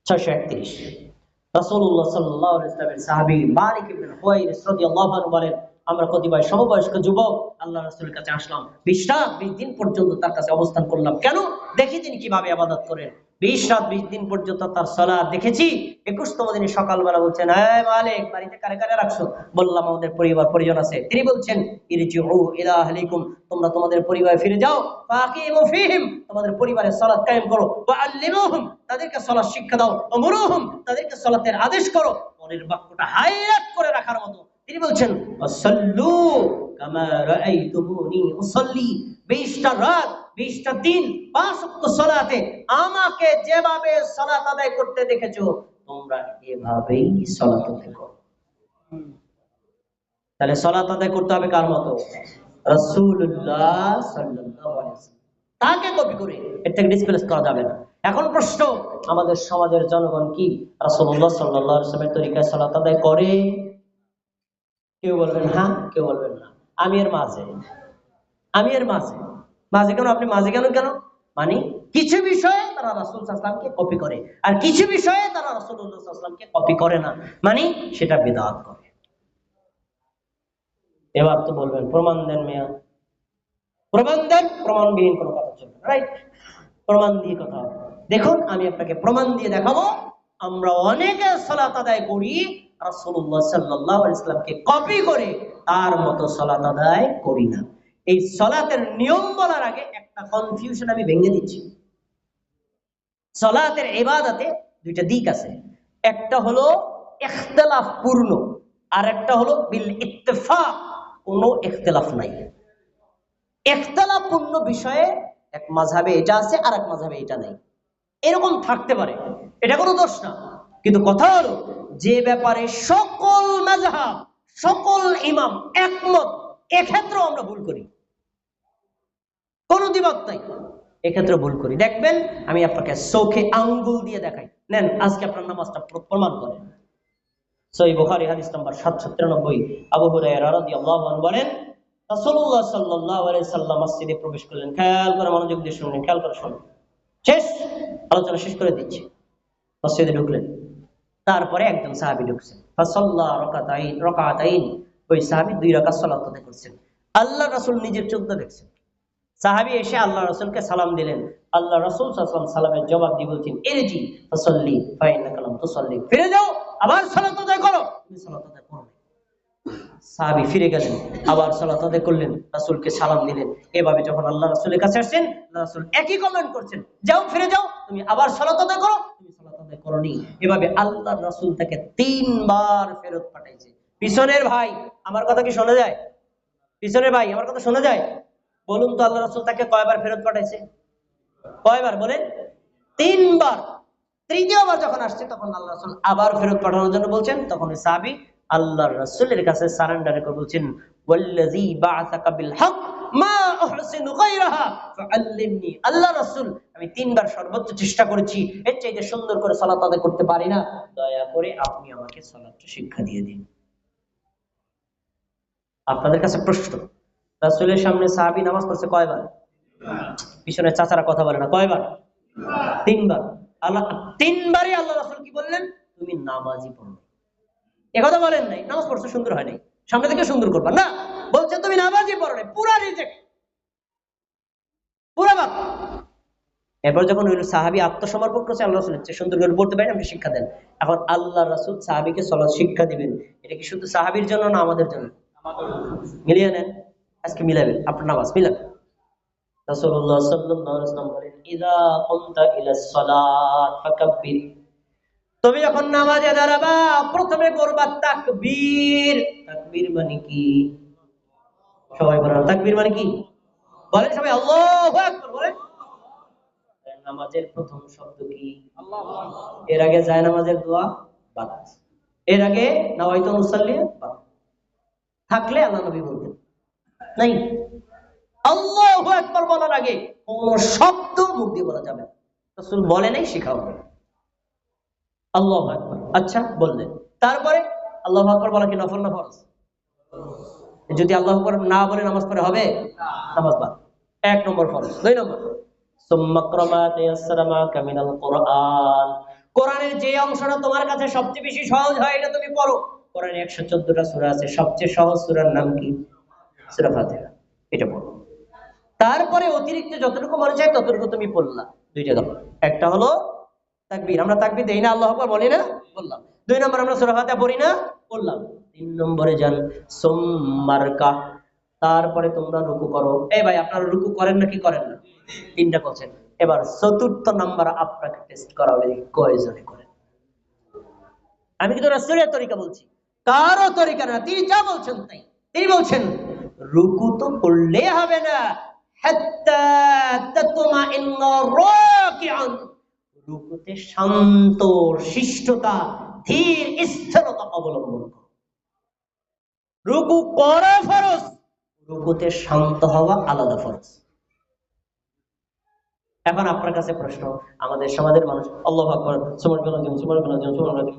631। রাসূলুল্লাহ সাল্লাল্লাহু আলাইহি ওয়াসাল্লামের সাহাবী মালিক ইবনে হুয়াইরিস রাদিয়াল্লাহু আনহু বলেন, আমরা কতিপয় সমবয়স্ক যুবক আল্লাহর রাসূলের কাছে আসলাম, 20 রাত 20 দিন পর্যন্ত তার কাছে অবস্থান করলাম। কেন? দেখি তিনি কিভাবে ইবাদত করেন। 20 রাত 20 দিন পর্যন্ত তার সালাত দেখেছি। 21তম দিনে সকালবেলা বলছেন, হে মালিক, বাড়িতে কারে কারে রাখছো? বললাম আমাদের পরিবার পরিজন আছে। তিনি বলছেন, ইরজিউ ইলা আহলিকুম, তোমরা তোমাদের পরিবারে ফিরে যাও, ফাকিমু ফীহিম, তোমাদের পরিবারে সালাত কায়েম করো, ওয়া আল্লিমুহুম, তাদেরকে সালাত শিক্ষা দাও, ওমরুহুম, তাদেরকে সালাতের আদেশ করো। পরের বাক্যটা হাইলাইট করে রাখার মতো। তিনি বলছেন, ওয়াসাল্লু কামা রাআইতুমুনি উসাল্লি, 20টা রাত 20টা দিন 5 ওয়াক্ত সালাতে আমাকে যেভাবে সালাত আদায় করতে দেখেছো তোমরা এভাবেই সালাত আদায় করো। তাহলে সালাত আদায় করতে হবে কার মতো? রাসূলুল্লাহ সাল্লাল্লাহু আলাইহি ওয়াসাল্লাম। তাকে কপি করে এর থেকে ডিসপ্লেস করা যাবে না। এখন প্রশ্ন, আমাদের সমাজের জনগণ কি রাসূলুল্লাহ সাল্লাল্লাহু আলাইহি ওয়াসাল্লামের তরিকায় সালাত আদায় করে? কেউ বলবেন হ্যাঁ, কেউ বলবেন না। আমি এর মাঝে, আমি এর মাঝে। মাঝে কেন? আপনি মাঝে কেন? মানে কিছু বিষয়ে তারা রাসূল সাল্লাল্লাহু আলাইহি ওয়াসাল্লামকে কপি করে, আর কিছু বিষয়ে তারা রাসূলুল্লাহ সাল্লাল্লাহু আলাইহি ওয়াসাল্লামকে কপি করে না, মানে সেটা বিদআত করে। এবার তো বলবেন প্রমাণ দেন মিয়া, প্রমাণ দেন। প্রমাণবিহীন কোনো কথা চলবে না, রাইট? প্রমাণ দিয়ে কথা হবে। দেখুন আমি আপনাকে প্রমাণ দিয়ে দেখাবো, আমরা অনেকে সালাত আদায় করি রাসূলুল্লাহ সাল্লাল্লাহু আলাইহি ওয়াসাল্লামকে কপি করে, তার মতো সালাত আদায় করি না। এই সালাতের নিয়ম বলার আগে একটা কনফিউশন আমি ভেঙে দিচ্ছি। সালাতের ইবাদতে দুইটা দিক আছে, একটা হলো ইখতিলাফ পূর্ণ, আর একটা হলো বিল ইত্তেফাক, কোনো ইখতিলাফ নাই। ইখতিলাফ পূর্ণ বিষয়ে এক মাযহাবে এটা আছে আর এক মাযহাবে এটা নাই, এরকম থাকতে পারে, এটা কোনো দোষ না। কিন্তু কথা হলো যে ব্যাপারে সকল মাযহাব সকল ইমাম একমত, এক্ষেত্রেও আমরা ভুল করি, কোনো দ্বিমত নাই, এক্ষেত্রে ভুল করি। দেখবেন আমি আপনাকে চোখে আঙ্গুল দিয়ে দেখাই, নেন আজকে আপনার নামাজটা প্রমাণ করেন। সহিহ বুখারী হাদিস নাম্বার 793, আবু হুরায়রা রাদিয়াল্লাহু আনহু বলেন রাসূলুল্লাহ সাল্লাল্লাহু আলাইহি সাল্লাম মসজিদে প্রবেশ করলেন। খেয়াল করে মনোযোগ দিয়ে শুনুন, খেয়াল করে শুনুন, শেষ আলোচনা শেষ করে দিচ্ছি। মসজিদে ঢুকলেন, তারপরে একজন সাহাবী ঢুকছেন, ফাসাল্লা রাকাতাইন, ওই সাহাবী 2 রাকাত সালাত আদায় করছেন। আল্লাহ রাসূল নিজের চোখ দিয়ে দেখছেন। সাহাবী এসে আল্লাহ রাসূলকে সালাম দিলেন, আল্লাহ রাসূল সাল্লাল্লাহু আলাইহি ওয়াসাল্লাম সালামের জবাব দিয়ে বলছেন ইরজি ফাসাল্লি ফাইন্নাকা লাম তুসাল্লি, ফিরে যাও আবার সালাত আদায় করো, তুমি সালাত আদায় করো। সাহাবী ফিরে গেলেন, আবার সালাত আদায় করলেন, রাসূলকে সালাম দিলেন। এভাবে যখন আল্লাহ রাসূলের কাছে আসেন, আল্লাহ রাসূল একই কমেন্ট করছেন, যাও ফিরে যাও, তুমি আবার সালাত আদায় করো, তুমি সালাত আদায় করোনি। এভাবে আল্লাহ রাসূল তাকে 3 বার ফেরত পাঠাইছে। পিছনের ভাই আমার কথা কি শোনা যায়? পিছনের ভাই আমার কথা শোনা যায়? বলুন তো আল্লাহ রাসূল তাকে কয়বার ফেরত পাঠাইছে? কয়বার বলেন? 3 বার। তৃতীয়বার যখন আসছে তখন আল্লাহ রাসূল আবার ফেরত পাঠানোর জন্য বলছেন, তখন ওই সাহাবী আল্লাহর রাসূলের কাছে সারেন্ডার করে বলছেন, ওয়াল্লাযী বাআসাকা বিল হক মা আহসিনু গায়রাহা ফাআল্লিমনি। আল্লাহ রাসূল, আমি 3 বার সর্বোচ্চ চেষ্টা করেছি, এর চাইতে সুন্দর করে সালাত আদায় করতে পারি না, দয়া করে আপনি আমাকে সালাতটা শিক্ষা দিয়ে দিন। আপনাদের কাছে প্রশ্ন, রাসূলের সামনে সাহাবী নামাজ পড়ছে কয়বার? পিছনে চাচারা কথা বলে না, কয়বার? 3 বার। আল্লাহ 3 বারই আল্লাহ রাসূল কি বললেন? তুমি নামাজই পড়ো। একথা বলেন নাই নামাজ পড়ছো সুন্দর হয় নাই, সামনে থেকে সুন্দর করবা না, বলছে তুমি নামাজই পড়ো নাই, পুরা রিজেক্ট, পুরা বাদ। এরপর যখন ওই সাহাবী আত্মসমর্পণ করছে, আল্লাহ রাসূল হচ্ছে সুন্দর করে পড়তে পারেন, আপনি শিক্ষা দেন। এখন আল্লাহ রাসূল সাহাবীকে সালাত শিক্ষা দিবেন, এটা কি শুধু সাহাবীর জন্য না আমাদের জন্য? মিলিয়ে নেন, আজকে মিলাবেন, আপনার নামাজ মিলাবেন। রাসূলুল্লাহ সাল্লাল্লাহু আলাইহি ওয়াসাল্লাম বলেন, ইযা কুমতা ইলাস সালাত ফাকাব্বির, তুমি যখন নামাজে দাঁড়াবা প্রথমে করবা তাকবীর। তাকবীর মানে কি? সবাই বলেন তাকবীর মানে কি? বলেন সবাই আল্লাহু আকবার বলেন। নামাজের প্রথম শব্দ কি? আল্লাহু আকবার। এর আগে যায় নামাজের দোয়া বাদ, এর আগে নাওয়াইতু মুসাল্লি বাদ থাকলে আল্লাহ নবী বলতেন নাই। আল্লাহু আকবার বলার আগে কোন শব্দ মুখ দিয়ে বলা যাবে না, রাসূল বলে নাই, শেখাও না। আল্লাহু আকবার, আচ্ছা বললেন, তারপরে আল্লাহু আকবার বলা কি নফল না ফরজ? যদি আল্লাহু আকবার না বলে নামাজ পড়া হবে? নামাজ বাদ। 1 নম্বর ফরজ। 2 নম্বর সুম্মা ক্রামা তায়াসসারা মাকা মিনাল কুরআন, কোরআনের যে অংশটা তোমার কাছে সবচেয়ে বেশি সহজ হয় এটা তুমি পড়ো। কোরআনে 114টা সূরা আছে, সবচেয়ে সহজ সূরার নাম কি? সূরা ফাতিহা, এটা পড়ো। তারপরে অতিরিক্ত যতটুকু মনে চায় ততটুকু তুমি পড়লা। 2টা দল, একটা হলো তাকবীর, আমরা তাকবীর দেই না, আল্লাহু আকবার বলি না, বললাম। 2 নম্বর আমরা সূরা ফাতিহা পড়ি না, বললাম। 3 নম্বরে যান সুম্মারকা, তারপরে তোমরা রুকু করো। এই ভাই আপনারা রুকু করেন নাকি করেন না? 3টা করছেন। এবার 4র্থ নাম্বার আপনাকে টেস্ট করা হবে কয়জনে করেন। আমি কিন্তু রাসূলের তরিকা বলছি, কারো তরিকা না, তিনি যা বলছেন তাই। তিনি বলছেন রুকু তো করলে হবে না, হাত্তা তাতমাইন্না রাকিআন, রুকুতে শান্ত শিষ্টতা ধীর স্থিরতা অবলম্বন করো। রুকু করা ফরজ, রুকুতে শান্ত হওয়া আলাদা ফরজ। এখন আপনার কাছে প্রশ্ন, আমাদের সমাজের মানুষ আল্লাহু আকবার সুবহানাল্লাহ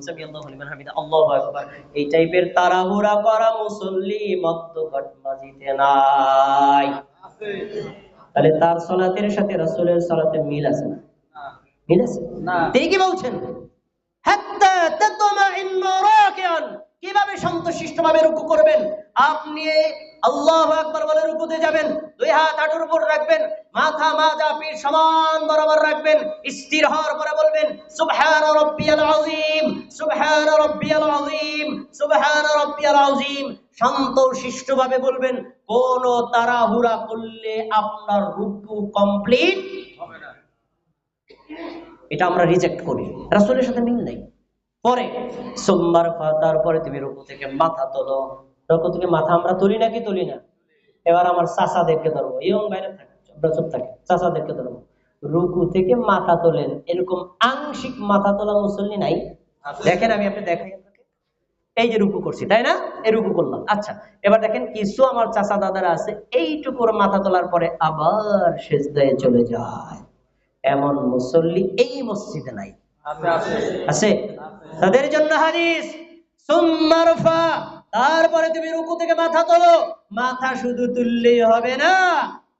সামিআল্লাহু লিমান হামিদা আল্লাহু আকবার এই টাইপের তাড়াহুড়া করা মুসল্লি মধ্যঘট মাঝিতে নাই, তাহলে তার সালাতের সাথে রাসূলের সালাতের মিল আছে না? মিল আছে না। তিনি কি বলছেন? হাত্তা তাতমাইন্না রাকিআন, কিভাবে শান্তশিষ্টভাবে রুকু করবেন? আপনি আল্লাহু আকবার বলে রুকুতে যাবেন, দুই হাত হাঁটুর উপর রাখবেন, মাথা মাজা পিঠ সমান বরাবর রাখবেন, স্থির হওয়ার পরে বলবেন সুবহান রাব্বিয়াল আযীম, সুবহান রাব্বিয়াল আযীম, সুবহান রাব্বিয়াল আযীম। শান্তশিষ্টভাবে বলবেন, কোন তাড়াহুড়া করলে আপনার রুকু কমপ্লিট হবে না। এটা আমরা রিজেক্ট করি, রাসূলের সাথে মিল নাই। পরে সোমবার তারপরে তুমি রুকু থেকে মাথা তোলো। রুকু থেকে মাথা আমরা তুলি নাকি তুলি না? এবার আমার চাচাদেরকে ধরবো, ইয়ং বাইরে থাকে, চুপ থাকে, চাচাদেরকে ধরবো। রুকু থেকে মাথা তোলেন, এরকম আংশিক মাথা তোলা মুসল্লি নাই? দেখেন, আমি আপনি দেখাই, এই যে রুকু করছি, তাই না? এই রুকু করলাম, আচ্ছা। এবার দেখেন কিছু আমার চাচা দাদারা আছে এইটুকুর মাথা তোলার পরে আবার সিজদায় চলে যায়। এমন মুসল্লি এই মসজিদে নাই। আছে? তাদের জন্য হাদিস, সুম্মা রফা, তারপরে তুমি রুকু থেকে মাথা তোলো। মাথা শুধু তুললেই হবে না,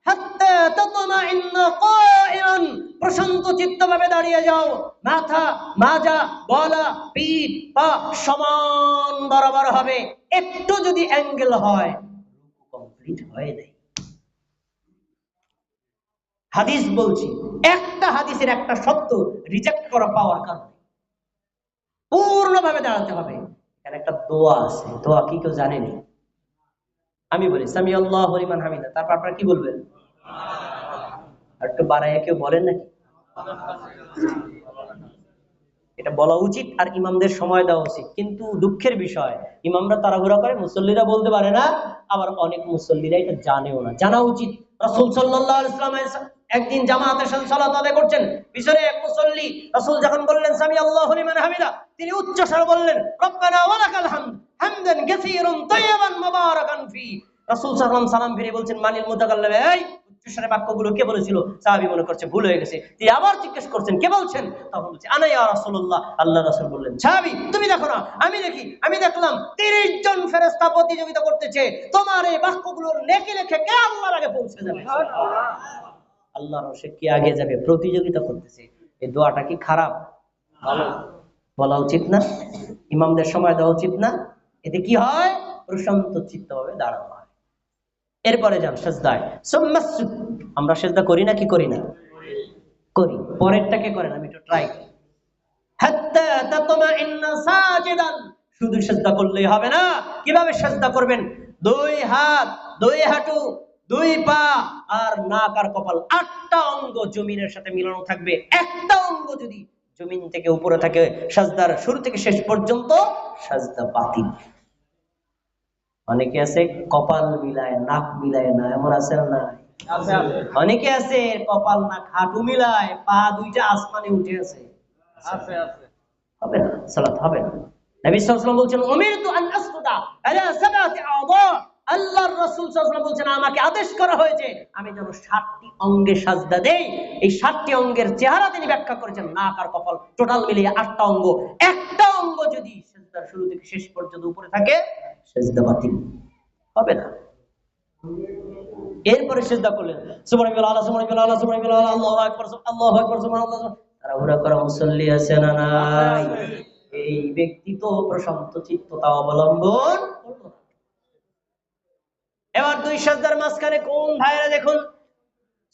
হাত্তা তাতমাইন্না কায়িমান, প্রশান্ত চিত্তভাবে দাঁড়িয়ে যাও। মাথা মাজা গলা পিঠ পা সমান বরাবর হবে। একটু যদি অ্যাঙ্গেল হয় রুকু কমপ্লিট হয় নাই। হাদিস বলছি, একটা হাদিসের একটা শব্দ রিজেক্ট করা পাওয়ার কারণে পূর্ণভাবে দাঁড়াতে হবে। এখানে একটা দোয়া আছে, দোয়া কি কেউ জানেনি? আমি বলি সামি আল্লাহু লিমান হামিদা, তারপর আপনারা কি বলবেন? আর একটু বাড়াইয়া কেউ বলেন নাকি? এটা বলা উচিত আর ইমামদের সময় দেওয়া উচিত, কিন্তু দুঃখের বিষয় ইমামরা তাড়াহুড়া করে, মুসল্লিরা বলতে পারে না, আবার অনেক মুসল্লিরা এটা জানেও না। জানা উচিত। রাসূল সাল্লাল্লাহু আলাইহি ওয়াসাল্লাম একদিন জামাতের সাথে সালাত আদায় করছেন, পিছনে এক মুসল্লি, রাসূল যখন বললেন সামি আল্লাহু লিমান হামিদা, তিনি উচ্চ স্বরে বললেন রব্বানা ওয়া লাকাল হামদ হামদান কাসীরান তাইয়্যিবান মুবারাকান ফি। রাসূল সাল্লাল্লাহু আলাইহি ওয়াসাল্লাম সালাম ফিরে বলছেন মানিল মুতাকাল্লিম, এই উচ্চস্বরে বাক্যগুলো কে বলেছিল? সাহাবী মনে করছে ভুল হয়ে গেছে, তিনি আবার জিজ্ঞেস করছেন কে বলছেন? তখন বলছে আনা ইয়া রাসূলুল্লাহ। আল্লাহর রাসূল বললেন সাহাবী তুমি দেখো না, আমি দেখি, আমি দেখলাম 30 জন ফেরেশতা প্রতিযোগিতা করতেছে, তোমার এই বাক্যগুলোর নেকি লিখে কে আল্লাহর আগে পৌঁছে যাবে? আল্লাহর রসে কে আগে যাবে প্রতিযোগিতা করতেছে। এই দোয়াটা কি খারাপ? ভালো। বলা উচিত না? ইমামদের সময় দেওয়া উচিত না? এতে কি হয়? প্রশান্ত চিত্তভাবে দাঁড়ানো হয়। এরপরে যান সিজদায়। সুম্মাসজুদ, আমরা সিজদা করি না কি করি না? করি। পরেরটাকে করেন, আমি একটু ট্রাই করি। হাত্তা তাতমাইন্না সাজিদান, শুধু সিজদা করলেই হবে না। কিভাবে সিজদা করবেন? দুই হাত, দুই হাঁটু, দুই পা আর নাক আর কপাল, 8টা অঙ্গ জমিনের সাথে মিলানো থাকবে। একটা অঙ্গ যদি জমিন থেকে উপরে থাকে, সিজদার শুরু থেকে শেষ পর্যন্ত সিজদা বাতিল। অনেকে আছে কপাল মিলায় নাক মিলায় না, এমন আছে না? অনেকে আছে কপাল নাক হাঁটু মিলায় পা দুইটা আসমানে উঠে আছে, হবে না, সালাত হবে না। নবী সাল্লাল্লাহু আলাইহি ওয়াসাল্লাম বলছেন উমিরতু আন আসজুদা আলা সাবআতি আ'যা, আল্লাহর রাসূল সাল্লাল্লাহু আলাইহি ওয়াসাল্লাম বলছেন আমাকে আদেশ করা হয়েছে আমি যেন 7টি অঙ্গে সাজদা দেই। এই 7টি অঙ্গের চেহারা তিনি ব্যাখ্যা করেছেন, নাক আর কপাল টোটাল মিলিয়ে 8টা অঙ্গ। একটা অঙ্গ যদি সিজদার শুরু থেকে শেষ পর্যন্ত উপরে থাকে সিজদা বাতিল, হবে না। এরপরে সিজদা করলেন সুবহানাল্লাহ সুবহানাল্লাহ সুবহানাল্লাহ আল্লাহু আকবার আল্লাহু আকবার সুবহানাল্লাহ। তাড়াহুড়া করা মুসল্লি আছে না নাই? এই ব্যক্তি তো প্রশান্ত চিত্ততা অবলম্বন করলো না। এবার দুই সিজদার মাঝখানে কোন ভাইরা দেখুন,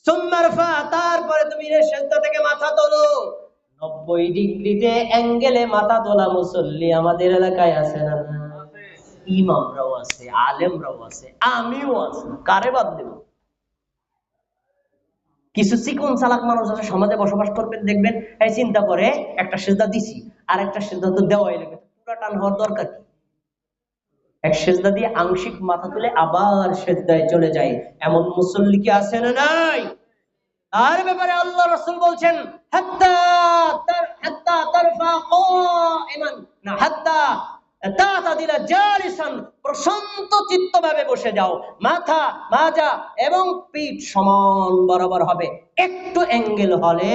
সুম্মা রফা, তারপরে তুমি সিজদা থেকে মাথা তোলো। 90 ডিগ্রিতে অ্যাঙ্গেলে মাথা তোলা মুসল্লি আমাদের এলাকায় আছে না? ইমামরাও আছে, আলেমরাও আছে, আমিও আছি, কারে বাদ দেব? কিছু চিকন চালাক মানুষ আছে সমাজে বসবাস করবেন, দেখবেন এই চিন্তা করে একটা সিজদা দিছি আর একটা সিজদা তো দেওয়াই লাগে, পুরো টান হওয়ার দরকার কি? এক সিজদা দিয়ে আংশিক মাথা তুলে আবার সিজদায় চলে যায়, এমন মুসল্লি কি আছে না নাই? তার ব্যাপারে আল্লাহ রাসূল বলছেন হাত্তা হাত্তা তারফা কাইমান, না হাত্তা তাতাদিলা জালিসান, প্রশান্ত চিত্তভাবে বসে যাও, মাথা মাজা এবং পিঠ সমান বরাবর হবে। একটু অ্যাঙ্গেল হলে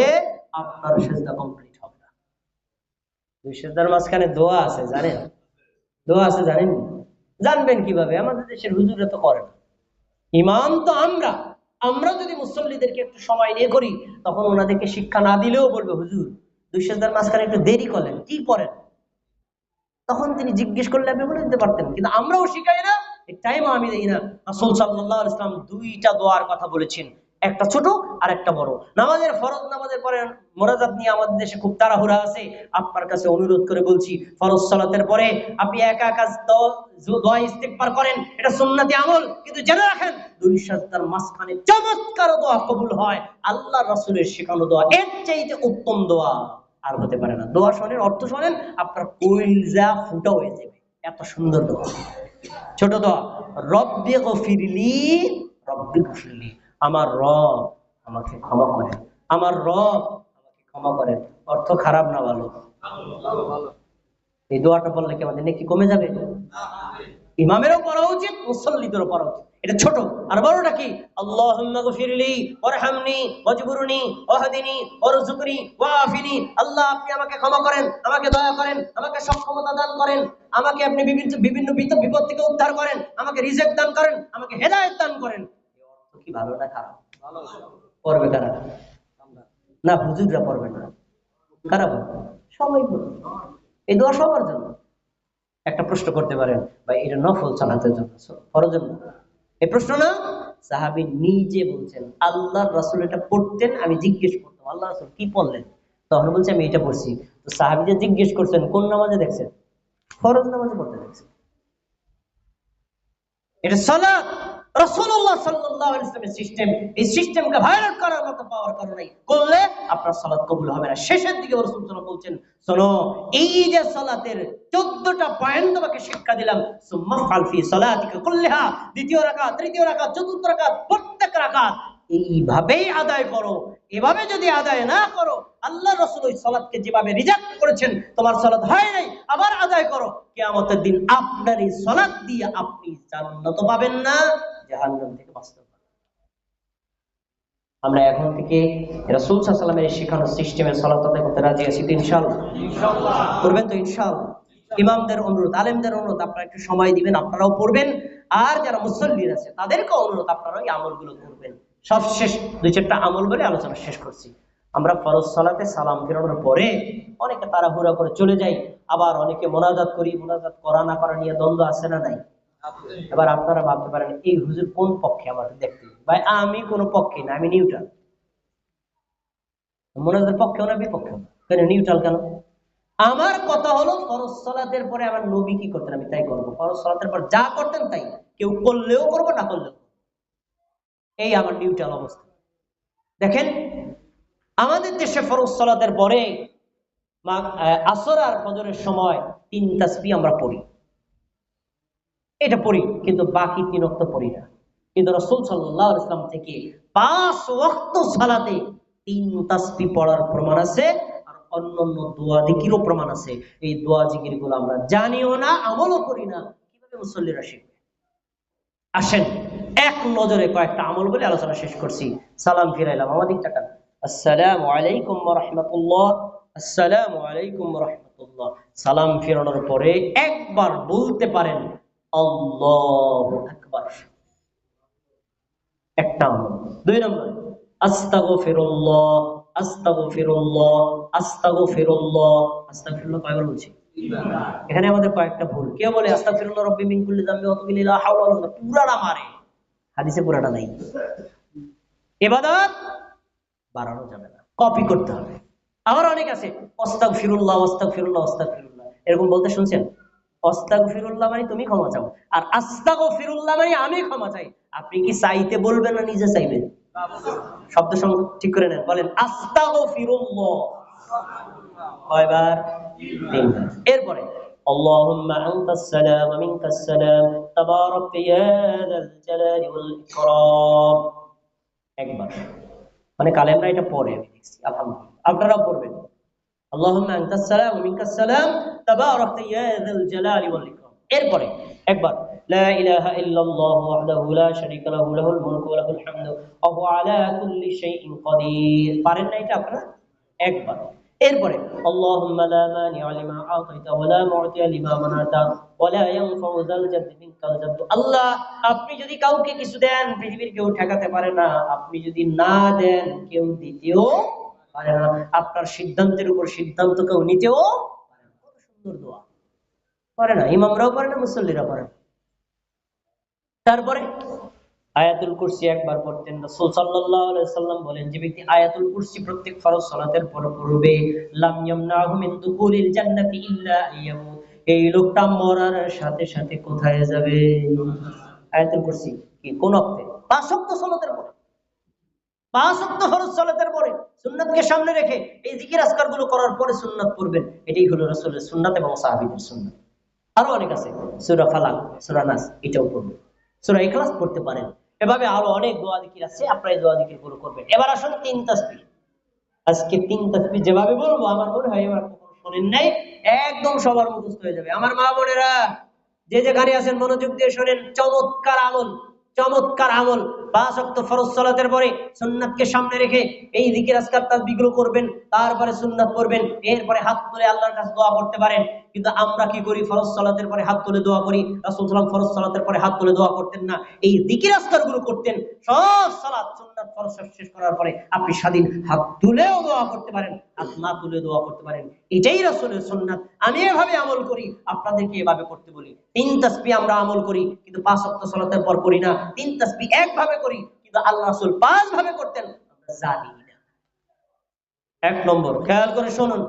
আপনার সিজদা কমপ্লিট হবে না। দুই সিজদার মাঝখানে দোয়া আছে জানেন? দোয়া আছে জানেন? জানবেন কিভাবে? আমাদের দেশের হুজুররা তো করে না, ইমাম তো আমরা, আমরা যদি মুসল্লিদেরকে একটু সময় নিয়ে করি, তখন ওনাদেরকে শিক্ষা না দিলেও বলবে, হুজুর 2 সেজদার মাঝখানে একটু দেরি করলেন, কি পড়েন? তখন তিনি জিজ্ঞেস করলে আপনি বলে দিতে পারতেন। কিন্তু আমরাও শিখাই না, টাইমও আমি দেই না। রাসূল সাল্লাল্লাহু আলাইহি ওয়াসাল্লাম 2টা দোয়ার কথা বলেছেন, একটা ছোট আর একটা বড়। নামাজের ফরজ নামাজের পরে মোনাজাত নিয়ে আমাদের দেশে খুব তাড়াহুড়া আছে। আপনার কাছে অনুরোধ করে বলছি, ফরজ সালাতের পরে আপনি একা একা দোয়া ইস্তিগফার করেন, এটা সুন্নতি আমল। কিন্তু জেনে রাখেন, 2 সাজদার মাঝখানে চমৎকার দোয়া কবুল হয়। আল্লাহর রাসূলের শেখানো দোয়া, এর চাইতে উত্তম দোয়া আর হতে পারে না। দোয়া শোনেন, অর্থ শোনেন, আপনার কলিজা ফুটা হয়ে যাবে, এত সুন্দর দোয়া। ছোট দোয়া, রব্বি গফিরলি, রব্বি গফিরলি, আমার রব আমাকে ক্ষমা করেন, আমার রব আমাকে ক্ষমা করেন। অর্থ খারাপ না ভালো? এই দোয়াটা বললে কি আমাদের নেকি কমে যাবে? ইমামেরও পড়া উচিত, মুসল্লিদেরও পড়া উচিত। এটা ছোট। আর বড়টা কি? আল্লাহুম্মা গফিরলি ওয়ারহামনি ওয়াজবুরনি ওয়াহদিনি ওয়ারযুকনি ওয়াআফিনি। আল্লাহ আপনি আমাকে ক্ষমা করেন, আমাকে দয়া করেন, আমাকে সক্ষমতা দান করেন, আমাকে আপনি বিভিন্ন বিভিন্ন বিপদ থেকে উদ্ধার করেন, আমাকে রিজিক দান করেন, আমাকে হেদায়েত দান করেন। এই অর্থ কি ভালো না খারাপ? ভালো। পড়বে কারা? না, হুজুররা পড়বে না, কারা পড়বে? সবাই পড়বে। এই দোয়া সবার জন্য। একটা প্রশ্ন করতে পারেন, ভাই এটা নফল সালাতের জন্য, ফরজের না? এই প্রশ্ন না, সাহাবী নিজে বলছেন, আল্লাহর রাসূল এটা পড়তেন, আমি জিজ্ঞেস করতাম আল্লাহ রাসূল কি পড়লেন, তখন বলছে আমি এটা পড়ছি। তো সাহাবী যে জিজ্ঞেস করছেন কোন নামাজে দেখছেন? ফরজ নামাজে পড়তে দেখছেন। এটা সালাত, রাসূলুল্লাহ সাল্লাল্লাহু আলাইহি ওয়াসাল্লামের সিস্টেম। এই সিস্টেমকে ভায়োলেট করার মতো পাওয়ার কারণে করলে আপনার সালাত কবুল হবে না। শেষের দিকে রাসূল সাল্লাল্লাহু আলাইহি ওয়াসাল্লাম বলছেন, শোনো, এই যে সালাতের 14টা পয়েন্ট তোমাকে শিক্ষা দিলাম, সুম্মা ফাল ফি সালাতিকা কুল্লিহা, দ্বিতীয় রাকাত, তৃতীয় রাকাত, চতুর্থ রাকাত, প্রত্যেক রাকাত এইভাবেই আদায় করো। এভাবে যদি আদায় না করো, আল্লাহ রাসূল ওই সালাতকে যেভাবে রিজেক্ট করেছেন, তোমার সালাত হয় নাই, আবার আদায় করো। কিয়ামতের দিন আপনার এই সালাত দিয়ে আপনি জান্নাত পাবেন না, জাহান্নাম থেকে বাঁচতে পারবেন। আমরা এখন থেকে রাসূল সাল্লাল্লাহু আলাইহি ওয়াসাল্লামের শেখানো সিস্টেমে সালাত আদায় করতে রাজি আছি তো ইনশাআল্লাহ? ইনশাআল্লাহ করবেন তো ইনশাআল্লাহ? ইমামদের অনুরোধ, আলেমদের অনুরোধ, আপনারা একটু সময় দিবেন, আপনারাও পড়বেন। আর যারা মুসল্লির আছে তাদেরকেও অনুরোধ, আপনারা এই আমলগুলো করবেন। সবশেষ 2-4টা আমল বলে আলোচনা শেষ করছি। আমরা ফরজ সালাতে সালাম ফেরানোর পরে অনেকে তাড়াহুড়া করে চলে যাই, আবার অনেকে মোনাজাত করি, মোনাজাত করা না করা নিয়ে দ্বন্দ্ব আছে না নাই? এবার আপনারা ভাবতে পারেন, এই হুজুর কোন পক্ষে? আমার দেখতে ভাই, আমি কোন পক্ষে না, আমি নিউট্রাল। মোনাজাতের পক্ষেও না বিপক্ষেও না, কেন নিউট্রাল কেন? আমার কথা হলো, ফরজ সালাতের পরে আমার নবী কি করতেন আমি তাই করবো। ফরজ সালাতের পর যা করতেন তাই, কেউ করলেও করবো, না করলেও। এই আমার নিউট্রাল অবস্থা। দেখেন, আমাদের দেশে ফরজ সালাতের পরে আসর আর ফজরের সময় 3 তাসবিহ আমরা পড়ি, এটা পড়ি, কিন্তু বাকি 3 ওয়াক্ত পড়ি না। কিন্তু রাসূল সাল্লাল্লাহু আলাইহি ওয়াসাল্লাম থেকে 5 ওয়াক্ত সালাতে 3 তাসবিহ পড়ার প্রমাণ আছে, আর অন্যান্য দোয়া জিকিরও প্রমাণ আছে। এই দোয়া জিকির গুলো আমরা জানিও না, আমলও করি না, কিভাবে মুসল্লিরা শিখবে? আসেন এক নজরে কয়েকটা আমল বলে আলোচনা শেষ করছি। সালাম ফিরাইলাম, আমাদের টাকা, আসসালামু আলাইকুম ওয়া রাহমাতুল্লাহ, আসসালামু আলাইকুম ওয়া রাহমাতুল্লাহ। সালাম ফিরানোর পরে একবার বলতে পারেন আল্লাহু আকবার, একটা আমল। 2 নম্বর, আস্তাগফিরুল্লাহ, আস্তাগফিরুল্লাহ, আস্তাগফিরুল্লাহ। আস্তাগফিরুল্লাহ কয়বার বলছি? এখানে আমাদের কয়েকটা ভুল। কেউ বলে আস্তাগফিরুল্লাহ রাব্বি মিন কুল্লি যামবি ওয়া তুবু লা হাওলা ওয়ালা কুওয়াতা, পুরাটা মারে, হাদিসে পুরাটা নাই। ইবাদত বাড়ানো যাবে না, কপি করতে হবে। আবার অনেক আছে আস্তাগফিরুল্লাহ, আস্তাগফিরুল্লাহ, আস্তাগফিরুল্লাহ, এরকম বলতে শুনছেন? আস্তাগফিরুল্লাহ মানে তুমি ক্ষমা চাও, আর আস্তাগফিরুল্লাহ মানে আমি ক্ষমা চাই। আপনি কি চাইতে বলবেন না নিজে চাইবেন? শব্দ ঠিক করে নেন, বলেন আস্তাগফিরুল্লাহ কয়বার? 3 বার। এরপরে আল্লাহুম্মা আনতাস সালাম ওয়া মিনকাস সালাম তাবারাকতা ইয়া যাল জালালি ওয়াল ইকরাম, একবার। মানে কালেমরা এটা পড়ে, আমি দেখছি, আলহামদুলিল্লাহ, আপনারাও পড়বেন। আল্লাহুম্মা আনতাস সালাম ওয়া মিনকাস সালাম তাবারাকতা ইয়া যাল জালালি ওয়াল ইকরাম। এরপরে একবার লা ইলাহা ইল্লাল্লাহু ওয়াহদাহু লা শারীকা লাহু লাহুল মুলকু ওয়া লাহুল হামদু ওয়া হুয়া আলা কুল্লি শাইইন কাদির। পারেন না এটা আপনারা? একবার। এরপরে আল্লাহুম্মা লা মানিআ লিমা আতাইতা ওয়া লা মু'তিয়া লিমা মানাতা ওয়া লা ইয়ানফাউ যাল জাদ্দি মিনকাল জাদ্দ। আল্লাহ, আপনি যদি কাউকে কিছু দেন, পৃথিবীর কেউ ঠেকাতে পারে না। আপনি যদি না দেন, কেউ দিতেও পারে না। আপনার সিদ্ধান্তের উপর সিদ্ধান্ত কেউ নিতেও পারে না। কত সুন্দর দোয়া! পারে না, ইমামরাও পারে না, মুসল্লিরা পারে না। তারপরে আয়াতুল কুরসি একবার পড়তেন। রাসূল সাল্লাল্লাহু আলাইহি ওয়াসাল্লাম বলেন, যে ব্যক্তি আয়াতুল কুরসি প্রত্যেক ফরজ সালাতের পর পড়বে, লাম ইয়ামনাহু মিন দুখুলিল জান্নাতি ইল্লা আইয়ামুত, এই লোকটা মরার সাথে সাথে কোথায় যাবে? আয়াতুল কুরসি কি কোন ওয়াক্তে? পাঁচ ওয়াক্ত সালাতের পরে, পাঁচ ওয়াক্ত ফরজ সালাতের পরে সুন্নাতকে সামনে রেখে এই জিকির আজকার গুলো করার পরে সুন্নাত পড়বেন। এটাই হলো রাসূলের সুন্নাত এবং সাহাবীদের সুন্নাত। আরো অনেক আছে, সূরা ফালাক, সূরা নাস, এটাও পড়বেন। সূরা ইখলাস পড়তে পারেন। এভাবে আরো অনেক দোয়া জিকির আছে, আপনারা এই দোয়া জিকির গুলো করবেন। এবার আসুন তিন তাসবিহ। আজকে তিন তাসবিহ যেভাবে বলবো, আমার মনে হয় এবার কখনো শোনেন নাই, একদম সবার মুখস্থ হয়ে যাবে। আমার মা বোনেরা যে যেখানে আছেন মনোযোগ দিয়ে শোনেন। চমৎকার আমল, চমৎকার আমল। পাঁচ ওয়াক্ত ফরজ সালাতের পরে সুন্নাতকে সামনে রেখে এই জিকির আজকার তাসবিহ গুলো করবেন, তারপরে সুন্নাত পড়বেন, এরপরে হাত তুলে আল্লাহর কাছে দোয়া করতে পারেন। কিন্তু আমরা কি করি? ফরজ সালাতের পরে হাত তুলে দোয়া করি। রাসূল সাল্লাল্লাহু আলাইহি ওয়াসাল্লাম ফরজ সালাতের পরে হাত তুলে দোয়া করতেন না, এই জিকির আজকার গুলো করতেন। সব সালাত সুন্নাত ফরজ শেষ করার পরে আপনি স্বাধীন হাত তুলেও দোয়া করতে পারেন, হাত না তুলে দোয়া করতে পারেন। এটাই রাসূলের সুন্নাত। আমি এভাবে আমল করি, আপনাদেরকে এভাবে করতে বলি। তিন তাসবিহ আমরা আমল করি, কিন্তু পাঁচ ওয়াক্ত সালাতের পর করি না। তিন তাসবিহ একভাবে করি, কিন্তু আল্লাহ রাসূল পাঁচ ভাবে করতেন, আমরা জানি না। এক নম্বর, খেয়াল করে শুনুন।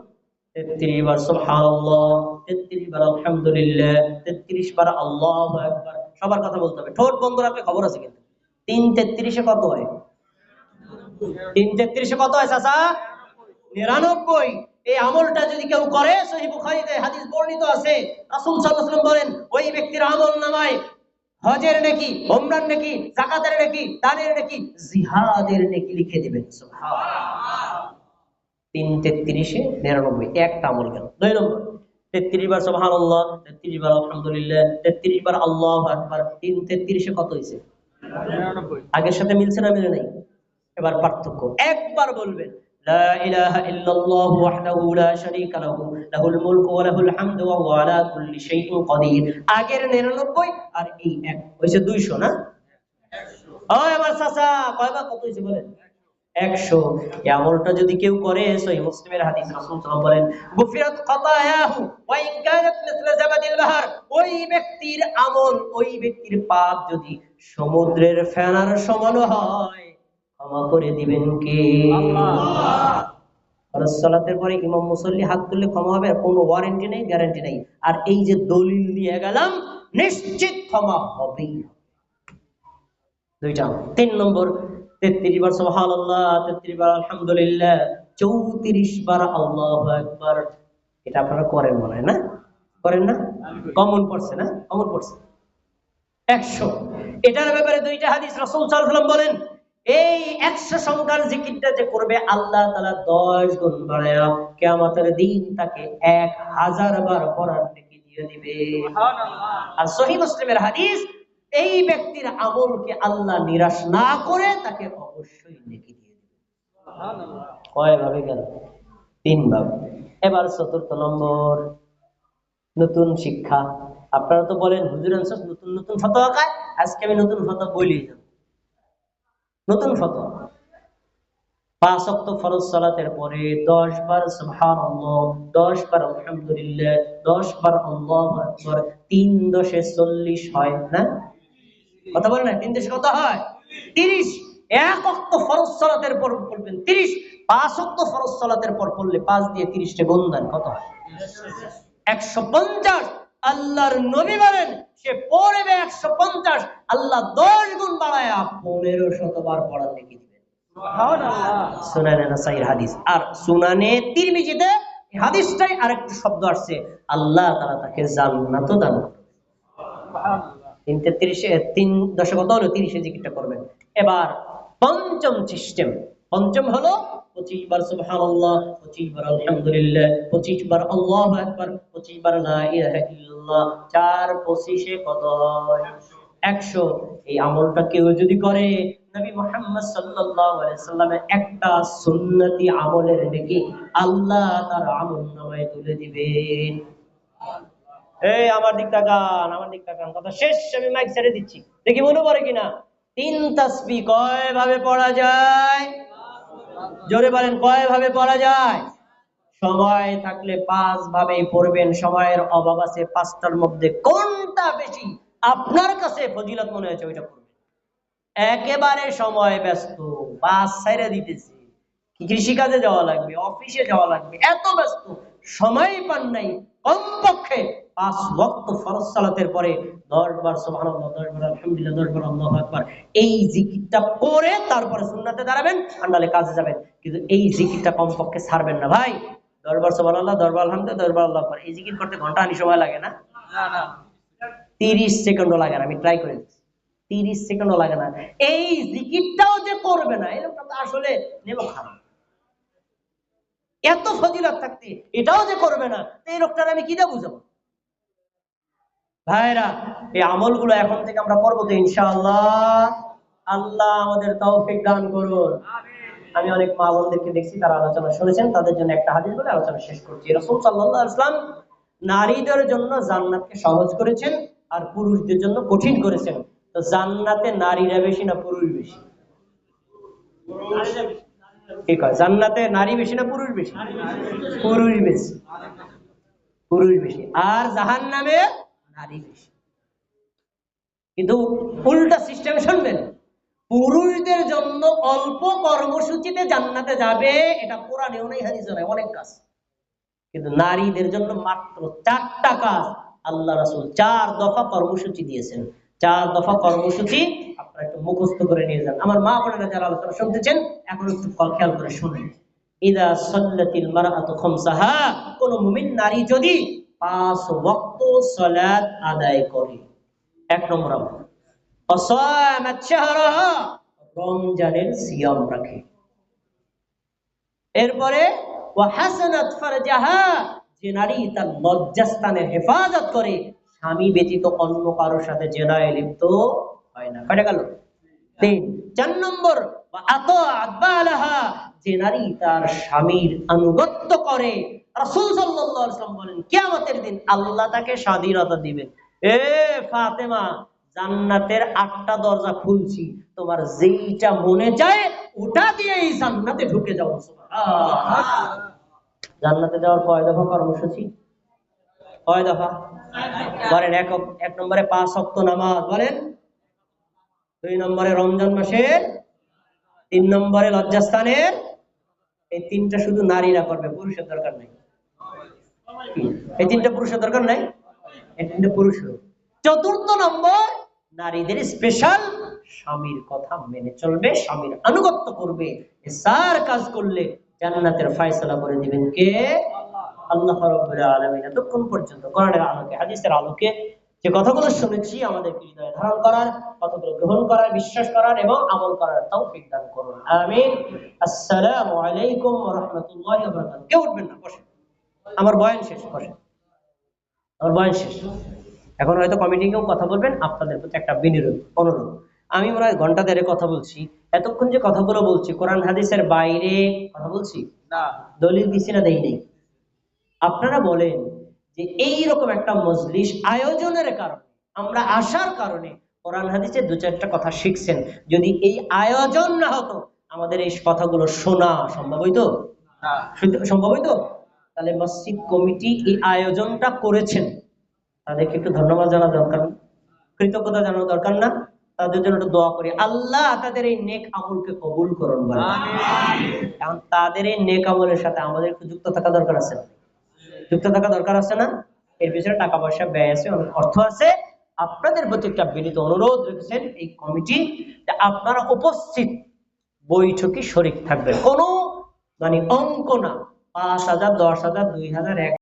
33 বার সুবহানাল্লাহ, 33 বার আলহামদুলিল্লাহ, 33 বার আল্লাহু আকবার। সবার কথা বলতে হবে, ঠোঁট বন্ধ রাখলে খবর আছে কিন্তু। 3 33 এ কত হয়? 3 33 এ কত হয় চাচা? 99। এই আমলটা যদি কেউ করে, সহিহ বুখারীতে হাদিস বর্ণিত আছে, রাসূল সাল্লাল্লাহু আলাইহি ওয়াসাল্লাম বলেন, ওই ব্যক্তির আমলনামায় হজের নেকি, উমরার নেকি, যাকাতের নেকি, দানের নেকি, জিহাদের নেকি লিখে দিবেন। সুবহানাল্লাহ। 3 33 এ 99, একটা আমল গেল। 2 নম্বর, 33 বার সুবহানাল্লাহ, 33 বার আলহামদুলিল্লাহ, 33 বার আল্লাহু আকবার। 3 33 এ কত হইছে? 99। আগের সাথে মিলছে না মিলে নাই? এবার পার্থক্য একবার বলবেন, লা ইলাহা ইল্লাল্লাহু ওয়াহদাহু লা শারীকা লাহু লাহুল মুলকু ওয়া লাহুল হামদু ওয়া হুয়া আলা কুল্লি শাইইন কাদির। আগের 99 আর এই এক হইছে 200 না? ওই আমার চাচা, কয়বার কত হইছে বলেন? 100। এই আমলটা যদি কেউ করে, সহিহ মুসলিমের হাদিস, রাসূল সাল্লাল্লাহু আলাইহি ওয়াসাল্লাম বলেন, গুফিরাত খাতায়াহু ওয়া ইন কানাত মিসলা জাবাদিল বাহর। ওই ব্যক্তির আমল, ওই ব্যক্তির পাপ যদি সমুদ্রের ফেনার সমান হয়, ক্ষমা করে দিবেন কে? আল্লাহ। ফরজ সালাতের পরে ইমাম মুসল্লি হাত তুললে ক্ষমা হবে, কোনো ওয়ারেন্টি নেই, গ্যারান্টি নেই। আর এই যে দলিল দিয়ে গেলাম, নিশ্চিত ক্ষমা হবেই। দুইটা। 3 নম্বর, 33 বার সুবহানাল্লাহ, 33 বার আলহামদুলিল্লাহ, 34 বার আল্লাহু আকবার। এটা আপনারা করেন মনে হয় না? করেন না? কমন পড়ছে না? কমন পড়ছে। 100। এটার ব্যাপারে দুইটা হাদিস, রাসূল সাল্লাল্লাহু আলাইহি ওয়াসাল্লাম বলেন, এই 100 সংখ্যার জিকিরটা যে করবে, আল্লাহ তাআলা 10 গুণ বাড়ায়া কিয়ামতের দিন তাকে 1000 বার পড়ার নেকি দিয়ে দিবে। সুবহানাল্লাহ। আর সহিহ মুসলিমের হাদিস, এই ব্যক্তির আমলকে আল্লাহ নিরাশ না করে তাকে অবশ্যই নেকি দিয়ে দিবে। সুবহানাল্লাহ। কয় ভাবে গেল? 3 ভাবে। এবার চতুর্থ নম্বর, নতুন শিক্ষা। আপনারা তো বলেন হুজুর আনসার নতুন নতুন ফতোয়া খায়, আজকে আমি নতুন ফতোয়া বলি। নতুন ফতোয়া, 5 ওয়াক্ত ফরজ সালাতের পরে 10 বার সুবহানাল্লাহ, 10 বার আলহামদুলিল্লাহ, 10 বার আল্লাহু আকবার। 3 10 40 হয় না? কথা বলেন না, 3 10 কত হয়? 30। এক ওয়াক্ত ফরজ সালাতের পর পড়বেন 30, 5 ওয়াক্ত ফরজ সালাতের পর পড়লে 5 দিয়ে 30 টা গুণ দেন, কত হয়? 150। আল্লাহর নবী বলেন, সে পড়বে 150, আল্লাহ 10 গুণ বাড়ায়া 1500 বার পড়ার নেকি দিবেন। সুবহানাল্লাহ। সুনানে নাসাইর হাদিস। আর সুনানে তিরমিজিতে এই হাদিসটাই আরেকটা শব্দ আসছে, আল্লাহ তাআলা তাকে জান্নাত দান করবে। সুবহানাল্লাহ। 3 33 এ 3 10 কত হলো? 30 এ জিকিরটা করবেন। এবার পঞ্চম সিস্টেম, পঞ্চম হলো 25 বার সুবহানাল্লাহ, 25 বার আলহামদুলিল্লাহ, 25 বার আল্লাহু আকবার, 25 বার লা ইলাহা ইল্লাল্লাহ। 4 25 এ কত হয়? 100। এই আমলটা কেউ যদি করে, নবী মুহাম্মদ সাল্লাল্লাহু আলাইহি সাল্লামের একটা সুন্নতি আমলের নেকি আল্লাহ তার আমলনামায় তুলে দিবেন। এই আমার দিক তাকান, আমার দিক তাকান, কথা শেষ, আমি মাইক ছেড়ে দিচ্ছি, দেখি মনে পড়ে কিনা। 3 তাসবিহ কয় ভাবে পড়া যায়? জোরে বলেন, কয় ভাবে পড়া যায়? সময় থাকলে 5 ভাবেই পড়বেন, সময়ের অভাব আছে 5টার মধ্যে কোনটা বেশি আপনার কাছে ফজিলত মনে হয়েছে ওইটা পড়বেন। একেবারে সময় ব্যস্ত, বাস ছাইড়া দিতেছি, কৃষিকাজে যাওয়া লাগবে, অফিসে যাওয়া লাগবে, এত ব্যস্ত, সময় পান নাই, কমপক্ষে 5 ওয়াক্ত ফরজ সালাতের পরে 10 বার সুবহানাল্লাহ, 10 বার আলহামদুলিল্লাহ, 10 বার আল্লাহু আকবার, এই জিকিরটা পড়ে তারপরে সুন্নাতে দাঁড়াবেন, আর নাহলে কাজে যাবেন। কিন্তু এই জিকিরটা কমপক্ষে ছাড়বেন না ভাই। 10 বার সুবহানাল্লাহ, 10 বার আলহামদুলিল্লাহ, 10 বার আল্লাহু আকবার, এই জিকির করতে ঘন্টা আনি সময় লাগে না? 30 সেকেন্ডও লাগে না, আমি ট্রাই করে দিচ্ছি, 30 সেকেন্ডও লাগে না। এই জিকিরটাও যে করবে না, এরকম তো আসলে নেমো খারাপ। এত ফজিলত থাকতে এটাও যে করবে না, এই লোকটার আমি কি দিয়ে বুঝাবো? ভাইরা, এই আমলগুলো এখন থেকে আমরা করবো তো ইনশাআল্লাহ। আল্লাহ আমাদের তৌফিক দান করুন। আমি অনেক মা বোনদেরকে দেখছি, তারা আলোচনা শুনেছেন, তাদের জন্য একটা হাদিস বলে আলোচনা শেষ করছি। রাসূল সাল্লাল্লাহু আলাইহি ওয়াসাল্লাম নারীদের জন্য জান্নাতকে সহজ করেছেন আর পুরুষদের জন্য কঠিন করেছেন। তো জান্নাতে নারীরা বেশি না পুরুষ বেশি? ঠিক হয়, জান্নাতে নারী বেশি না পুরুষ বেশি? পুরুষ বেশি, পুরুষ বেশি। আর জাহান্নামে নারী বেশি। কিন্তু উল্টা সিস্টেম শুনবেন, পুরুষদের জন্য অল্প কর্মসূচিতে জান্নাতে যাবে, এটা কোরআনেও নেই, হাদিসেও নাই, অনেক কাজ। কিন্তু নারীদের জন্য মাত্র 4টা কাজ আল্লাহ রাসূল 4 দফা কর্মসূচি দিয়েছেন। 4 দফা কর্মসূচি আপনারা একটু মুখস্থ করে নিয়ে যান। আমার মা বোনেরা যারা আলোচনা শুনতেছেন, এখন একটু খেয়াল করে শুনুন। ইদা সাল্লাতিল মারআতু খামসাহা, কোন মুমিন নারী যদি 5 ওয়াক্ত সালাত আদায় করে, 1 নম্বর আমল। ওয়াসামাত শাহরাহা, রমজানের সিয়াম রাখে। এরপরে ওয়াহাসানাত ফারজাহা, যে নারী তার লজ্জাস্থানের হেফাজত করে, স্বামী ব্যতীত অন্য কারোর সাথে জেনায় লিপ্ত হয় না। কয়টা গেল? 3। 4 নম্বর ওয়াআতাআত বালাহা, যে নারী তার স্বামীর আনুগত্য করে। রাসূল সাল্লাল্লাহু আলাইহি ওয়াসাল্লাম বলেন, কিয়ামতের দিন আল্লাহ তাকে স্বাধীনতা দিবেন। এ ফাতেমা, জান্নাতের 8টা দরজা খুলছি, তোমার যেইটা মনে চায় ওটা দিয়ে এই জান্নাতে ঢুকে যাও। সুবহানাল্লাহ। জান্নাতে যাওয়ার কয় দফা কর্মসূচি? কয় দফা বলেন? এক নম্বরে 5 ওয়াক্ত নামাজ বলেন, 2 নম্বরে রমজান মাসের, 3 নম্বরে লজ্জাস্থানের। এই 3টা শুধু নারীরা করবে, পুরুষের দরকার নাই। এই 3টা পুরুষের দরকার নাই, এই 3টা পুরুষের। 4র্থ নম্বর, নারীদের স্পেশাল স্বামীর কথা মেনে চলবে, স্বামীর আনুগত্য করবে। এই 4 কাজ করলে জান্নাতের ফয়সালা করে দিবেন কে? আল্লাহ রাব্বুল আলামিন। এতক্ষণ পর্যন্ত কোরআনের আলোকে, হাদিসের আলোকে যে কথাগুলো শুনেছি, আমাদেরকে হৃদয়ে ধারণ করার, কথাগুলো গ্রহণ করার, বিশ্বাস করার এবং আমল করার তৌফিক দান করুন, আমিন। আসসালামু আলাইকুম ওয়া রাহমাতুল্লাহি ওয়া বারাকাতুহু। কেউ উঠবেন না, বসেন, আমার বয়ান শেষ। বসেন, আমার বয়ান শেষ। এখন হয়তো কমিটি কেউ কথা বলবেন, আপনাদের প্রতি একটা বিনীত অনুরোধ। আমি মনে হয় ঘন্টা দেড়ে কথা বলছি, এতক্ষণ যে কথাগুলো বলছি কোরআন হাদিসের বাইরে কথা বলছি না, দলিল দিছি না দেই নেই? আপনারা বলেন যে এইরকম একটা মজলিস আয়োজনের কারণে, আমরা আসার কারণে কোরআন হাদিসে 2-4টা কথা শিখছেন। যদি এই আয়োজন না হতো, আমাদের এই কথাগুলো শোনা সম্ভব হইতো? সম্ভব হইতো? তাহলে মসজিদ কমিটি এই আয়োজনটা করেছেন, তাদেরকে একটু ধন্যবাদ জানা দরকার, কৃতজ্ঞতা জানানো দরকার না? তাদের জন্য একটু দোয়া করি, আল্লাহ তাদের এই নেক আমলকে কবুল করুন। কারণ তাদের এই নেক আমলের সাথে আমাদের একটু যুক্ত থাকা দরকার আছে, যুক্ত থাকা দরকার আছে না? এর পিছনে টাকা পয়সা ব্যয় আছে, অনেক অর্থ আছে। আপনাদের প্রতি একটা বিনীত অনুরোধ রেখেছেন এই কমিটি, আপনারা উপস্থিত বৈঠকে শরীক থাকবেন। কোনো অঙ্ক না, 5,000, 10,000, 2,000,